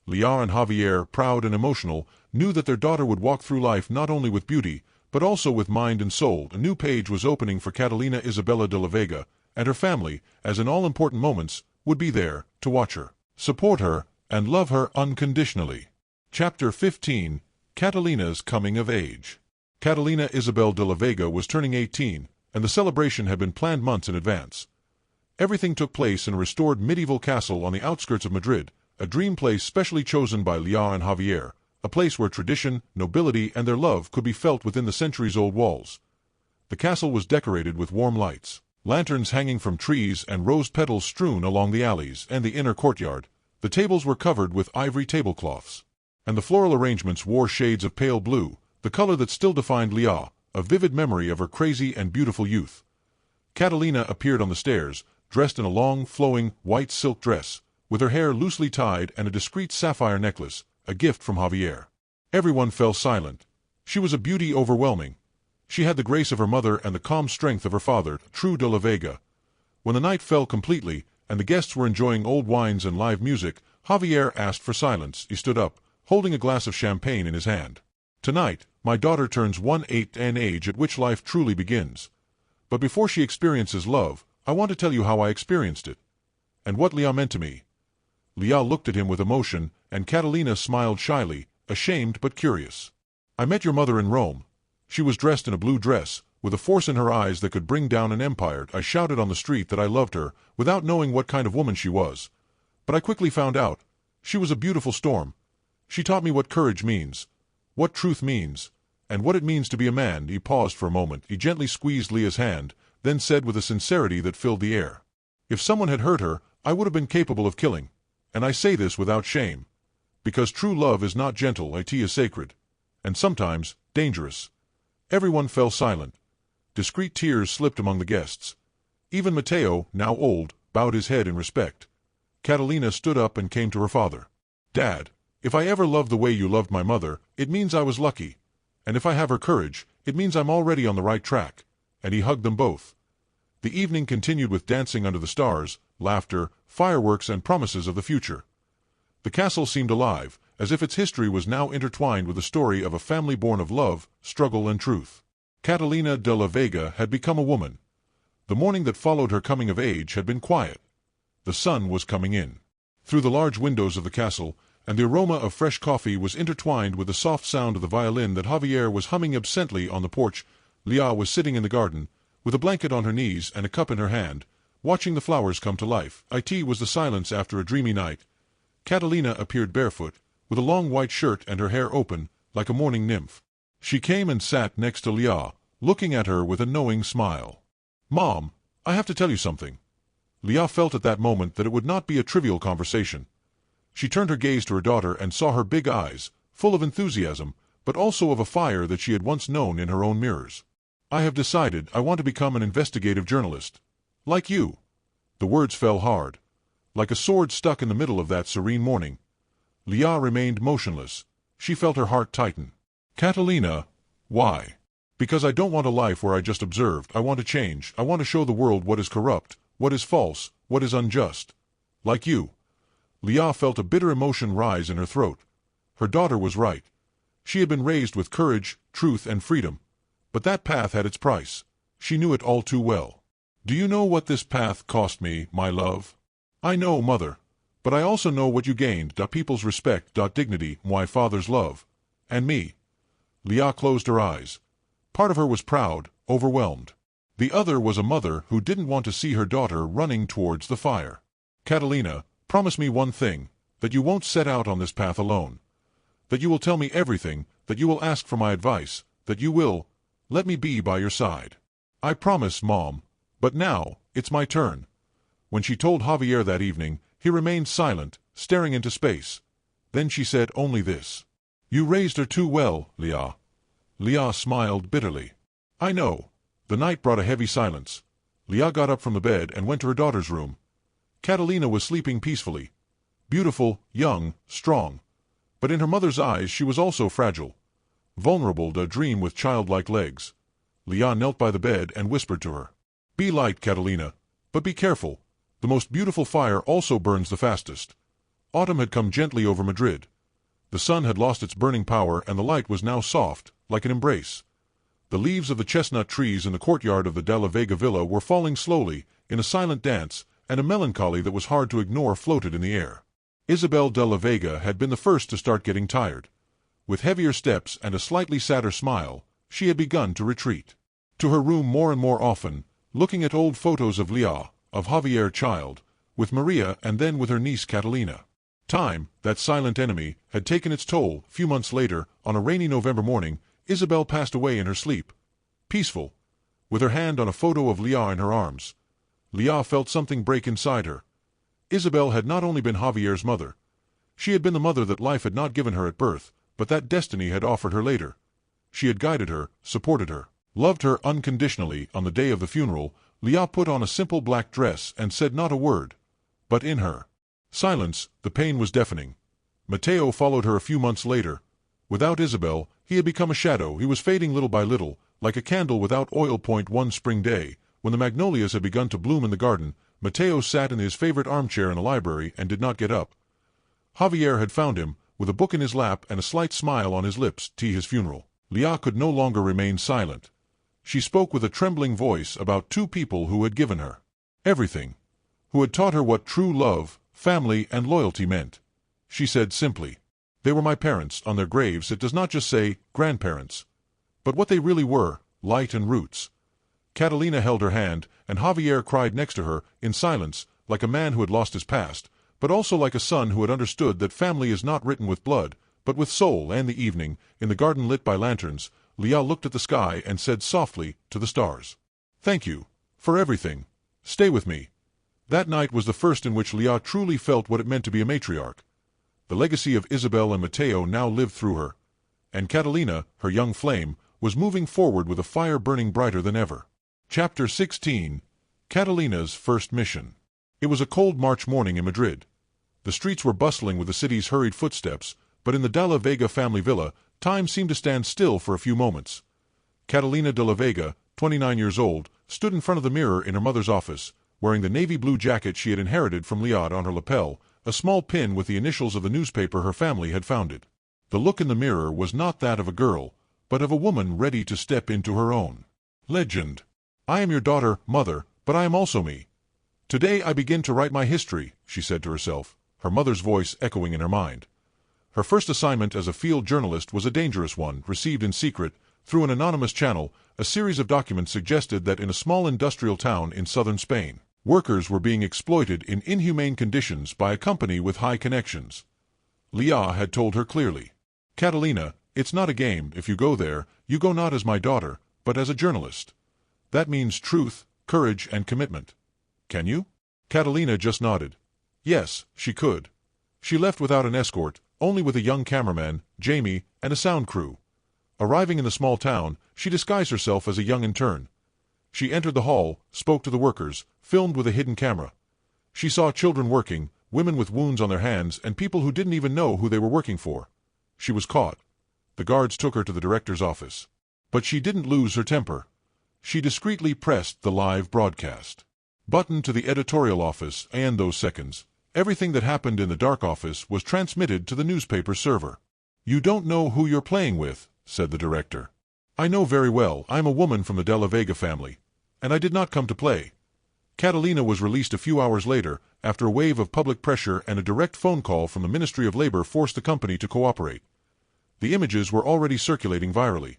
[SPEAKER 2] Lia and Javier, proud and emotional, knew that their daughter would walk through life not only with beauty, but also with mind and soul. A new page was opening for Catalina Isabella de la Vega, and her family, as in all important moments, would be there to watch her, support her, and love her unconditionally. Chapter 15. Catalina's Coming of Age. Catalina Isabel de la Vega was turning 18, and the celebration had been planned months in advance. Everything took place in a restored medieval castle on the outskirts of Madrid, a dream place specially chosen by Lia and Javier, a place where tradition, nobility, and their love could be felt within the centuries-old walls. The castle was decorated with warm lights, lanterns hanging from trees and rose petals strewn along the alleys and the inner courtyard. The tables were covered with ivory tablecloths, and the floral arrangements wore shades of pale blue, the color that still defined Lia, a vivid memory of her crazy and beautiful youth. Catalina appeared on the stairs, dressed in a long, flowing, white silk dress, with her hair loosely tied and a discreet sapphire necklace, a gift from Javier. Everyone fell silent. She was a beauty overwhelming. She had the grace of her mother and the calm strength of her father, true de la Vega. When the night fell completely, and the guests were enjoying old wines and live music, Javier asked for silence. He stood up, holding a glass of champagne in his hand. "Tonight, my daughter turns 18, an age at which life truly begins. But before she experiences love, I want to tell you how I experienced it." and what Lia meant to me. Lia looked at him with emotion, and Catalina smiled shyly, ashamed but curious. I met your mother in Rome. She was dressed in a blue dress, with a force in her eyes that could bring down an empire. I shouted on the street that I loved her, without knowing what kind of woman she was. But I quickly found out. She was a beautiful storm. She taught me what courage means, what truth means, and what it means to be a man. He paused for a moment. He gently squeezed Lia's hand, then said with a sincerity that filled the air, "If someone had hurt her, I would have been capable of killing. And I say this without shame. Because true love is not gentle, it is sacred. And sometimes, dangerous." Everyone fell silent. Discreet tears slipped among the guests. Even Mateo, now old, bowed his head in respect. Catalina stood up and came to her father. "Dad, if I ever loved the way you loved my mother, it means I was lucky. And if I have her courage, it means I'm already on the right track." And he hugged them both. The evening continued with dancing under the stars, laughter, fireworks, and promises of the future. The castle seemed alive, as if its history was now intertwined with the story of a family born of love, struggle, and truth. Catalina de la Vega had become a woman. The morning that followed her coming of age had been quiet. The sun was coming in through the large windows of the castle, and the aroma of fresh coffee was intertwined with the soft sound of the violin that Javier was humming absently on the porch. Lia was sitting in the garden, with a blanket on her knees and a cup in her hand, watching the flowers come to life. It was the silence after a dreamy night. Catalina appeared barefoot, with a long white shirt and her hair open, like a morning nymph. She came and sat next to Lia, looking at her with a knowing smile. "Mom, I have to tell you something." Lia felt at that moment that it would not be a trivial conversation. She turned her gaze to her daughter and saw her big eyes, full of enthusiasm, but also of a fire that she had once known in her own mirrors. "I have decided I want to become an investigative journalist. Like you." The words fell hard, like a sword stuck in the middle of that serene morning. Lia remained motionless. She felt her heart tighten. "Catalina, why?" "Because I don't want a life where I just observed. I want to change. I want to show the world what is corrupt, what is false, what is unjust. Like you." Lia felt a bitter emotion rise in her throat. Her daughter was right. She had been raised with courage, truth, and freedom. But that path had its price. She knew it all too well. "Do you know what this path cost me, my love?" "I know, mother. But I also know what you gained. People's respect, dignity, my father's love. And me." Lia closed her eyes. Part of her was proud, overwhelmed. The other was a mother who didn't want to see her daughter running towards the fire. "Catalina, promise me one thing, that you won't set out on this path alone. That you will tell me everything, that you will ask for my advice, that you will let me be by your side." "I promise, Mom. But now, it's my turn." When she told Javier that evening, he remained silent, staring into space. Then she said only this. "You raised her too well, Lia." Lia smiled bitterly. "I know." The night brought a heavy silence. Lia got up from the bed and went to her daughter's room. Catalina was sleeping peacefully. Beautiful, young, strong. But in her mother's eyes she was also fragile. Vulnerable to a dream with childlike legs. Lia knelt by the bed and whispered to her. "Be light, Catalina. But be careful. The most beautiful fire also burns the fastest." Autumn had come gently over Madrid. The sun had lost its burning power and the light was now soft, like an embrace. The leaves of the chestnut trees in the courtyard of the de la Vega villa were falling slowly, in a silent dance, and a melancholy that was hard to ignore floated in the air. Isabel de la Vega had been the first to start getting tired. With heavier steps and a slightly sadder smile, she had begun to retreat. To her room more and more often, looking at old photos of Lia, of Javier child, with Maria and then with her niece Catalina. Time, that silent enemy, had taken its toll. Few months later, on a rainy November morning, Isabel passed away in her sleep. Peaceful, with her hand on a photo of Lia in her arms. Lia felt something break inside her. Isabel had not only been Javier's mother. She had been the mother that life had not given her at birth, but that destiny had offered her later. She had guided her, supported her, loved her unconditionally. On the day of the funeral, Lia put on a simple black dress and said not a word. But in her silence, the pain was deafening. Mateo followed her a few months later. Without Isabel, he had become a shadow. He was fading little by little, like a candle without oil. One spring day, when the magnolias had begun to bloom in the garden, Mateo sat in his favorite armchair in the library and did not get up. Javier had found him, with a book in his lap and a slight smile on his lips, to his funeral. Lia could no longer remain silent. She spoke with a trembling voice about two people who had given her everything, who had taught her what true love, family, and loyalty meant. She said simply, "They were my parents. On their graves it does not just say grandparents, but what they really were, light and roots." Catalina held her hand, and Javier cried next to her, in silence, like a man who had lost his past, but also like a son who had understood that family is not written with blood, but with soul. And the evening, in the garden lit by lanterns, Lia looked at the sky and said softly to the stars, "Thank you for everything. Stay with me." That night was the first in which Lia truly felt what it meant to be a matriarch. The legacy of Isabel and Mateo now lived through her, and Catalina, her young flame, was moving forward with a fire burning brighter than ever. Chapter 16. Catalina's First Mission. It was a cold March morning in Madrid. The streets were bustling with the city's hurried footsteps, but in the de la Vega family villa, time seemed to stand still for a few moments. Catalina de la Vega, 29 years old, stood in front of the mirror in her mother's office, wearing the navy blue jacket she had inherited from Liad on her lapel, a small pin with the initials of the newspaper her family had founded. The look in the mirror was not that of a girl, but of a woman ready to step into her own legend. "I am your daughter, mother, but I am also me. Today I begin to write my history," she said to herself, her mother's voice echoing in her mind. Her first assignment as a field journalist was a dangerous one, received in secret, through an anonymous channel. A series of documents suggested that in a small industrial town in southern Spain, workers were being exploited in inhumane conditions by a company with high connections. Lia had told her clearly, "Catalina, it's not a game. If you go there, you go not as my daughter, but as a journalist. That means truth, courage, and commitment. Can you?" Catalina just nodded. Yes, she could. She left without an escort, only with a young cameraman, Jamie, and a sound crew. Arriving in the small town, she disguised herself as a young intern. She entered the hall, spoke to the workers, filmed with a hidden camera. She saw children working, women with wounds on their hands, and people who didn't even know who they were working for. She was caught. The guards took her to the director's office. But she didn't lose her temper. She discreetly pressed the live broadcast button to the editorial office, and those seconds, everything that happened in the dark office was transmitted to the newspaper server. "You don't know who you're playing with," said the director. "I know very well. I'm a woman from the de la Vega family, and I did not come to play." Catalina was released a few hours later, after a wave of public pressure and a direct phone call from the Ministry of Labor forced the company to cooperate. The images were already circulating virally.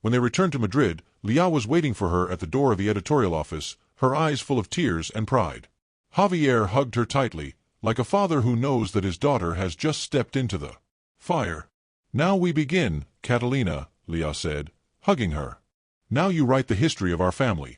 [SPEAKER 2] When they returned to Madrid, Lia was waiting for her at the door of the editorial office, her eyes full of tears and pride. Javier hugged her tightly, like a father who knows that his daughter has just stepped into the fire. "Now we begin, Catalina," Lia said, hugging her. "Now you write the history of our family."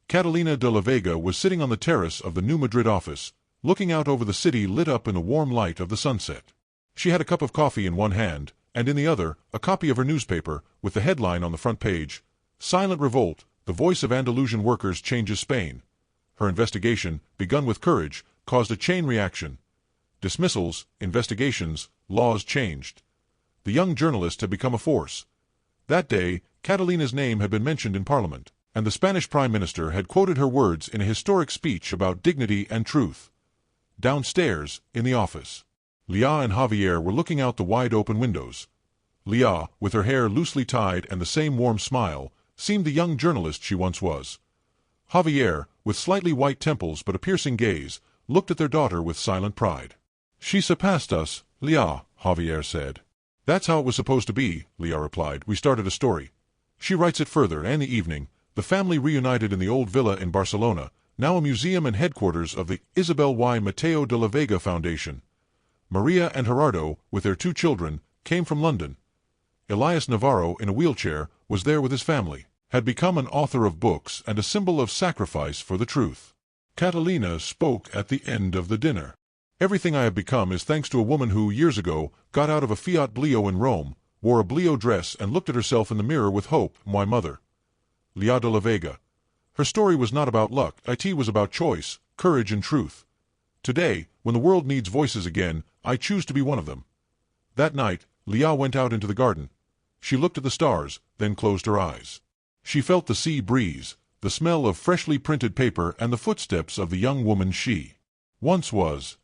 [SPEAKER 2] Catalina de la Vega was sitting on the terrace of the New Madrid office, looking out over the city lit up in the warm light of the sunset. She had a cup of coffee in one hand, and in the other, a copy of her newspaper, with the headline on the front page, "Silent Revolt, the Voice of Andalusian Workers Changes Spain." Her investigation, begun with courage, caused a chain reaction. Dismissals, investigations, laws changed. The young journalist had become a force. That day, Catalina's name had been mentioned in Parliament, and the Spanish Prime Minister had quoted her words in a historic speech about dignity and truth. Downstairs, in the office, Lia and Javier were looking out the wide-open windows. Lia, with her hair loosely tied and the same warm smile, seemed the young journalist she once was. Javier, with slightly white temples but a piercing gaze, looked at their daughter with silent pride. "She surpassed us, Lia," Javier said. "That's how it was supposed to be," Lia replied. "We started a story. She writes it further." And the evening, the family reunited in the old villa in Barcelona, now a museum and headquarters of the Isabel y Mateo de la Vega Foundation. Maria and Gerardo, with their 2 children, came from London. Elias Navarro, in a wheelchair, was there with his family, had become an author of books and a symbol of sacrifice for the truth. Catalina spoke at the end of the dinner. "Everything I have become is thanks to a woman who, years ago, got out of a Fiat Bleo in Rome, wore a Bleo dress and looked at herself in the mirror with hope, my mother. Lia de la Vega. Her story was not about luck, it was about choice, courage and truth. Today, when the world needs voices again, I choose to be one of them." That night, Lia went out into the garden. She looked at the stars, then closed her eyes. She felt the sea breeze, the smell of freshly printed paper, and the footsteps of the young woman she once was.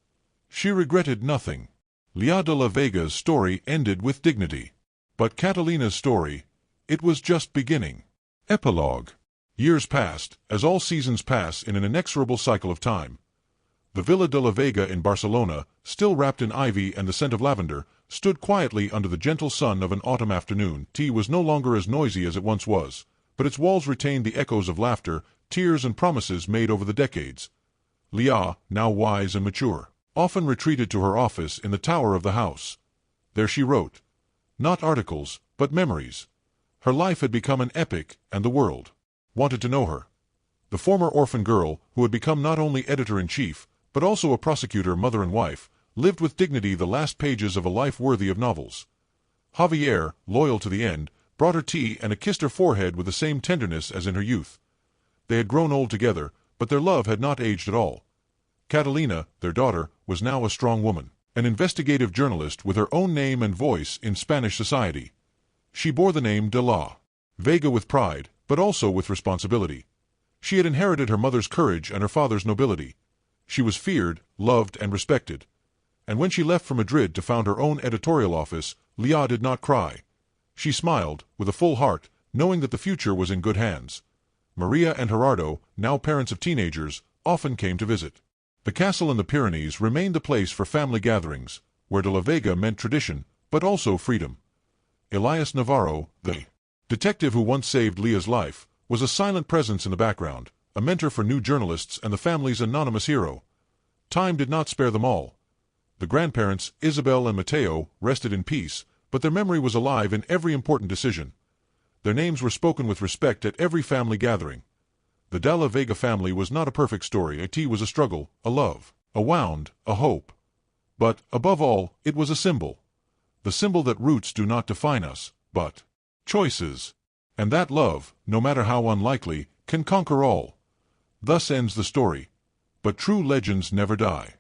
[SPEAKER 2] She regretted nothing. Lia de la Vega's story ended with dignity. But Catalina's story, it was just beginning. Epilogue. Years passed, as all seasons pass in an inexorable cycle of time. The Villa de la Vega in Barcelona, still wrapped in ivy and the scent of lavender, stood quietly under the gentle sun of an autumn afternoon. T was no longer as noisy as it once was, but its walls retained the echoes of laughter, tears and promises made over the decades. Lia, now wise and mature, often retreated to her office in the tower of the house. There she wrote. Not articles, but memories. Her life had become an epic, and the world wanted to know her. The former orphan girl, who had become not only editor-in-chief, but also a prosecutor, mother and wife, lived with dignity the last pages of a life worthy of novels. Javier, loyal to the end, brought her tea and kissed her forehead with the same tenderness as in her youth. They had grown old together, but their love had not aged at all. Catalina, their daughter, was now a strong woman, an investigative journalist with her own name and voice in Spanish society. She bore the name de la Vega with pride, but also with responsibility. She had inherited her mother's courage and her father's nobility. She was feared, loved, and respected. And when she left for Madrid to found her own editorial office, Lia did not cry. She smiled, with a full heart, knowing that the future was in good hands. Maria and Gerardo, now parents of teenagers, often came to visit. The castle in the Pyrenees remained the place for family gatherings, where de la Vega meant tradition, but also freedom. Elias Navarro, the detective who once saved Lia's life, was a silent presence in the background, a mentor for new journalists and the family's anonymous hero. Time did not spare them all. The grandparents, Isabel and Mateo, rested in peace, but their memory was alive in every important decision. Their names were spoken with respect at every family gathering. The de la Vega family was not a perfect story. It was a struggle, a love, a wound, a hope. But, above all, it was a symbol. The symbol that roots do not define us, but choices. And that love, no matter how unlikely, can conquer all. Thus ends the story. But true legends never die.